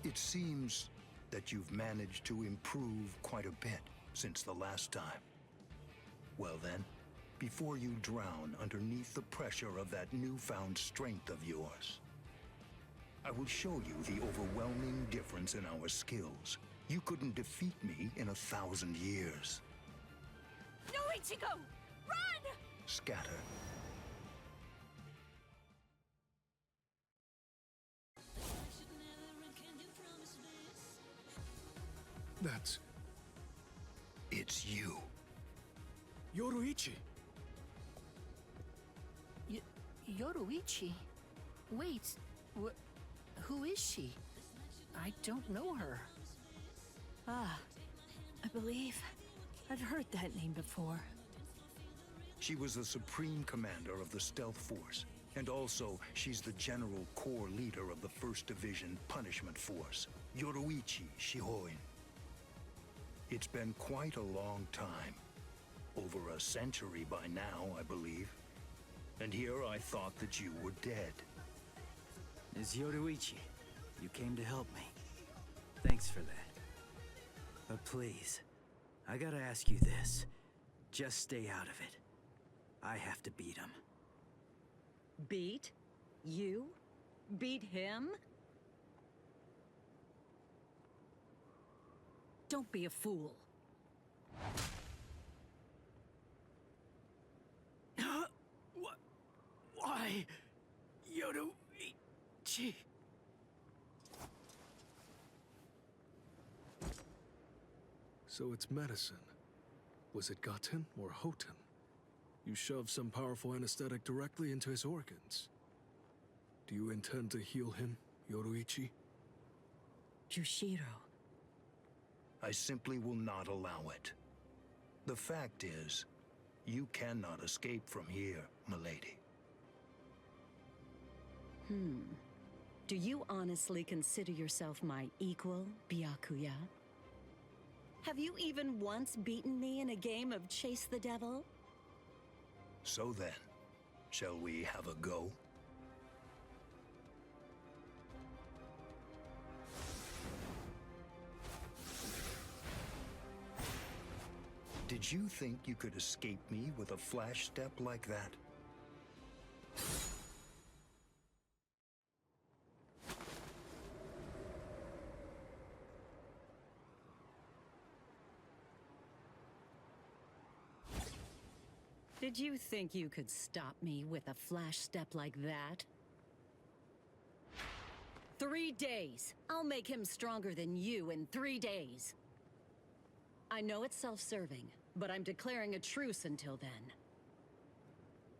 It seems that you've managed to improve quite a bit since the last time. Well then, before you drown underneath the pressure of that newfound strength of yours, I will show you the overwhelming difference in our skills. You couldn't defeat me in 1,000 years. No, Ichigo! Run! Scatter. It's you. Yoruichi. Yoruichi? Wait, who is she? I don't know her. Ah, I believe I've heard that name before. She was the supreme commander of the Stealth Force, and also she's the general corps leader of the 1st Division Punishment Force, Yoruichi Shihoin. It's been quite a long time. Over a century by now, I believe. And here I thought that you were dead. Ms. Yoruichi, you came to help me. Thanks for that. But please, I gotta ask you this. Just stay out of it. I have to beat him. Beat? You? Beat him? Don't be a fool. Why? Yoruichi. So it's medicine. Was it Gaten or Hoten? You shoved some powerful anesthetic directly into his organs. Do you intend to heal him, Yoruichi? Jushiro. I simply will not allow it. The fact is, you cannot escape from here, milady. Do you honestly consider yourself my equal, Byakuya? Have you even once beaten me in a game of Chase the Devil? So then, shall we have a go? Did you think you could escape me with a flash step like that? Did you think you could stop me with a flash step like that? 3 days. I'll make him stronger than you in 3 days. I know it's self-serving, but I'm declaring a truce until then.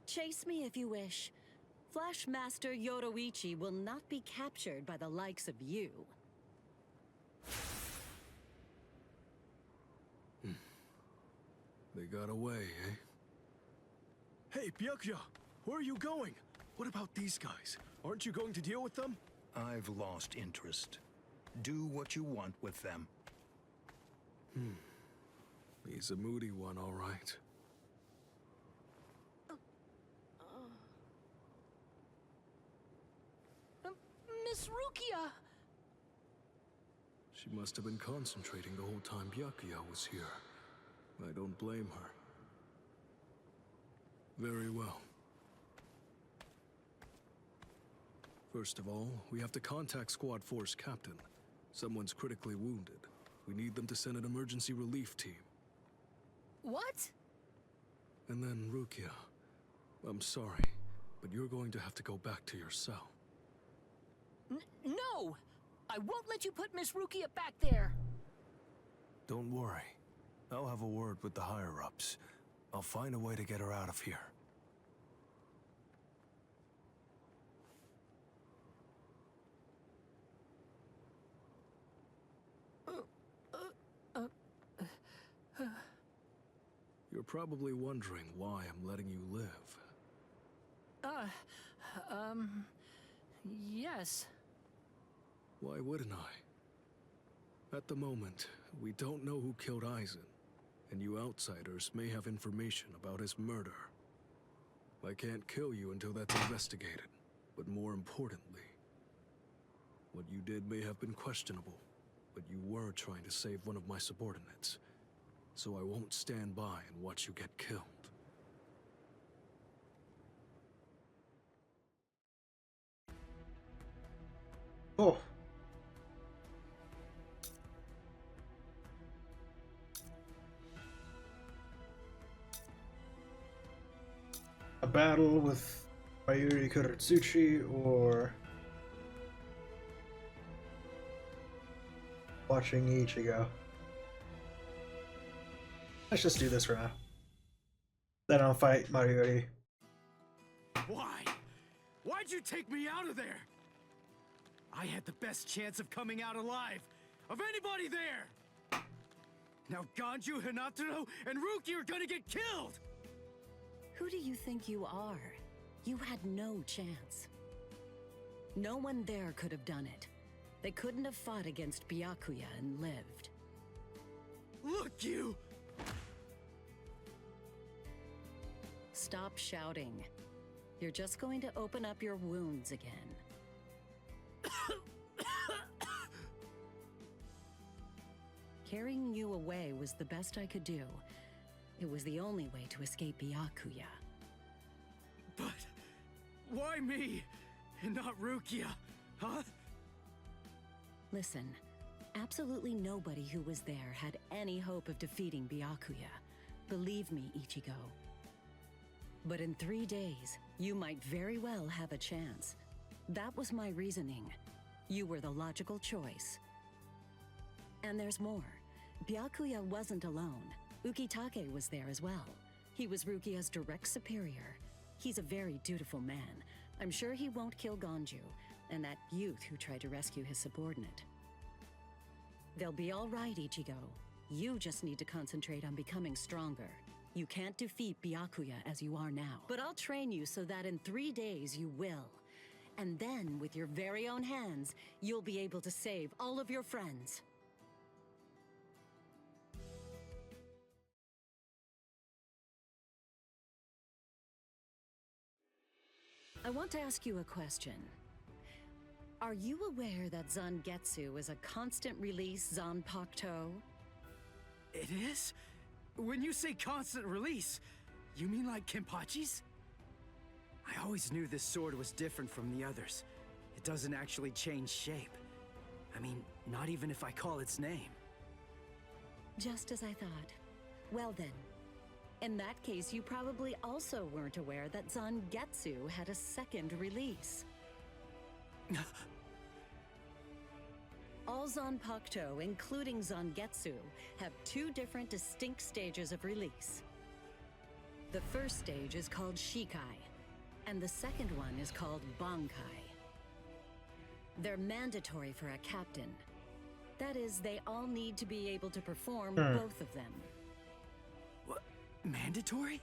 Chase me if you wish. Flash Master Yoruichi will not be captured by the likes of you. They got away, eh? Hey, Byakuya! Where are you going? What about these guys? Aren't you going to deal with them? I've lost interest. Do what you want with them. He's a moody one, all right. Miss Rukia! She must have been concentrating the whole time Byakuya was here. I don't blame her. Very well. First of all, we have to contact Squad Force Captain. Someone's critically wounded. We need them to send an emergency relief team. What? And then Rukia. I'm sorry, but you're going to have to go back to your cell. No! I won't let you put Miss Rukia back there! Don't worry. I'll have a word with the higher-ups. I'll find a way to get her out of here. You're probably wondering why I'm letting you live. Yes. Why wouldn't I? At the moment, we don't know who killed Aizen, and you outsiders may have information about his murder. I can't kill you until that's investigated, but more importantly, what you did may have been questionable, but you were trying to save one of my subordinates, so I won't stand by and watch you get killed. Oh. A battle with Mayuri Kuratsuchi or watching Ichigo. Let's just do this for now. Then I'll fight Mayuri. Why? Why'd you take me out of there? I had the best chance of coming out alive, of anybody there! Now Ganju, Hinataro, and Ruki are gonna get killed! Who do you think you are? You had no chance. No one there could have done it. They couldn't have fought against Byakuya and lived. Look, you! Stop shouting. You're just going to open up your wounds again. Carrying you away was the best I could do. It was the only way to escape Byakuya. But why me and not Rukia, huh? Listen, absolutely nobody who was there had any hope of defeating Byakuya. Believe me, Ichigo. But in 3 days, you might very well have a chance. That was my reasoning. You were the logical choice. And there's more. Byakuya wasn't alone. Ukitake was there as well. He was Rukia's direct superior. He's a very dutiful man. I'm sure he won't kill Ganju, and that youth who tried to rescue his subordinate. They'll be all right, Ichigo. You just need to concentrate on becoming stronger. You can't defeat Byakuya as you are now. But I'll train you so that in 3 days you will. And then, with your very own hands, you'll be able to save all of your friends. I want to ask you a question. Are you aware that Zangetsu is a constant release Zanpakuto? It is? When you say constant release, you mean like Kenpachi's? I always knew this sword was different from the others. It doesn't actually change shape. I mean, not even if I call its name. Just as I thought. Well then, in that case, you probably also weren't aware that Zangetsu had a second release. All Zanpakuto, including Zangetsu, have 2 different distinct stages of release. The first stage is called Shikai, and the second one is called Bankai. They're mandatory for a captain. That is, they all need to be able to perform both of them. What? Mandatory?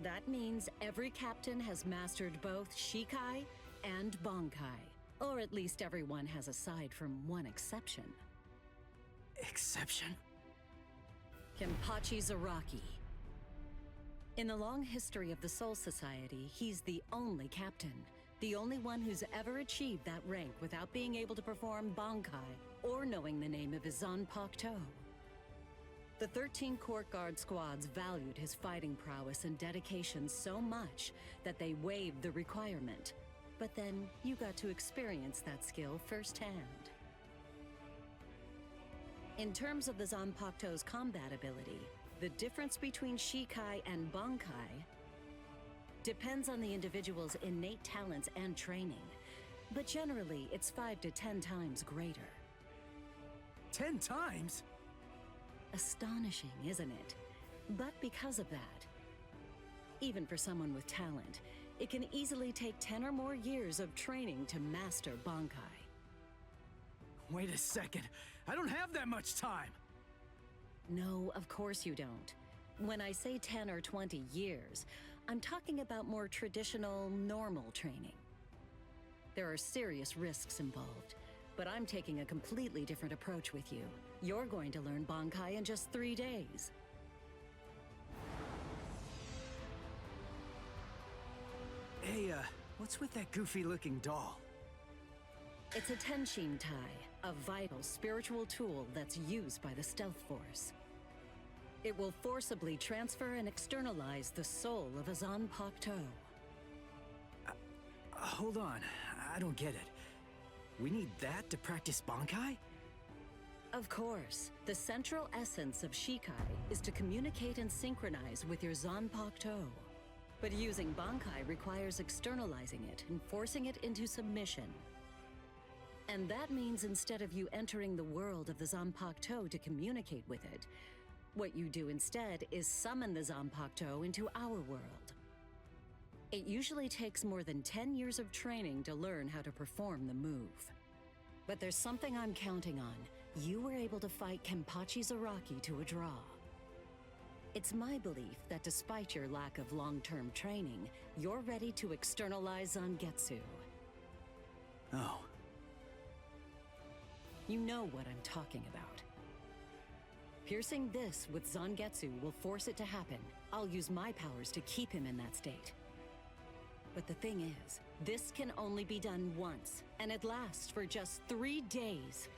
That means every captain has mastered both Shikai and Bankai. Or at least everyone has aside from one exception. Exception? Kenpachi Zaraki. In the long history of the Soul Society, he's the only captain. The only one who's ever achieved that rank without being able to perform Bankai or knowing the name of his Zanpakuto. The 13 Court Guard squads valued his fighting prowess and dedication so much that they waived the requirement. But then you got to experience that skill firsthand. In terms of the Zanpakuto's combat ability, the difference between Shikai and Bankai depends on the individual's innate talents and training, but generally it's 5 to 10 times greater. 10 times? Astonishing, isn't it? But because of that, even for someone with talent, it can easily take 10 or more years of training to master Bankai. Wait a second, I don't have that much time! No, of course you don't. When I say 10 or 20 years, I'm talking about more traditional, normal training. There are serious risks involved, but I'm taking a completely different approach with you. You're going to learn Bankai in just 3 days. Hey, what's with that goofy-looking doll? It's a Tenshin Tai, a vital spiritual tool that's used by the Stealth Force. It will forcibly transfer and externalize the soul of a Zanpakuto. Hold on, I don't get it. We need that to practice Bankai? Of course. The central essence of Shikai is to communicate and synchronize with your Zanpakuto. But using Bankai requires externalizing it and forcing it into submission. And that means instead of you entering the world of the Zanpakuto to communicate with it, what you do instead is summon the Zanpakuto into our world. It usually takes more than 10 years of training to learn how to perform the move. But there's something I'm counting on. You were able to fight Kenpachi Zaraki to a draw. It's my belief that despite your lack of long-term training, you're ready to externalize Zangetsu. Oh. You know what I'm talking about. Piercing this with Zangetsu will force it to happen. I'll use my powers to keep him in that state. But the thing is, this can only be done once, and it lasts for just 3 days.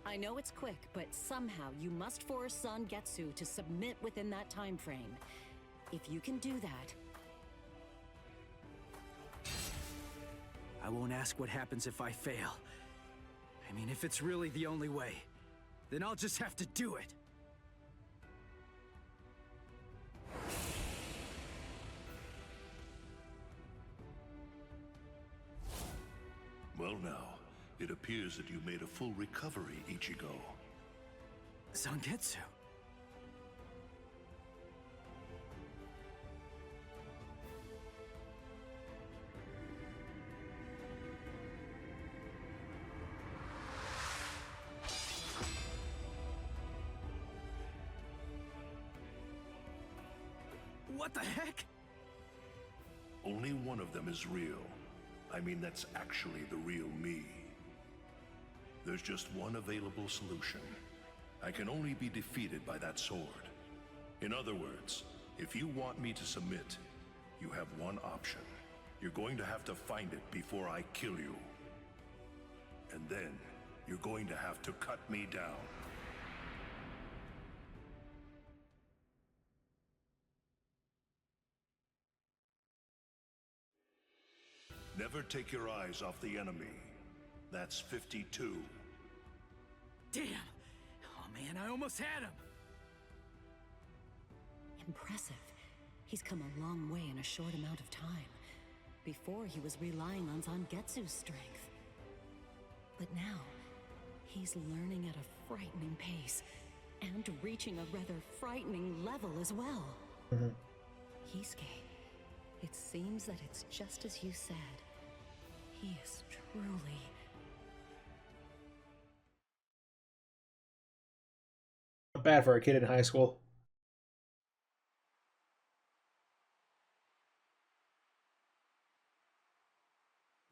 I know it's quick, but somehow you must force Zangetsu to submit within that time frame. If you can do that... I won't ask what happens if I fail. I mean, if it's really the only way, then I'll just have to do it. Well now, it appears that you made a full recovery, Ichigo. Zangetsu? What the heck? Only one of them is real. I mean, that's actually the real me. There's just one available solution. I can only be defeated by that sword. In other words, if you want me to submit, you have one option. You're going to have to find it before I kill you. And then, you're going to have to cut me down. Never take your eyes off the enemy. That's 52. Damn! Oh man, I almost had him! Impressive. He's come a long way in a short amount of time. Before, he was relying on Zangetsu's strength. But now, he's learning at a frightening pace, and reaching a rather frightening level as well. Hisuke, it seems that it's just as you said. He is truly... Not bad for a kid in high school.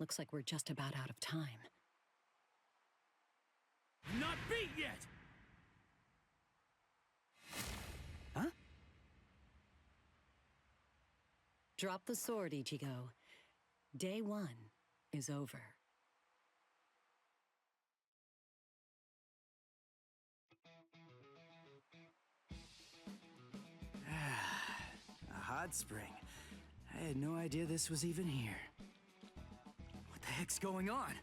Looks like we're just about out of time. Not beat yet! Huh? Drop the sword, Ichigo. Day 1 is over. A hot spring. I had no idea this was even here. What the heck's going on?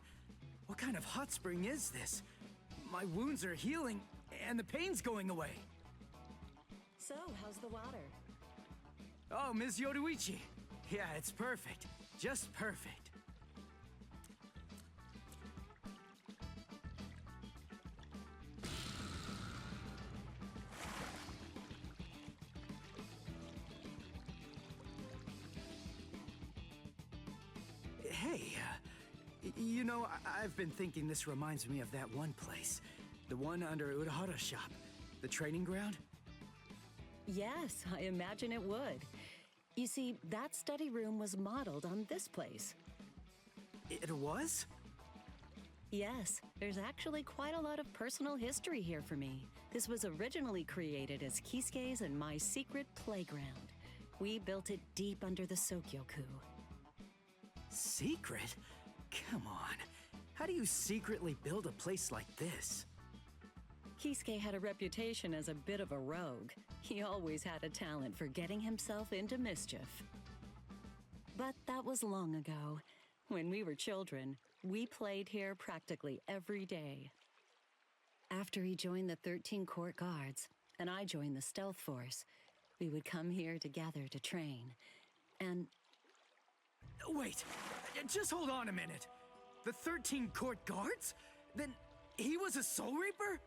What kind of hot spring is this? My wounds are healing, and the pain's going away. So, how's the water? Oh, Ms. Yoruichi. Yeah, it's perfect. Just perfect. Hey, you know, I've been thinking this reminds me of that one place. The one under Urahara's shop. The training ground? Yes, I imagine it would. You see, that study room was modeled on this place. It was? Yes, there's actually quite a lot of personal history here for me. This was originally created as Kisuke's and my secret playground. We built it deep under the Sokyoku. Secret? Come on. How do you secretly build a place like this? Kisuke had a reputation as a bit of a rogue. He always had a talent for getting himself into mischief. But that was long ago. When we were children, we played here practically every day. After he joined the 13 Court Guards, and I joined the Stealth Force, we would come here together to train. And... Wait, just hold on a minute. The 13 Court Guards? Then he was a Soul Reaper?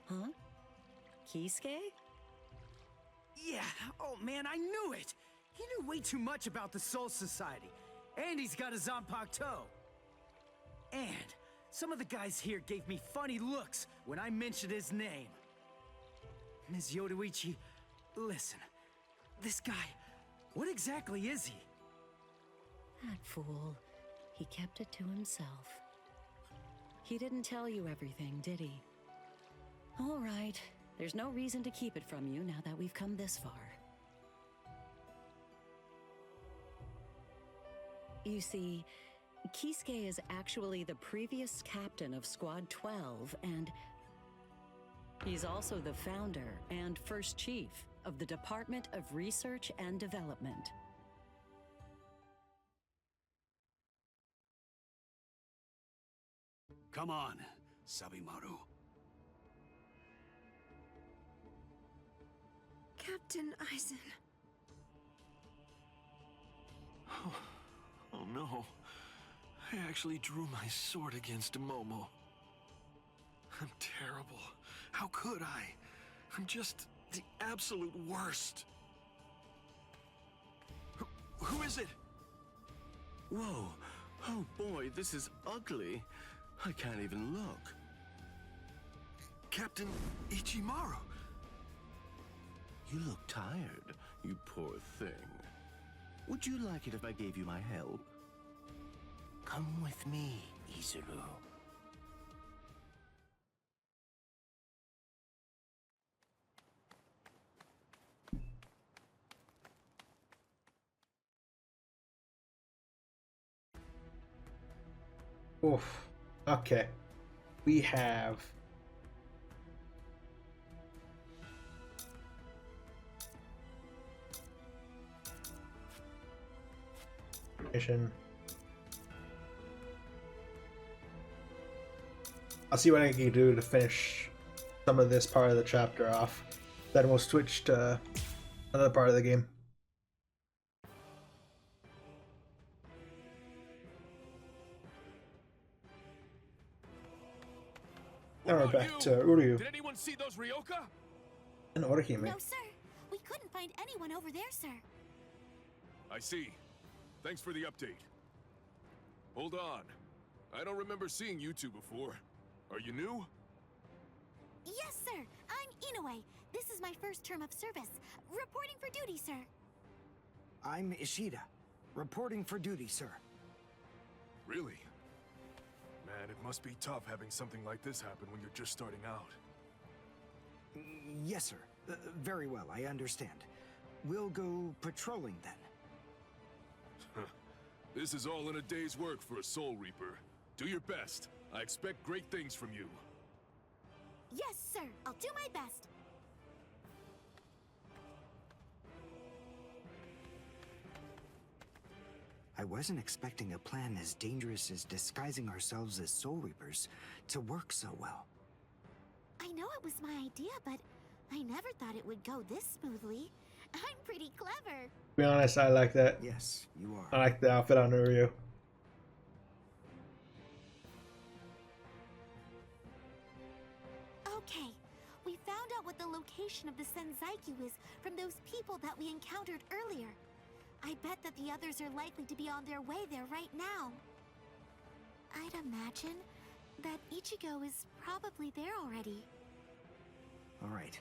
Huh? Kisuke? Yeah, oh man, I knew it! He knew way too much about the Soul Society. And he's got a Zanpakuto. And some of the guys here gave me funny looks when I mentioned his name. Ms. Yoruichi, listen. This guy, what exactly is he? That fool. He kept it to himself. He didn't tell you everything, did he? All right. There's no reason to keep it from you now that we've come this far. You see, Kisuke is actually the previous captain of Squad 12, and he's also the founder and first chief of the Department of Research and Development. Come on, Sabimaru. Captain Aizen. Oh no. I actually drew my sword against Momo. I'm terrible. How could I? I'm just the absolute worst. Who is it? Whoa. Oh boy, this is ugly. I can't even look. Captain Ichimaru. You look tired, you poor thing. Would you like it if I gave you my help? Come with me, Izuru. Oof. Okay. We have... mission. I'll see what I can do to finish some of this part of the chapter off. Then we'll switch to another part of the game. Now we're back to Uryu Did anyone see those Ryoka? and Orihime. No, sir. We couldn't find anyone over there, sir. I see. Thanks for the update. Hold on. I don't remember seeing you two before. Are you new? Yes, sir. I'm Inoue. This is my first term of service. Reporting for duty, sir. I'm Ishida. Reporting for duty, sir. Really? Man, it must be tough having something like this happen when you're just starting out. Yes, sir. Very well, I understand. We'll go patrolling then. This is all in a day's work for a Soul Reaper. Do your best. I expect great things from you. Yes, sir. I'll do my best. I wasn't expecting a plan as dangerous as disguising ourselves as Soul Reapers to work so well. I know it was my idea, but I never thought it would go this smoothly. I'm pretty clever. To be honest, I like that. Yes, you are. I like the outfit on Uryu. Okay, we found out what the location of the Senzaiku is from those people that we encountered earlier. I bet that the others are likely to be on their way there right now. I'd imagine that Ichigo is probably there already. All right.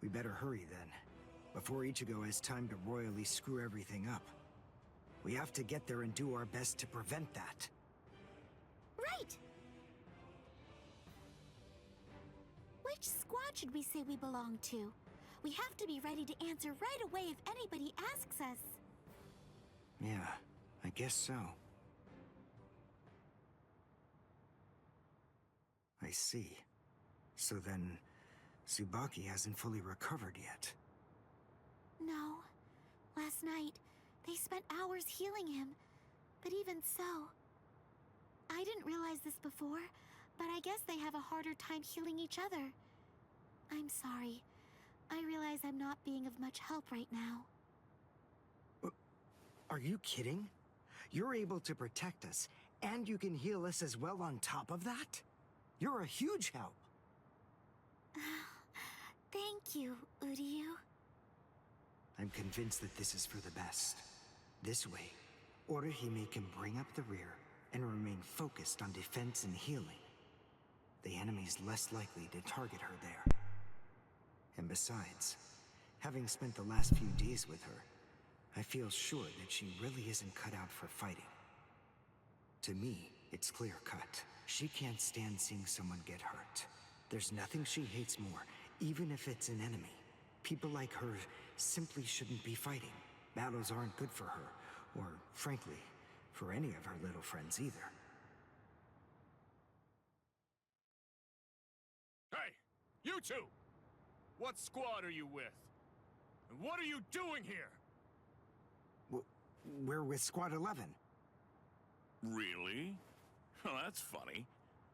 We better hurry then, before Ichigo has time to royally screw everything up. We have to get there and do our best to prevent that. Right! Which squad should we say we belong to? We have to be ready to answer right away if anybody asks us. Yeah, I guess so. I see. So then, Tsubaki hasn't fully recovered yet. No. Last night, they spent hours healing him. But even so... I didn't realize this before, but I guess they have a harder time healing each other. I'm sorry. I realize I'm not being of much help right now. Are you kidding? You're able to protect us, and you can heal us as well on top of that? You're a huge help. Thank you, Uryu. I'm convinced that this is for the best. This way, Orihime can bring up the rear and remain focused on defense and healing. The enemy's less likely to target her there. And besides, having spent the last few days with her, I feel sure that she really isn't cut out for fighting. To me, it's clear-cut. She can't stand seeing someone get hurt. There's nothing she hates more, even if it's an enemy. People like her simply shouldn't be fighting. Battles aren't good for her, or, frankly, for any of her little friends either. Hey, you two! What squad are you with? And what are you doing here? We're with Squad 11. Really? Well, that's funny.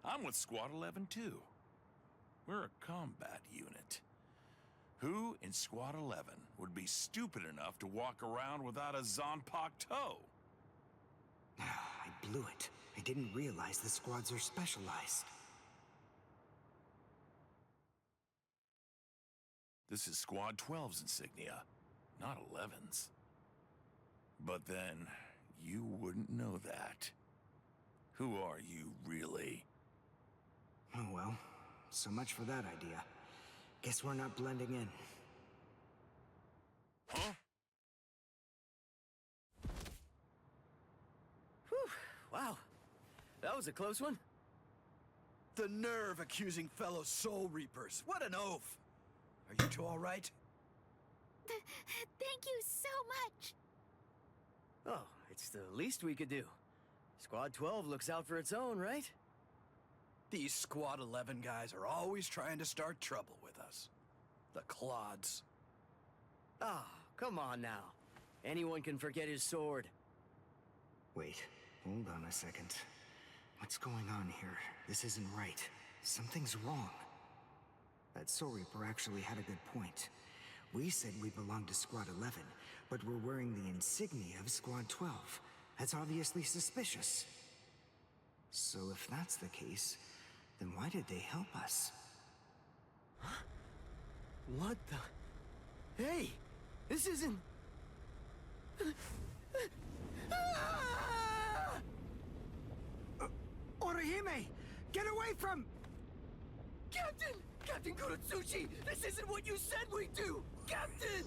I'm with Squad 11 too. We're a combat unit. Who in Squad 11 would be stupid enough to walk around without a Zanpakuto toe? I blew it. I didn't realize the squads are specialized. This is Squad 12's insignia, not 11's. But then, you wouldn't know that. Who are you, really? Oh well, so much for that idea. Guess we're not blending in. Huh? Whew, wow. That was a close one. The nerve accusing fellow Soul Reapers. What an oaf! Are you two all right? Thank you so much! Oh, it's the least we could do. Squad 12 looks out for its own, right? These Squad 11 guys are always trying to start trouble with us. The clods. Ah, come on now. Anyone can forget his sword. Wait, hold on a second. What's going on here? This isn't right. Something's wrong. That Soul Reaper actually had a good point. We said we belonged to Squad 11, but we're wearing the insignia of Squad 12. That's obviously suspicious. So if that's the case, then why did they help us? What the... Hey! This isn't... Orihime! Get away from... Captain! Captain Kurotsuchi! This isn't what you said we'd do! Captain!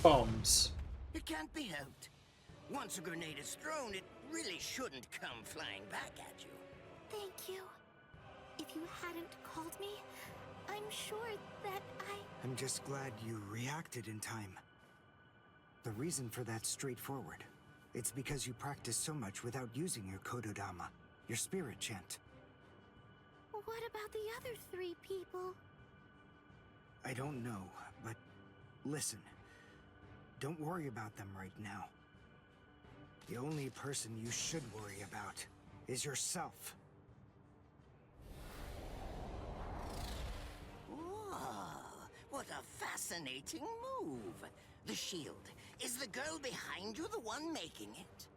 Bombs. It can't be helped. Once a grenade is thrown, it really shouldn't come flying back at you. Thank you. If you hadn't called me, I'm sure that I'm just glad you reacted in time. The reason for that's straightforward. It's because you practice so much without using your Kododama, your spirit chant. What about the other 3 people? I don't know, but listen. Don't worry about them right now. The only person you should worry about is yourself. Whoa, what a fascinating move. The shield. Is the girl behind you the one making it?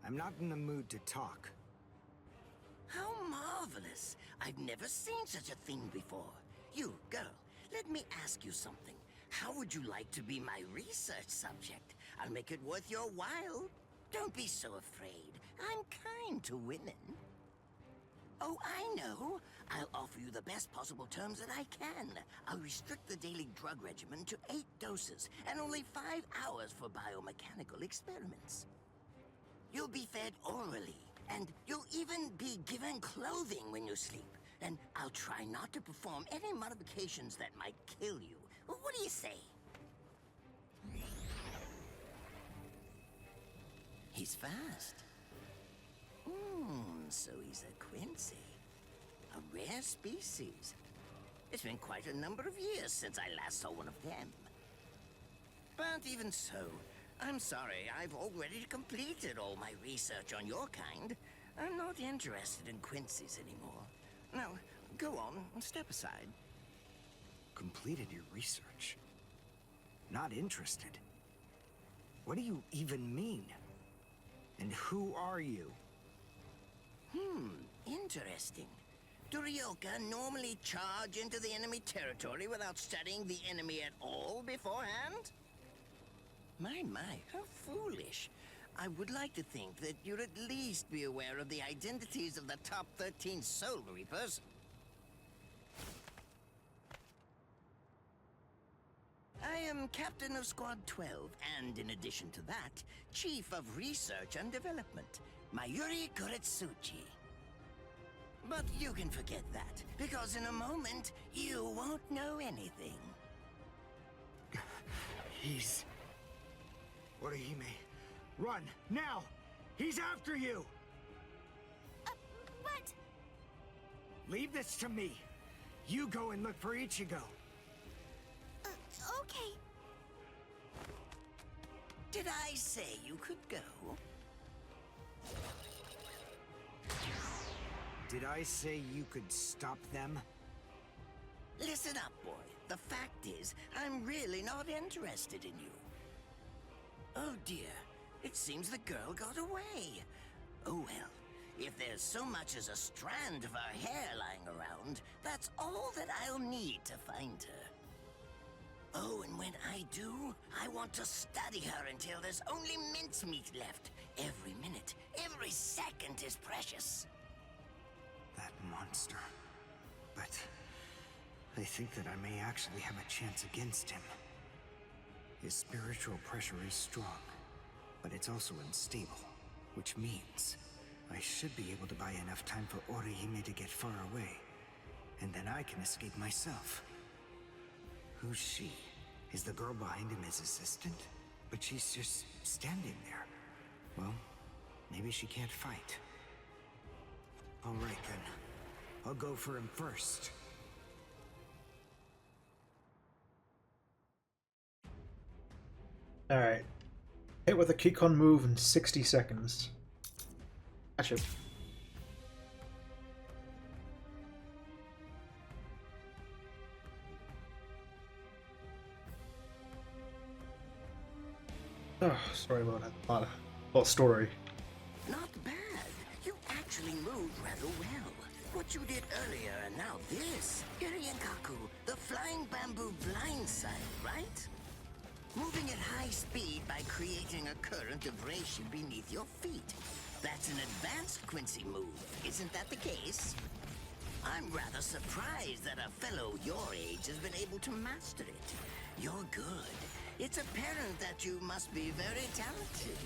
I'm not in the mood to talk. How marvelous. I've never seen such a thing before. You, girl, let me ask you something. How would you like to be my research subject? I'll make it worth your while. Don't be so afraid. I'm kind to women. Oh, I know. I'll offer you the best possible terms that I can. I'll restrict the daily drug regimen to 8 doses and only 5 hours for biomechanical experiments. You'll be fed orally, and you'll even be given clothing when you sleep. And I'll try not to perform any modifications that might kill you. Well, what do you say? He's fast. So he's a Quincy. A rare species. It's been quite a number of years since I last saw one of them. But even so, I'm sorry, I've already completed all my research on your kind. I'm not interested in Quincy's anymore. Now, go on, step aside. Completed your research? Not interested? What do you even mean? And who are you? Interesting. Do Ryoka normally charge into the enemy territory without studying the enemy at all beforehand? My, how foolish. I would like to think that you'd at least be aware of the identities of the top 13 Soul Reapers. I am Captain of Squad 12, and in addition to that, Chief of Research and Development, Mayuri Kuretsuchi. But you can forget that, because in a moment, you won't know anything. He's... Orihime, run, now! He's after you! But... Leave this to me. You go and look for Ichigo. Okay. Did I say you could go? Did I say you could stop them? Listen up, boy. The fact is, I'm really not interested in you. Oh dear, it seems the girl got away. Oh well, if there's so much as a strand of her hair lying around, that's all that I'll need to find her. Oh, and when I do, I want to study her until there's only mincemeat left. Every minute, every second is precious. That monster. But I think that I may actually have a chance against him. His spiritual pressure is strong, but it's also unstable, which means I should be able to buy enough time for Orihime to get far away, and then I can escape myself. Who's she? Is the girl behind him his assistant? But she's just standing there. Well, maybe she can't fight. All right then. I'll go for him first. Alright. Hit with a Kikon move in 60 seconds. Gotcha. Oh, sorry about that. A lot of story. Not bad. You actually moved rather well. What you did earlier and now this. Irienkaku, the flying bamboo blindside, right? Moving at high speed by creating a current of reishi beneath your feet. That's an advanced Quincy move, isn't that the case? I'm rather surprised that a fellow your age has been able to master it. You're good. It's apparent that you must be very talented.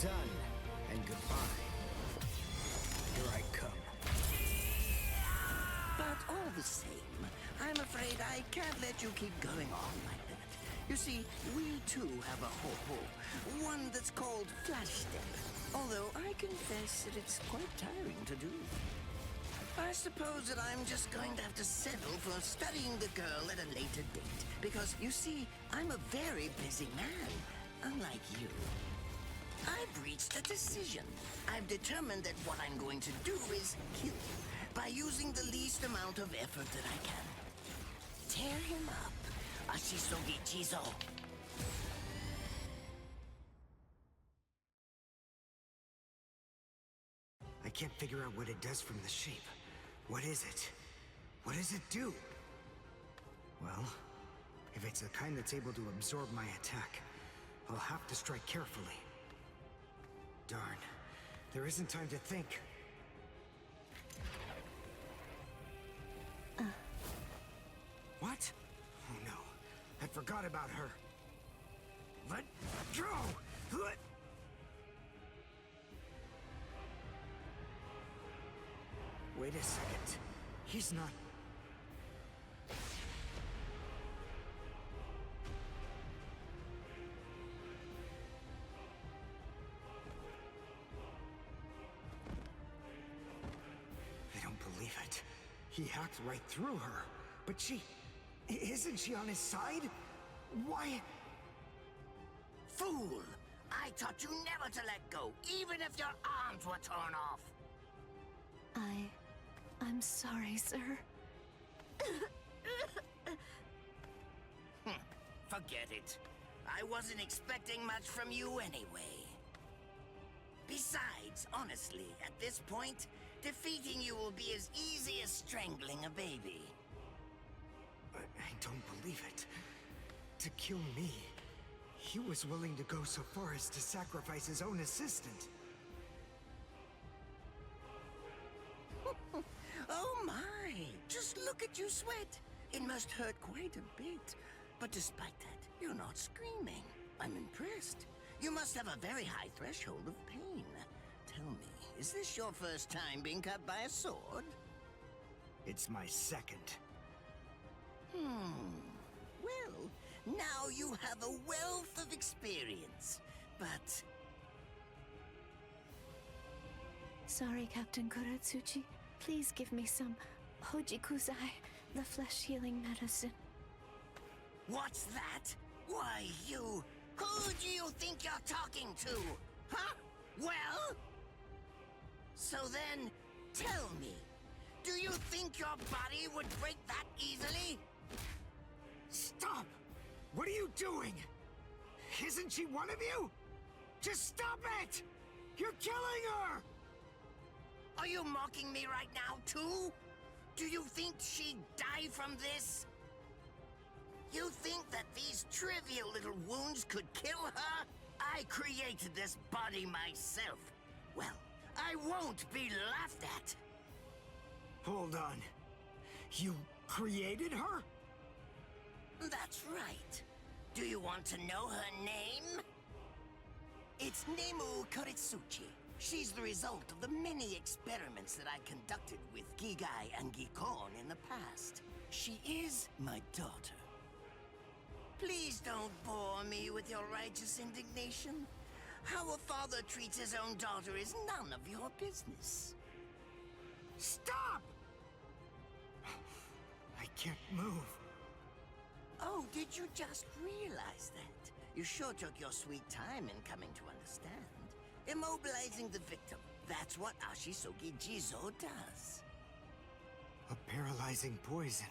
done, and goodbye. Here I come. But all the same, I'm afraid I can't let you keep going on like that. You see, we too have a ho-ho, one that's called Flash Step. Although I confess that it's quite tiring to do. I suppose that I'm just going to have to settle for studying the girl at a later date. Because, you see, I'm a very busy man, unlike you. I've reached a decision. I've determined that what I'm going to do is kill you by using the least amount of effort that I can. Tear him up, Ashisogi Jizo. I can't figure out what it does from the shape. What is it? What does it do? Well, if it's the kind that's able to absorb my attack, I'll have to strike carefully. Darn, there isn't time to think. What? Oh no, I forgot about her. Let go! Wait a second. He's not... I don't believe it. He hacked right through her. But she... Isn't she on his side? Why... Fool! I taught you never to let go, even if your arms were torn off. I'm sorry, sir. Forget it. I wasn't expecting much from you anyway. Besides, honestly, at this point, defeating you will be as easy as strangling a baby. I don't believe it. To kill me, he was willing to go so far as to sacrifice his own assistant. Oh my! Just look at you sweat! It must hurt quite a bit. But despite that, you're not screaming. I'm impressed. You must have a very high threshold of pain. Tell me, is this your first time being cut by a sword? It's my second. Well, now you have a wealth of experience. But... Sorry, Captain Kuratsuchi. Please give me some Hojikuzai, the flesh-healing medicine. What's that? Why, you... Who do you think you're talking to? Huh? Well? So then, tell me, do you think your body would break that easily? Stop! What are you doing? Isn't she one of you? Just stop it! You're killing her! Are you mocking me right now, too? Do you think she'd die from this? You think that these trivial little wounds could kill her? I created this body myself. Well, I won't be laughed at. Hold on. You created her? That's right. Do you want to know her name? It's Nemu Kuritsuchi. She's the result of the many experiments that I conducted with Gigai and Gikon in the past. She is my daughter. Please don't bore me with your righteous indignation. How a father treats his own daughter is none of your business. Stop! I can't move. Oh, did you just realize that? You sure took your sweet time in coming to understand. Immobilizing the victim. That's what Ashisogi Jizo does. A paralyzing poison.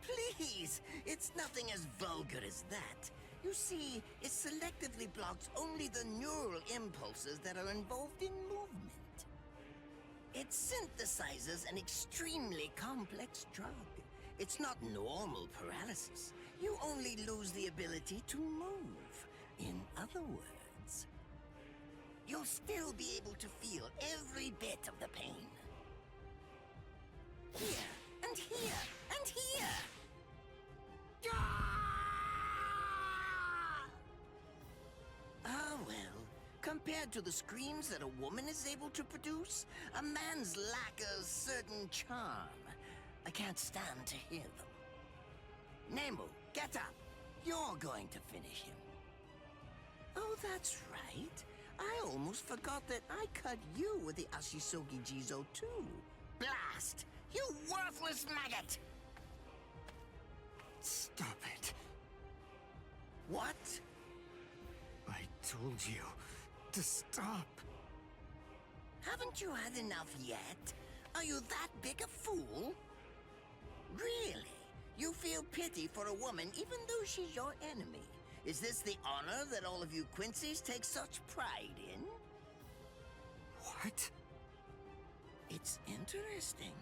Please! It's nothing as vulgar as that. You see, it selectively blocks only the neural impulses that are involved in movement. It synthesizes an extremely complex drug. It's not normal paralysis. You only lose the ability to move. In other words, you'll still be able to feel every bit of the pain. Here, and here, and here! Ah, well, Compared to the screams that a woman is able to produce, a man's lack a certain charm. I can't stand to hear them. Nemo, get up. You're going to finish him. Oh, that's right. I almost forgot that I cut you with the Ashisogi Jizo too. Blast! You worthless maggot! Stop it. What? I told you to stop. Haven't you had enough yet? Are you that big a fool? Really? You feel pity for a woman even though she's your enemy? Is this the honor that all of you Quincy's take such pride in? What? It's interesting.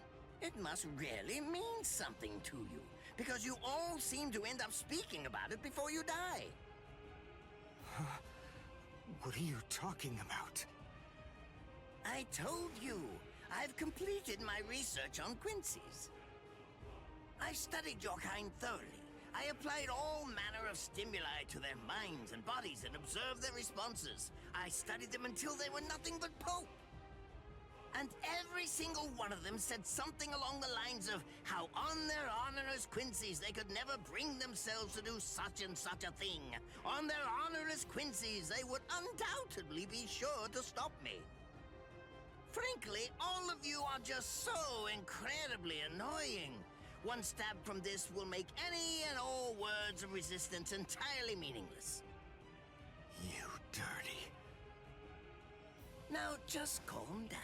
It must really mean something to you, because you all seem to end up speaking about it before you die. What are you talking about? I told you, I've completed my research on Quincy's. I studied your kind thoroughly. I applied all manner of stimuli to their minds and bodies and observed their responses. I studied them until they were nothing but pulp. And every single one of them said something along the lines of how on their honor as Quincy's they could never bring themselves to do such and such a thing. On their honor as Quincy's they would undoubtedly be sure to stop me. Frankly, all of you are just so incredibly annoying. One stab from this will make any and all words of resistance entirely meaningless. You dirty. Now just calm down.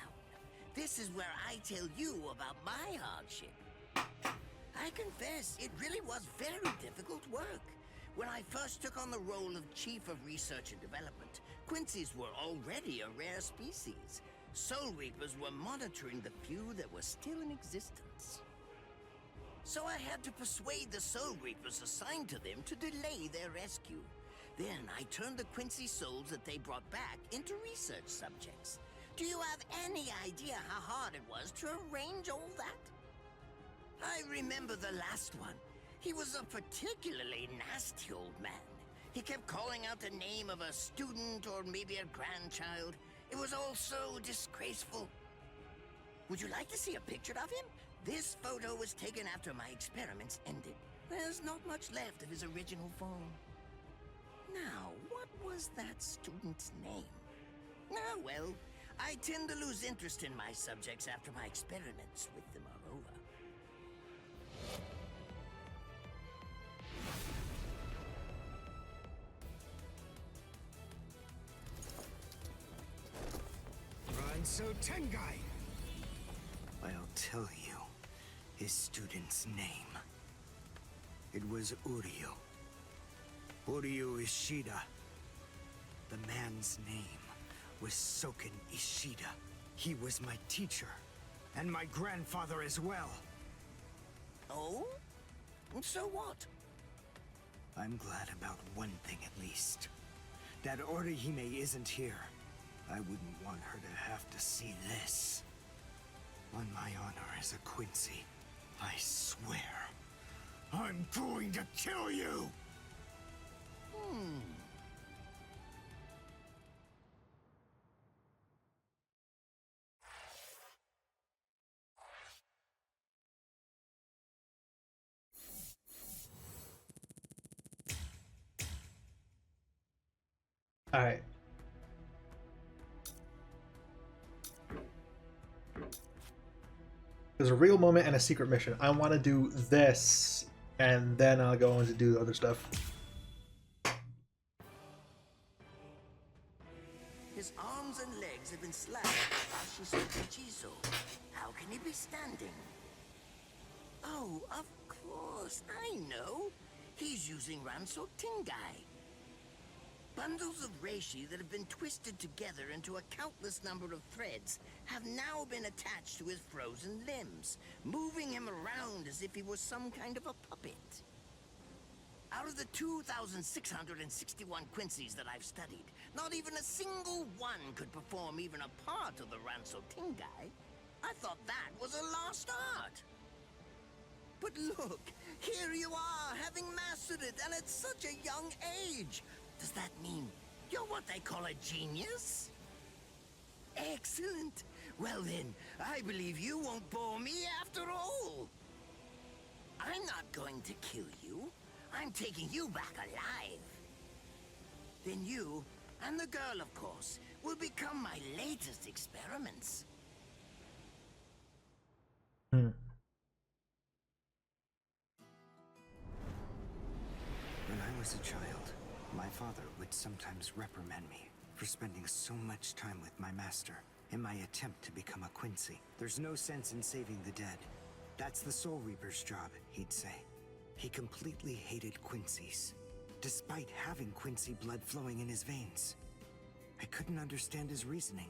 This is where I tell you about my hardship. I confess, it really was very difficult work. When I first took on the role of Chief of Research and Development, Quincy's were already a rare species. Soul Reapers were monitoring the few that were still in existence. So I had to persuade the Soul Reapers assigned to them to delay their rescue. Then I turned the Quincy souls that they brought back into research subjects. Do you have any idea how hard it was to arrange all that? I remember the last one. He was a particularly nasty old man. He kept calling out the name of a student or maybe a grandchild. It was all so disgraceful. Would you like to see a picture of him? This photo was taken after my experiments ended. There's not much left of his original form. Now, what was that student's name? Ah, well, I tend to lose interest in my subjects after my experiments with them are over. Ranso Tengai! I'll tell you his student's name. It was Uryu. Uryu Ishida. The man's name was Soken Ishida. He was my teacher, and my grandfather as well. Oh? So what? I'm glad about one thing at least. That Orihime isn't here. I wouldn't want her to have to see this. On my honor as a Quincy, I swear, I'm going to kill you! All right. There's a real moment and a secret mission. I want to do this, and then I'll go on to do the other stuff. His arms and legs have been slashed by Ashisogi Jizo. How can he be standing? Oh, of course, I know. He's using Ranso Tengai. Bundles of reishi that have been twisted together into a countless number of threads have now been attached to his frozen limbs, moving him around as if he was some kind of a puppet. Out of the 2,661 Quincy's that I've studied, not even a single one could perform even a part of the Ranso Tengai. I thought that was a lost art. But look, here you are, having mastered it, and at such a young age. Does that mean You're what they call a genius? Excellent. Well then, I believe you won't bore me after all. I'm not going to kill you. I'm taking you back alive. Then you, and the girl of course, will become my latest experiments. When I was a child, my father would sometimes reprimand me for spending so much time with my master in my attempt to become a Quincy. There's no sense in saving the dead. That's the Soul Reaper's job, he'd say. He completely hated Quincy's, despite having Quincy blood flowing in his veins. I couldn't understand his reasoning.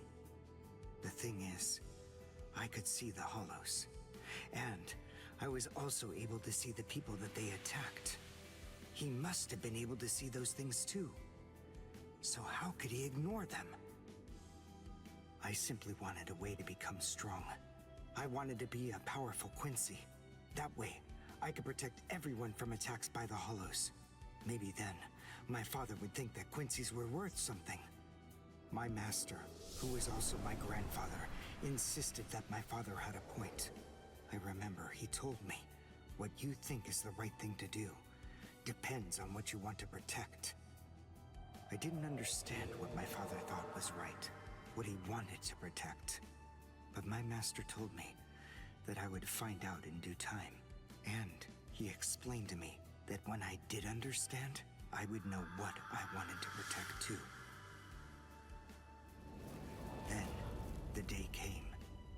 The thing is, I could see the hollows, and I was also able to see the people that they attacked. He must have been able to see those things too. So how could he ignore them? I simply wanted a way to become strong. I wanted to be a powerful Quincy. That way, I could protect everyone from attacks by the hollows. Maybe then, my father would think that Quincy's were worth something. My master, who was also my grandfather, insisted that my father had a point. I remember he told me, what you think is the right thing to do depends on what you want to protect. I didn't understand what my father thought was right, what he wanted to protect. But my master told me that I would find out in due time. And he explained to me that when I did understand, I would know what I wanted to protect too. Then, the day came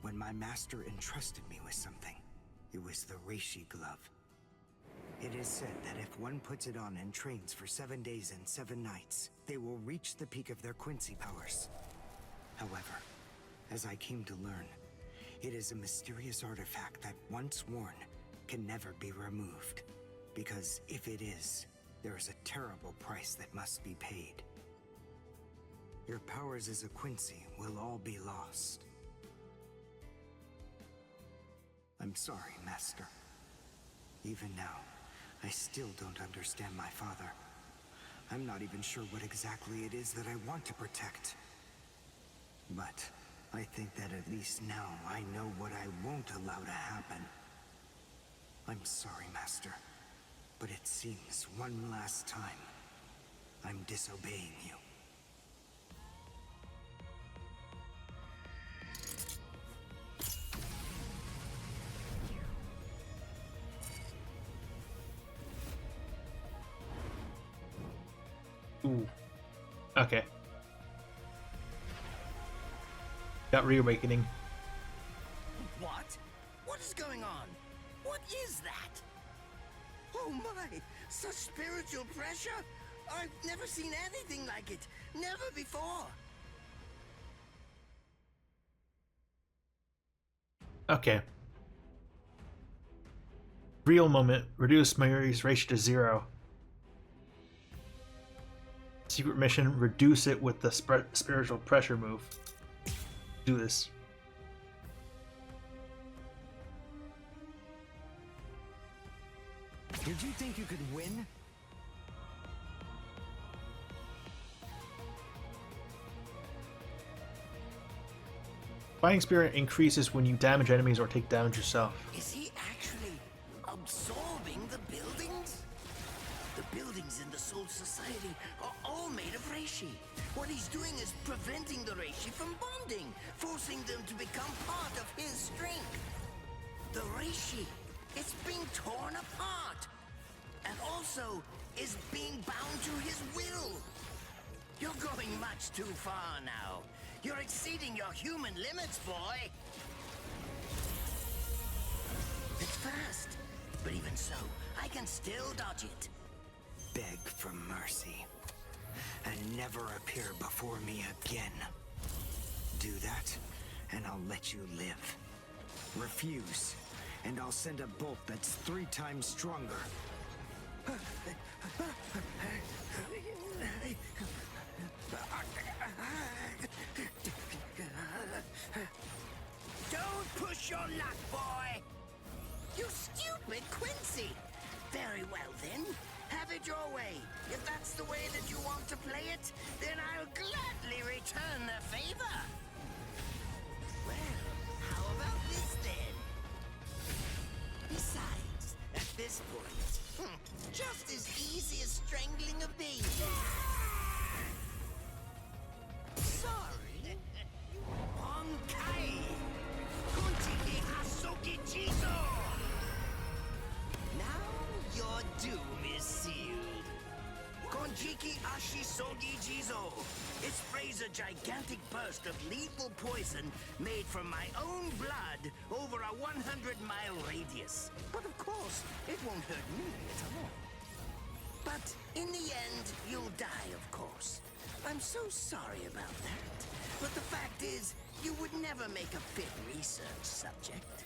when my master entrusted me with something. It was the Reishi glove. It is said that if one puts it on and trains for 7 days and 7 nights, they will reach the peak of their Quincy powers. However, as I came to learn, it is a mysterious artifact that, once worn, can never be removed. Because if it is, there is a terrible price that must be paid. Your powers as a Quincy will all be lost. I'm sorry, Master. Even now, I still don't understand my father. I'm not even sure what exactly it is that I want to protect. But I think that at least now I know what I won't allow to happen. I'm sorry, Master, but it seems one last time I'm disobeying you. Ooh. Okay. Got reawakening. What? What is going on? What is that? Oh my! Such spiritual pressure? I've never seen anything like it. Never before. Okay. Real moment. Reduce Mayuri's ratio to 0. Secret mission. Reduce it with the spiritual pressure move. Do this. Did you think you could win? Fighting spirit increases when you damage enemies or take damage yourself. Is he actually absorbing the buildings? The buildings in the Soul Society are all made of Reishi. What he's doing is preventing the Reishi from bonding, forcing them to become part of his strength. The Reishi, it's being torn apart, and also is being bound to his will. You're going much too far now. You're exceeding your human limits, boy. It's fast, but even so, I can still dodge it. Beg for mercy, and never appear before me again. Do that, and I'll let you live. Refuse, and I'll send a bolt that's 3 times stronger. Don't push your luck, boy! You stupid Quincy! Very well then, have it your way. If that's the way that you want to play it, then I'll gladly return the favor. Well, how about this then? Besides, at this point, just as easy as strangling a baby. Sorry. Honkai! Konchiki Hasoki Jizo! Now your doom is sealed. Konjiki Ashisogi Jizo. It sprays a gigantic burst of lethal poison made from my own blood over a 100-mile radius. But of course, it won't hurt me at all. But in the end, you'll die, of course. I'm so sorry about that. But the fact is, you would never make a fit research subject.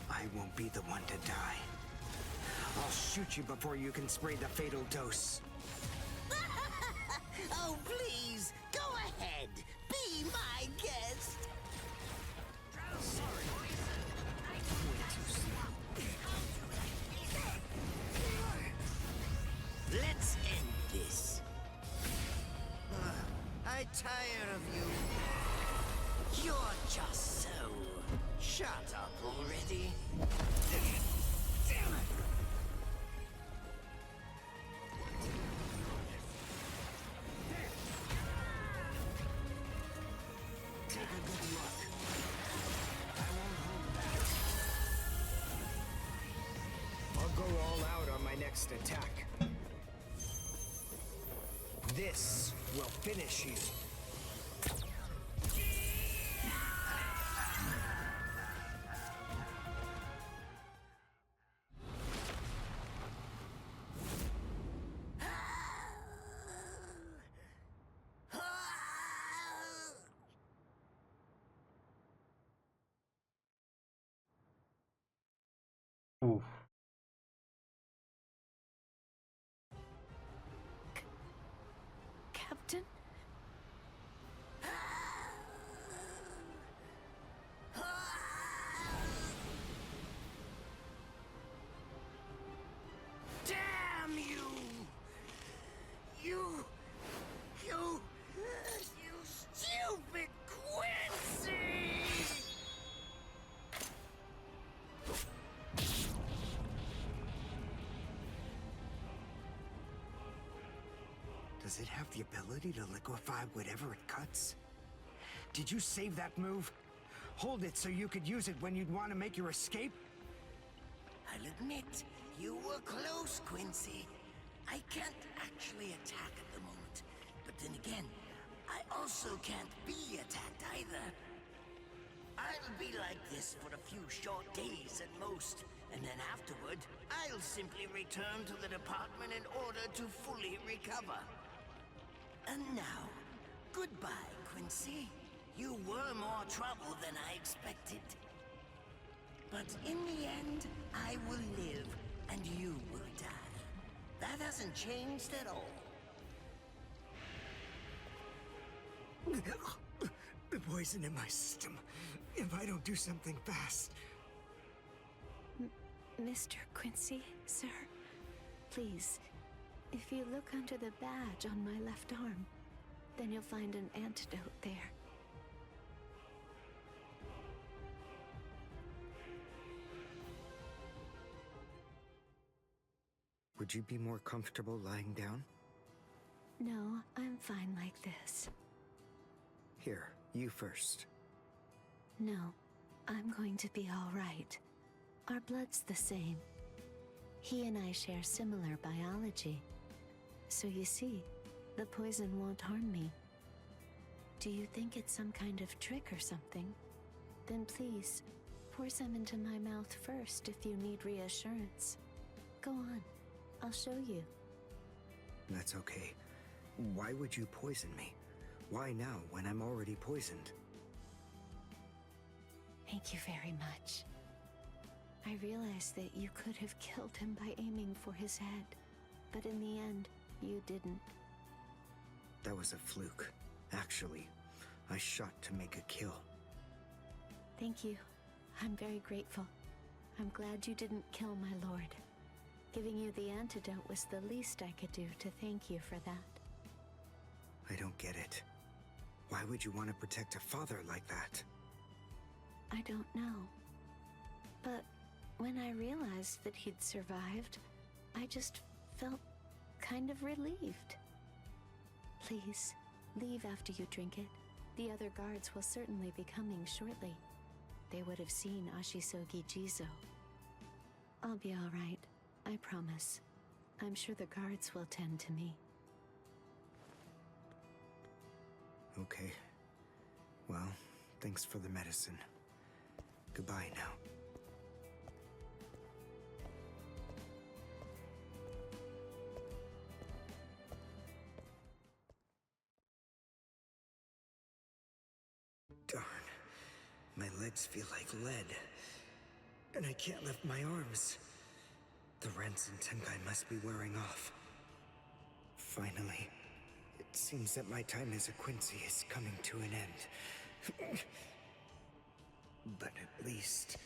I won't be the one to die. I'll shoot you before you can spray the fatal dose. Oh, please, go ahead. Be my guest. Sorry. Let's end this. I'm tired of you. You're just so... Shut up already. Damn it! Take a good look. I won't hold back. I'll go all out on my next attack. This will finish you. Oof. Captain? Damn you! You stupid Quincy! Does it have the ability to liquefy whatever it cuts? Did you save that move? Hold it so you could use it when you'd want to make your escape? I'll admit, you were close, Quincy. I can't actually attack at the moment. But then again, I also can't be attacked either. I'll be like this for a few short days at most. And then afterward, I'll simply return to the department in order to fully recover. And now, goodbye, Quincy. You were more trouble than I expected. But in the end, I will live, and you will die. That hasn't changed at all. The poison in my system. If I don't do something fast. Mr. Quincy, sir, please, if you look under the badge on my left arm, then you'll find an antidote there. Would you be more comfortable lying down? No, I'm fine like this. Here, you first. No, I'm going to be all right. Our blood's the same. He and I share similar biology. So you see, the poison won't harm me. Do you think it's some kind of trick or something? Then please, pour some into my mouth first if you need reassurance. Go on, I'll show you. That's okay. Why would you poison me? Why now, when I'm already poisoned? Thank you very much. I realized that you could have killed him by aiming for his head, but in the end, you didn't. That was a fluke. Actually, I shot to make a kill. Thank you. I'm very grateful. I'm glad you didn't kill my lord. Giving you the antidote was the least I could do to thank you for that. I don't get it. Why would you want to protect a father like that? I don't know. But when I realized that he'd survived, I just felt kind of relieved. Please, leave after you drink it. The other guards will certainly be coming shortly. They would have seen Ashisogi Jizo. I'll be all right, I promise. I'm sure the guards will tend to me. Okay. Well, thanks for the medicine. Goodbye now. Darn. My legs feel like lead. And I can't lift my arms. The Rents and Tenkai must be wearing off. Finally, it seems that my time as a Quincy is coming to an end. But at least,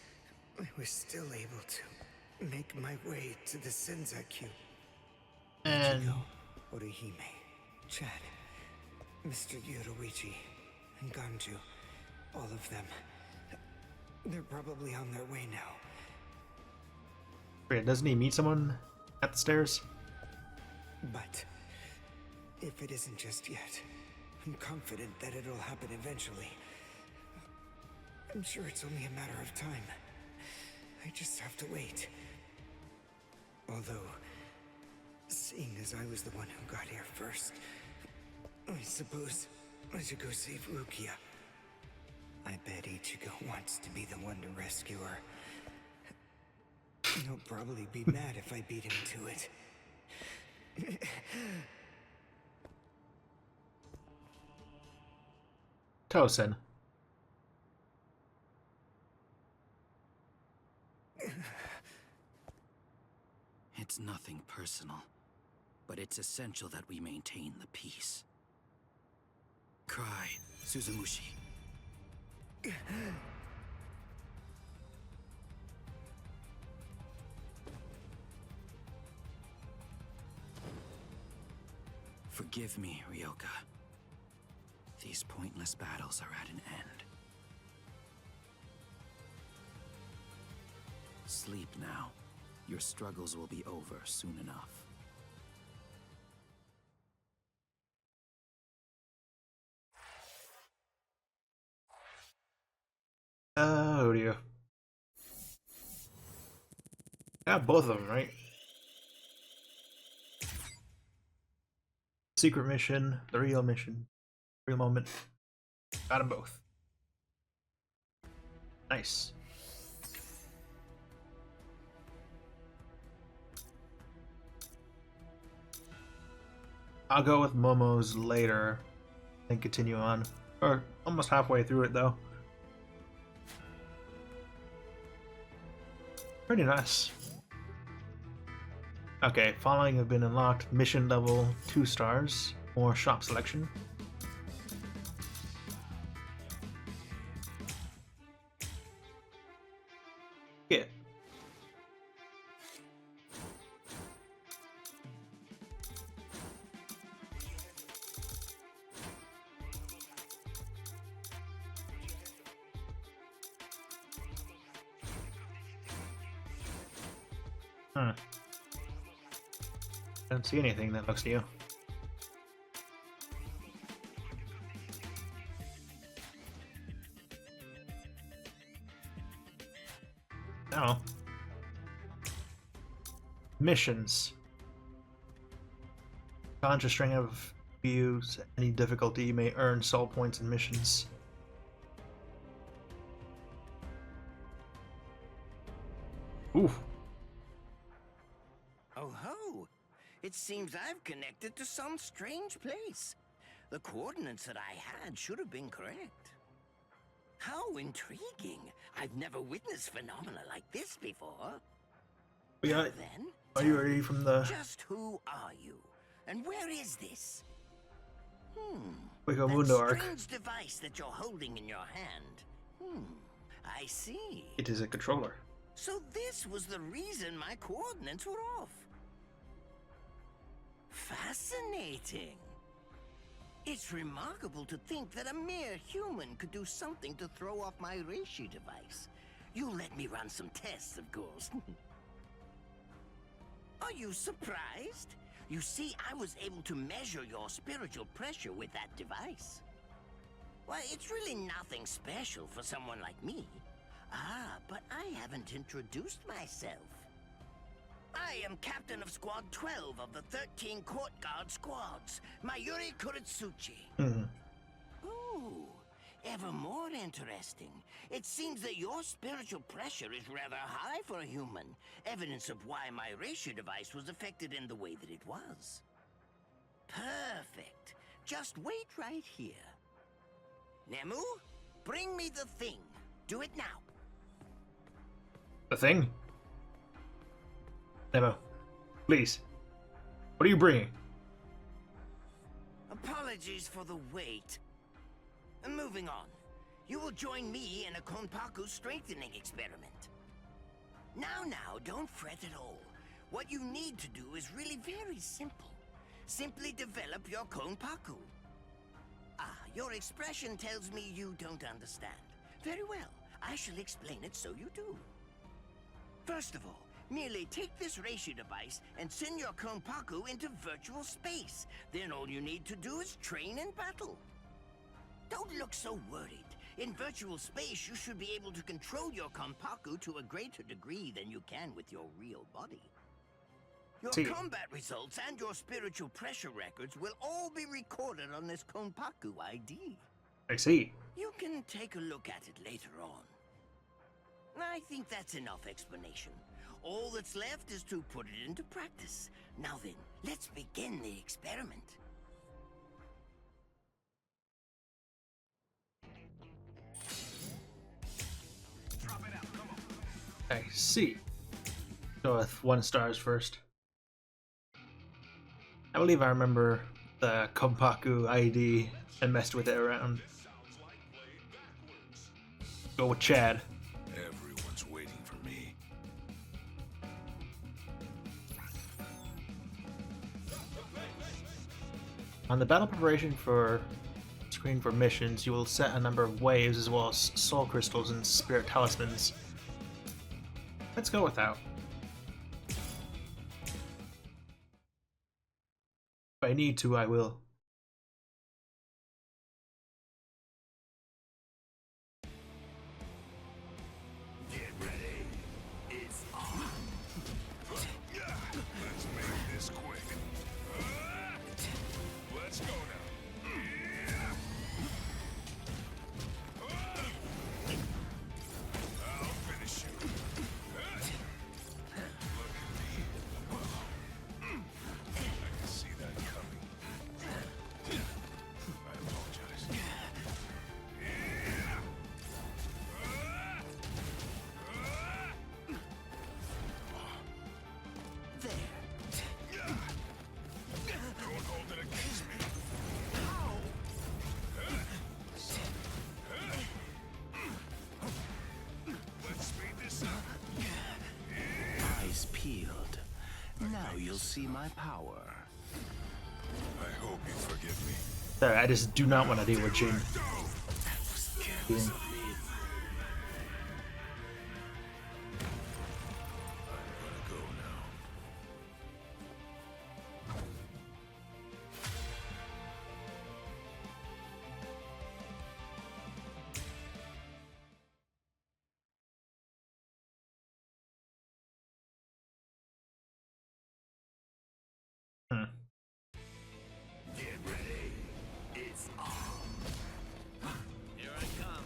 I was still able to make my way to the Senzakyu. And Ichigo, Orihime, Chad, Mr. Yoruichi, and Ganju, all of them. They're probably on their way now. wait, doesn't he meet someone at the stairs? But if it isn't just yet, I'm confident that it'll happen eventually. I'm sure it's only a matter of time. I just have to wait. Although, seeing as I was the one who got here first, I suppose I should go save Rukia. I bet Ichigo wants to be the one to rescue her. He'll probably be mad if I beat him to it. Tosin. It's nothing personal, but it's essential that we maintain the peace. Cry, Suzumushi. Forgive me, Ryoka. These pointless battles are at an end. Sleep now. Your struggles will be over soon enough. Oh dear. Yeah, both of them, right? Secret mission, the real mission, real moment. Got them both. Nice. I'll go with Momo's later and continue on. Or almost halfway through it though. Pretty nice. Okay, following have been unlocked. Mission level 2 stars. More shop selection. Yeah. I don't see anything that looks new. No. Missions. Launch a string of views. Any difficulty, you may earn soul points in missions. Oof. Oh ho! It seems I've connected to some strange place. The coordinates that I had should have been correct. How intriguing! I've never witnessed phenomena like this before. We got. Then, Are you ready from the? just who are you, and where is this? Wiko That Mundo arc. strange device that you're holding in your hand. I see. It is a controller. So this was the reason my coordinates were off. Fascinating. It's remarkable to think that a mere human could do something to throw off my reishi device. You'll let me run some tests, of course. Are you surprised? You see, I was able to measure your spiritual pressure with that device. Well, it's really nothing special for someone like me. Ah, but I haven't introduced myself. I am Captain of Squad 12 of the 13 Court Guard Squads, Mayuri Kuritsuchi. Ooh, ever more interesting. It seems that your spiritual pressure is rather high for a human, evidence of why my reishi device was affected in the way that it was. Perfect. Just wait right here. Nemu, bring me the thing. Do it now. The thing? Nemo, please. What are you bringing? Apologies for the wait. Moving on. You will join me in a Konpaku strengthening experiment. Now, don't fret at all. What you need to do is really very simple. Simply develop your Konpaku. Ah, your expression tells me you don't understand. Very well, I shall explain it so you do. First of all, merely take this reishi device and send your Konpaku into virtual space. Then all you need to do is train in battle. Don't look so worried. In virtual space, you should be able to control your Konpaku to a greater degree than you can with your real body. Your combat results and your spiritual pressure records will all be recorded on this Konpaku ID. I see. You can take a look at it later on. I think that's enough explanation. All that's left is to put it into practice. Now then, let's begin the experiment. I see. Go with 1 stars first. I believe I remember the Konpaku ID and messed with it around. Go with Chad. Everyone's waiting for me. On the battle preparation for screen for missions, you will set a number of waves as well as soul crystals and spirit talismans. Let's go with that. If I need to, I will. Get ready. It's on. Let's make this quick. Let's go now. I'll finish you. I can see that coming. I apologize. Don't hold it against me. Let's speed this up. Eyes peeled. Now you'll see my power. I hope you forgive me. Sorry, I just do not want to deal with Jin. Jin. Go now. Get ready. It's on. Here I come.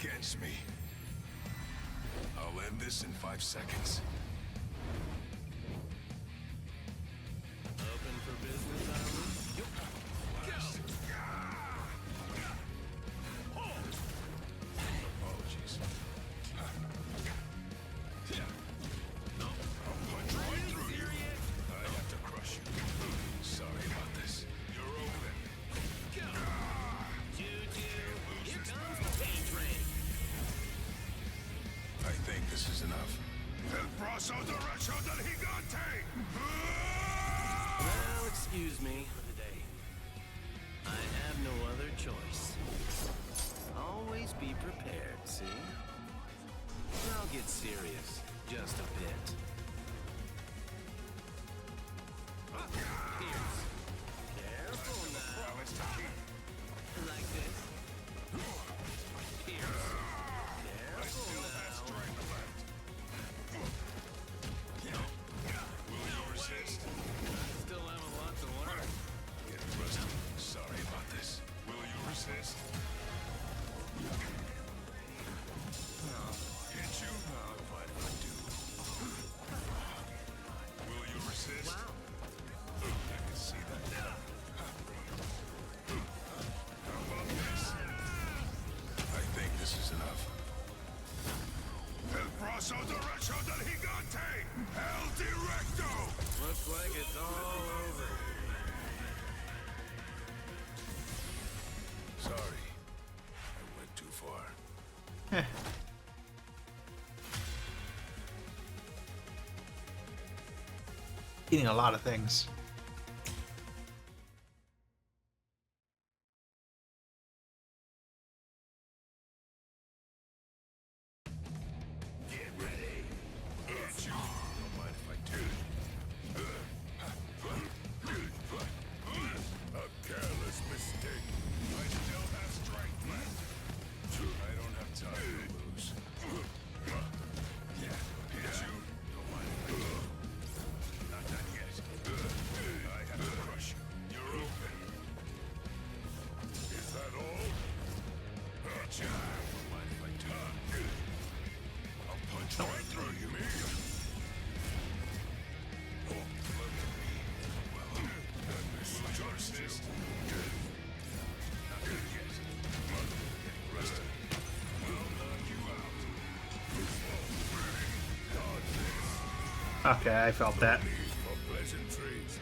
against me. I'll end this in 5 seconds. Open for business, are we? Go! Apologies. No, I'll punch right through you. I have to crush you. Sorry about this. You're open. Go! Choo-choo! Here comes the pain train! I think this is enough. El brazo derecho del gigante! Well, excuse me for the day. I have no other choice. Always be prepared, see? I'll get serious, just a bit. Pierce. Careful now. Like this. Pierce. Careful now. Will you resist? I still have a lot to learn. Get rusty. Sorry about this. Will you resist? Hit you? Fine if I do. Will you resist? Wow. I can see that now. How about this? I think this is enough. El brazo derecho del gigante! El directo! Looks like it's all over. Sorry. I went too far. Eating a lot of things. Get ready. Get you. Don't mind if I do. A careless mistake. I still have strength left. I don't have time to lose. Yeah. Hit you. Don't mind if I do. Not done yet. I have to crush you. You're open. Is that all? Hit you. Don't mind if I do. I'll punch right through you, me. Oh, look at me. Well, will you resist? Not good yet. Getting rusty. I'll knock you out. God, this. Okay, I felt that. For pleasantries.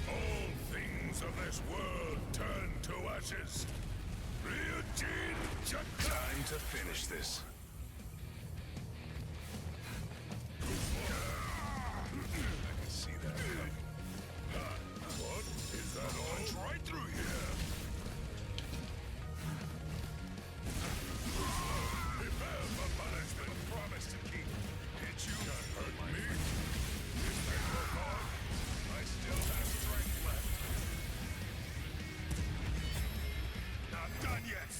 All things of this world turn to ashes. Ryujin, time to finish this. I can see that coming. What? Is that all? Punch right through here. Prepare for punishment. Promise to keep. Hit you. Can't hurt me. If they look on, I still have strength left. Not done yet.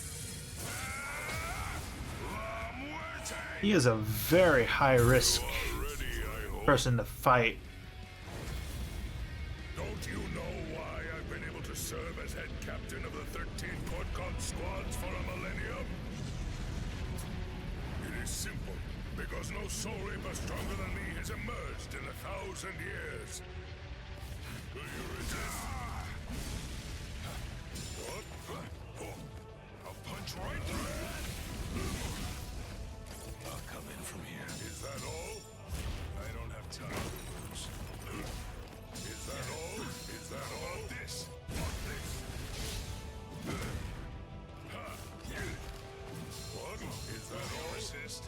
La muerte. He is a very high risk person to fight. Don't you know why I've been able to serve as head captain of the 13 Kortcon squads for a millennium? It is simple, because no soul reaper stronger than me has emerged in 1,000 years. Do you resist? What? Oh, I'll punch right through. I'll come in from here. Is that all? I don't have time to lose. Is that all? Is that all? This? What this? What? Is that all? Resist.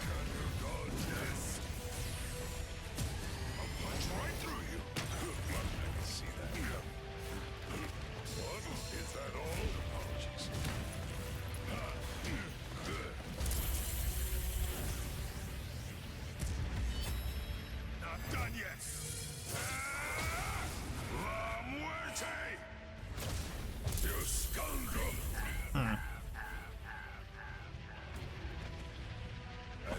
Can you dodge this? I'll punch right through you. I can see that coming. What? Is that all? Apologies. Not done yet. La muerte! You scoundrel! I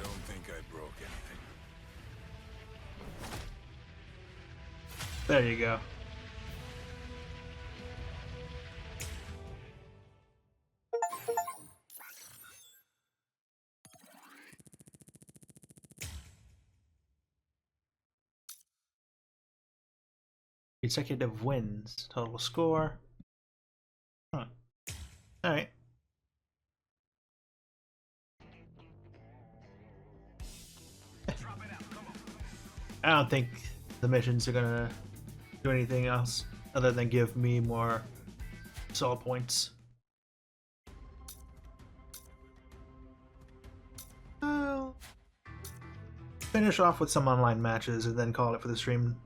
don't think I broke anything. There you go. consecutive wins. Total score. Huh. Alright. I don't think the missions are gonna do anything else other than give me more soul points. I'll finish off with some online matches and then call it for the stream.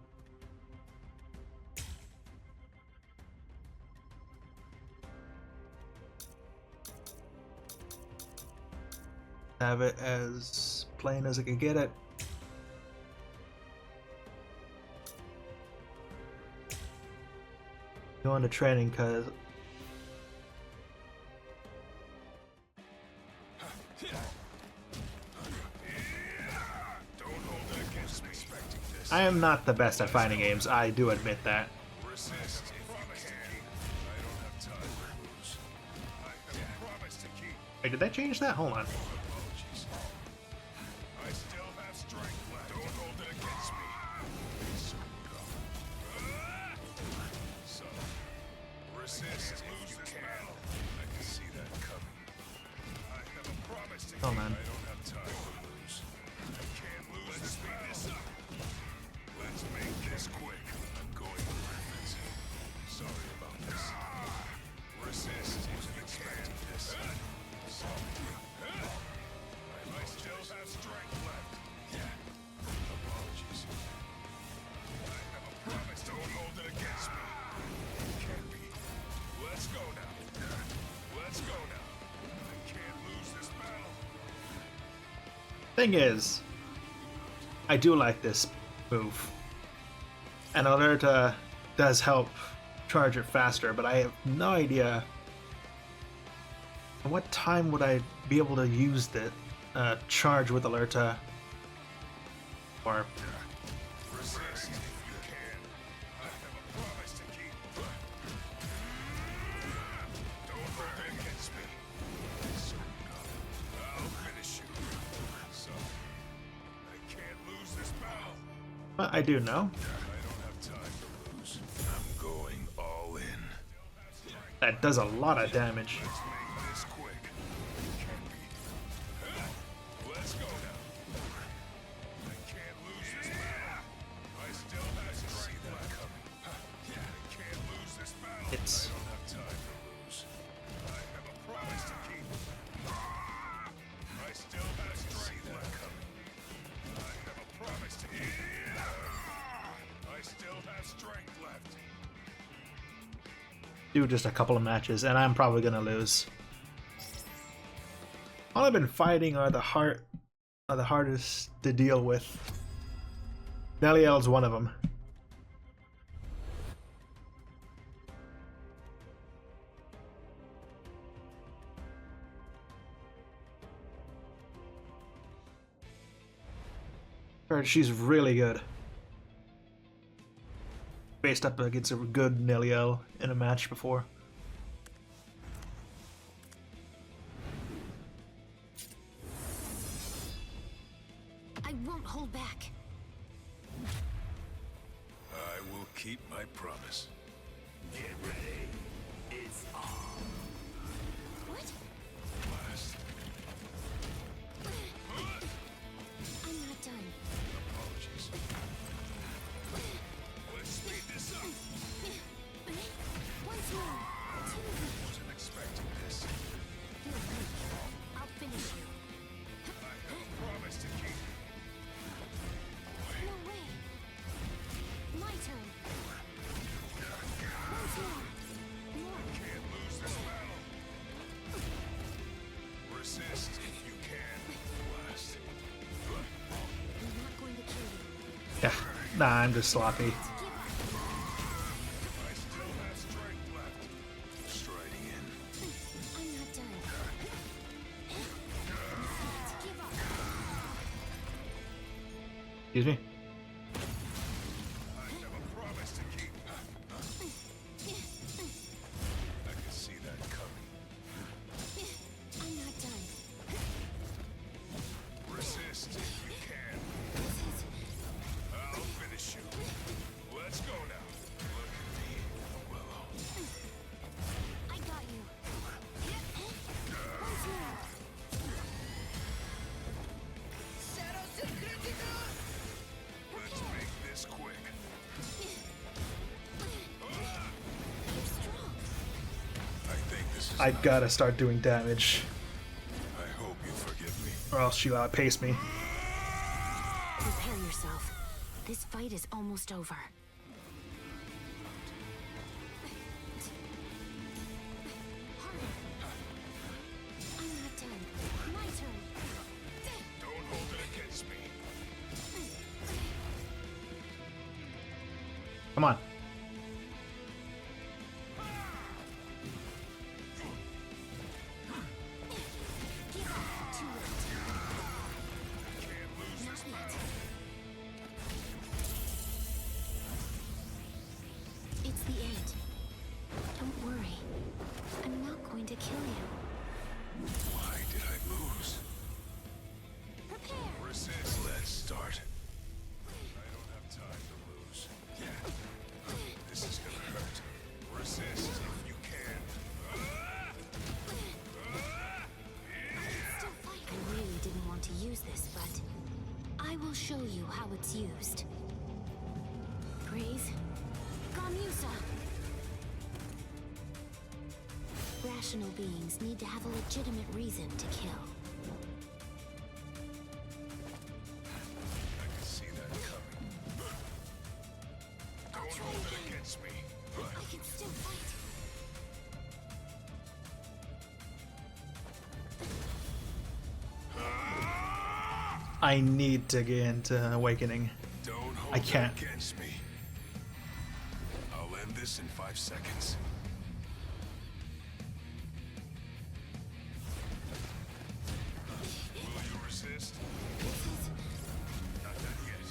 Have it as plain as I can get it. Going to training because I am not the best at fighting games. I do admit that. Wait, did they change that? Hold on. Oh man. Let's make this quick. I'm going to reference. Sorry about this. Resist if you can. This. I still have strength left. Yeah. Apologies. I have a promise. Don't hold it against me. Can't be. Let's go now. Let's go now. I can't lose this battle. Thing is, I do like this move. And Alerta does help charge it faster, but I have no idea at what time would I be able to use the charge with Alerta. Or I do know. I'm going all in. That does a lot of damage. This quick. Let's go now. I can't lose this battle. I still have to see that coming. I can't lose this battle. It's I don't have time to lose. I have a promise to keep. I still have to see that coming. I have a promise to keep. I still have strength left. do just a couple of matches, and I'm probably gonna lose. All I've been fighting are the hardest to deal with. Neliel's one of them. She's really good. Faced up against a good Neliel in a match before. I won't hold back. I will keep my promise. Get ready. It's on. What? Blast. I'm not done. Apologies. Let's speed this up. Once more. Wasn't expecting this. You're weak. I'll finish you. I have a promise to keep. No way. My turn. Once more. More. Can't lose this battle. Resist if you can. Blast. I'm not going to kill you. Yeah, nah, I'm just sloppy. I still have strength left. Striding in. I'm not done. Give up. Excuse me? I have a promise to keep. I can see that coming. I'm not done. Resist if you can. I'll finish you. Let's go now. I gotta start doing damage, I hope you forgive me. or else she'll outpace me. Prepare yourself. This fight is almost over. I'm not done. My turn. Don't hold it against me. Come on. It's the 8. Don't worry. I'm not going to kill you. Why did I lose? Prepare! Resist. Let's start. I don't have time to lose. Yeah. This is gonna hurt. Resist if you can. I really didn't want to use this, but I will show you how it's used. Praise Gamusa! Rational beings need to have a legitimate reason to kill. I can see that coming. Don't hold it against me. I can still fight. I need to get into Awakening. Don't hold I can't. it against me. I'll end this in 5 seconds. Will you resist? Not done yet.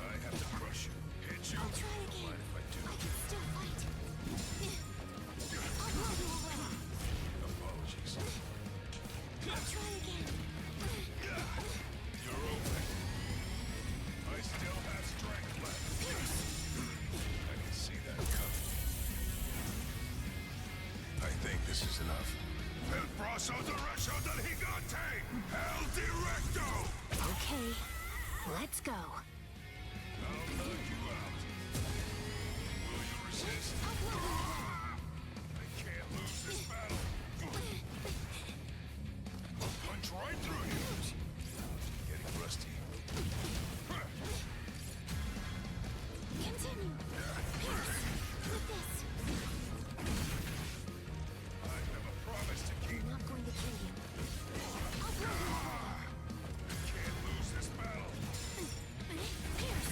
I have to crush you. Hit you. I'll try again. Mind if I do? I can still fight. I'll blow you away. Apologies. I'll try again. You're open. I still have strength left. I can see that coming. I think this is enough. El brazo derecho del gigante! El directo! Okay, let's go. I'll knock you out. Will you resist? I can't lose this battle. I'll punch right through you. Getting rusty. Continue. With this. I have a promise to keep. I'm not going to kill you. I'll blow you away. Can't lose this battle. Pierce.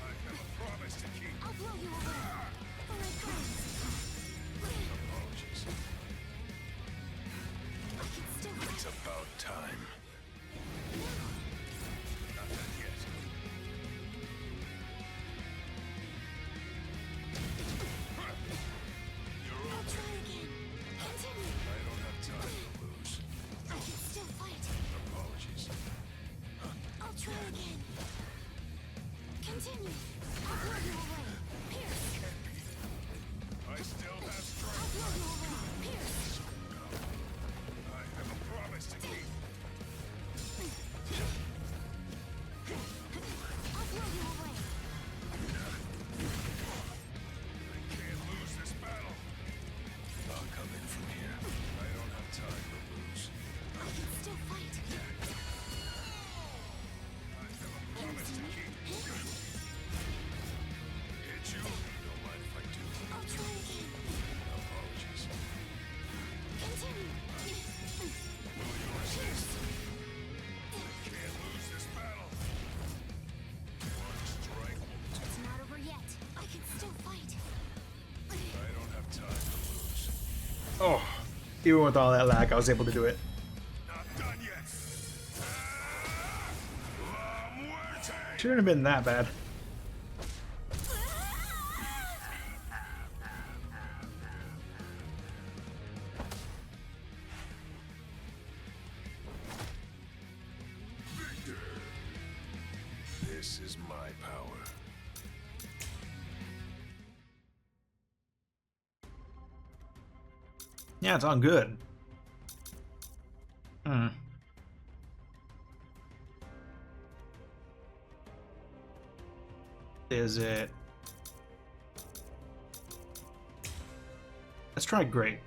I have a promise to keep. I'll blow you away. For my friends. Apologies. I can still fight. It's about time. Not done yet. You're I'll open. try again. Continue. I don't have time to lose. I can still fight. Apologies. I'll try again. Continue. I'll blow you away. Pierce. I still have I'll strength. blow you away. Pierce. I have a promise to keep. I'll blow you away. I can't lose this battle. I'll come in from here. I don't have time to lose. I can still fight. I have a promise to keep. Hit you? Don't mind if I do. I'll try again. Apologies. Continue. Will you resist? I can't lose this battle. One strike will do. It's not over yet. I can still fight. I don't have time to lose. Oh, even with all that lag, I was able to do it. Not done yet. La muerte! Shouldn't have been that bad. Victor! This is my power. Yeah, it's all good. Hmm. Is it? Let's try great.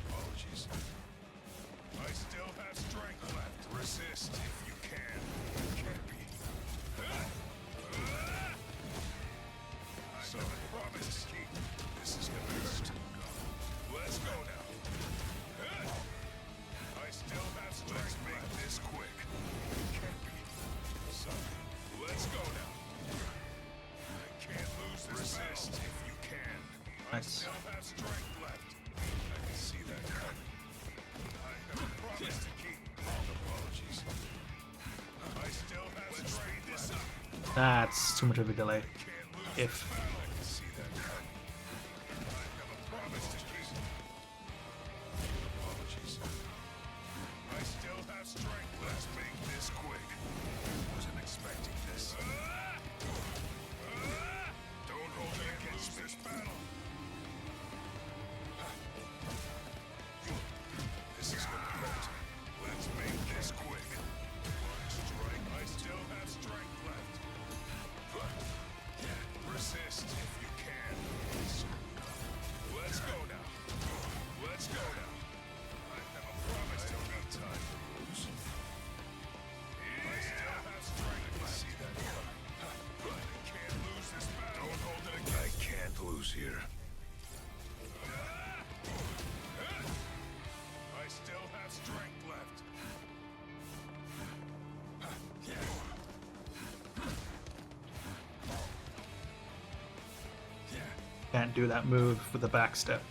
Apologies. I still have strength left. Resist if you can. Can't be. So I promise to keep. This is gonna hurt. Let's go now. I still have strength. Let's make this quick. Can't be. So let's go now. I can't lose this. Resist if you can. I still have strength left. I can see that coming. I have a promise to keep. Apologies. I still have strength left. That's too much of a delay. If I still have strength. Let's make this quick. Wasn't expecting this. Don't hold it against this battle. This is gonna hurt. Let's make this quick. One strike. I still have strength left. Resist if you can. Let's go now. Let's go now. I have a promise to keep. Time to lose. I still have strength. I can see that coming. I can't lose this battle. Don't hold it against. I can't lose here. I still have strength left. can't do that move with the back step.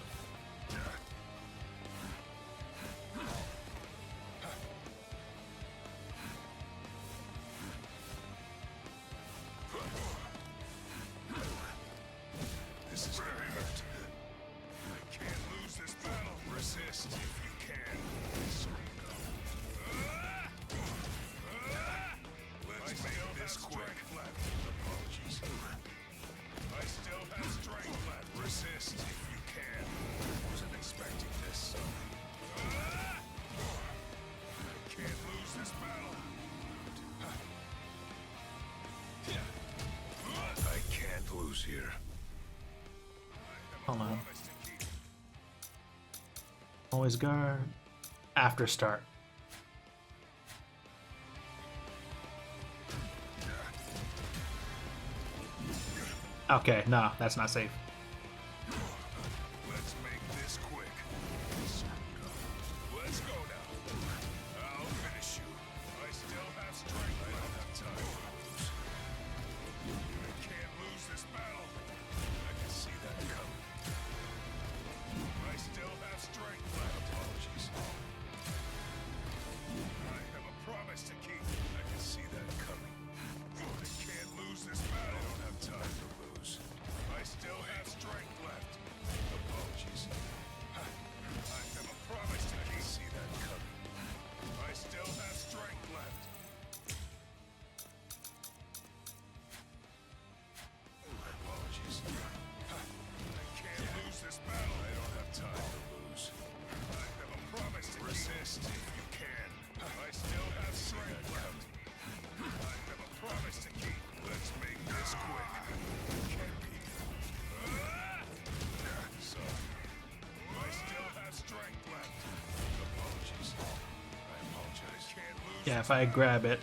This is gonna hurt. I can't lose this battle. Resist if you can. Let's make this quick. Apologies. I still have strength left. Resist if you can. Wasn't expecting this. I can't lose this battle. I can't lose here. Hold on. Always guard. After start. Okay, no, that's not safe. Let's make this quick. Let's go now. I'll finish you. I still have strength. I don't have time to lose. I can't lose this battle. I can see that coming. I still have strength left. Apologies. I have a promise to keep. I can see that coming. I can't lose this battle. I don't have time to lose. I still have strength left. Apologies. I have a promise to keep. I can see that coming. I still have strength left. Apologies. I can't lose this battle. I don't have time to lose. I have a promise to resist if you can. I still have strength left. I have a promise to keep. Let's make this quick. Can't be. So, I still have strength left. Apologies. I apologize. Can't lose. Yeah, if I grab it I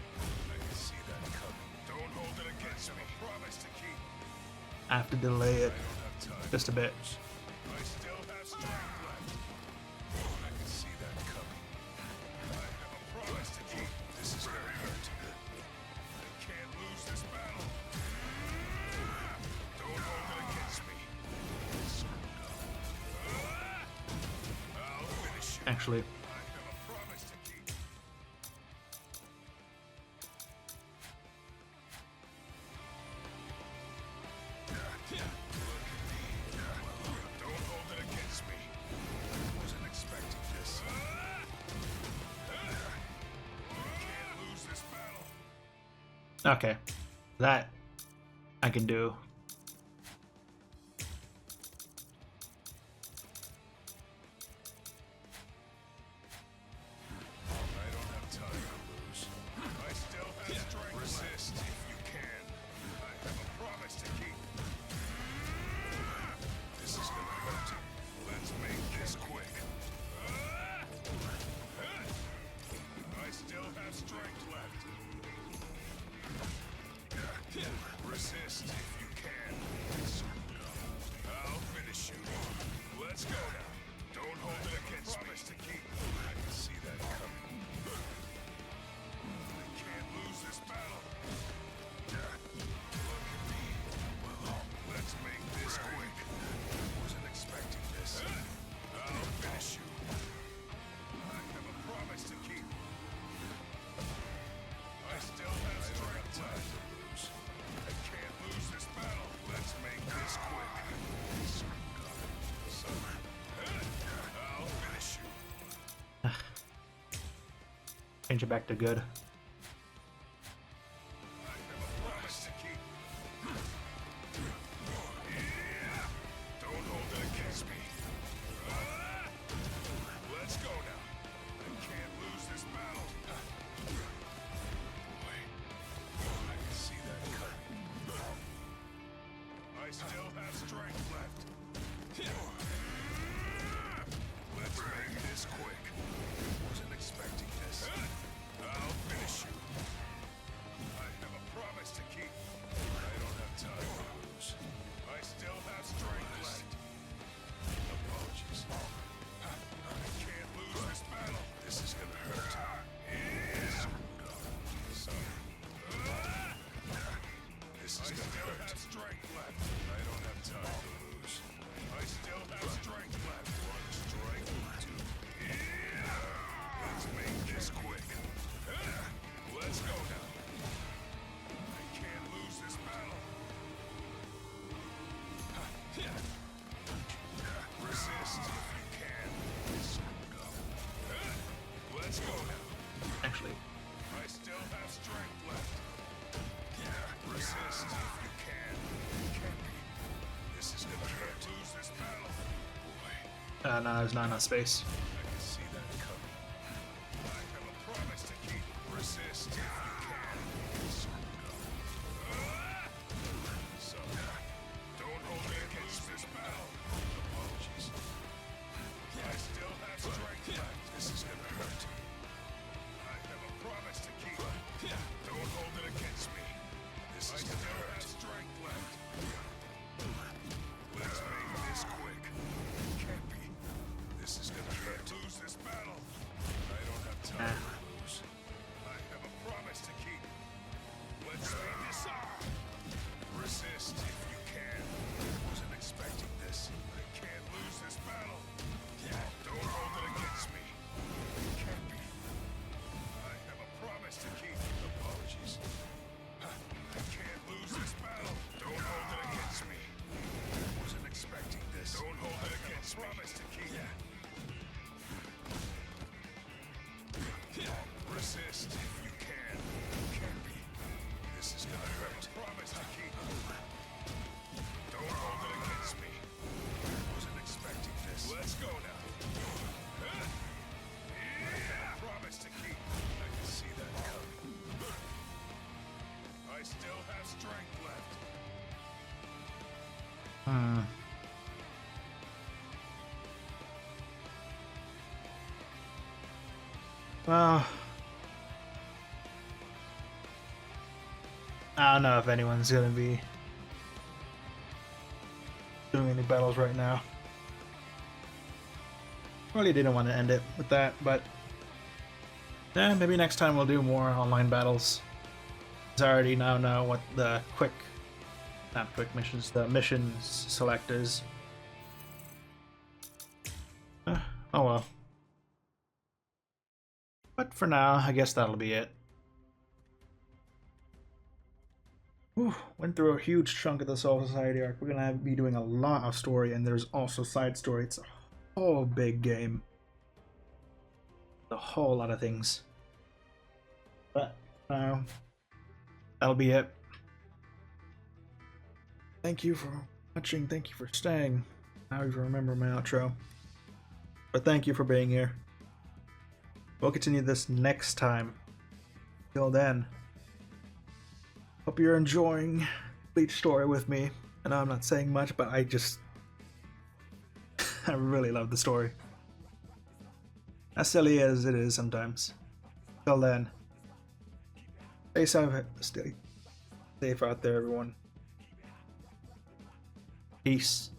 can see that coming. Don't hold it against me. Promise to keep. I have to delay it just a bit. I still have strength left. I can see that coming. I have a promise to keep. This is gonna hurt. I can't lose this battle. Don't hold it against me. I'll finish you. Actually, I have a promise to keep. Don't hold it against me. Wasn't expecting this. Can't lose this battle. okay, that I can do. I don't have time to lose. I still have strength. Resist Change it back to good. Actually, I still have strength left. Resist if you can. Can't be. This is gonna hurt. Lose this battle. Boy. no, there's not enough space. I can see that coming. I have a promise to keep. Resist if you can. So, don't hold it against this battle. Apologies. I still have strength left. This is gonna hurt. I have a promise to keep. Don't hold it against me. This is gonna hurt. Strength left. Let's make this quick. Can't be. This is gonna hurt. Lose this battle. I don't have time to lose. I have a promise to keep. Let's make this up. Resist if you can. Wasn't expecting this. I can't lose this battle. Don't hold it against me. Can't be. I have a promise to keep. Apologies. I can't lose this battle. Don't hold it against me. Wasn't expecting this. Don't hold it against me. Promise to keep. Resist if you can. Can't be. This is gonna hurt. Promise to keep. Don't hold it against me. Wasn't expecting this. Let's go now. Promise to keep. I can see that coming. I still have strength left. Well, I don't know if anyone's gonna be doing any battles right now. Really didn't want to end it with that, but yeah, maybe next time we'll do more online battles. I already now know what the not quick missions, the missions select is. Oh well. But for now, I guess that'll be it. Whew, went through a huge chunk of the Soul Society arc. We're gonna be doing a lot of story, and there's also side story. It's a whole big game. A whole lot of things. But that'll be it. Thank you for watching. Thank you for staying. I don't even remember my outro. But thank you for being here. We'll continue this next time. Till then, hope you're enjoying Bleach story with me. I know I'm not saying much, but I really love the story. As silly as it is sometimes. Till then, stay safe out there, everyone. Peace.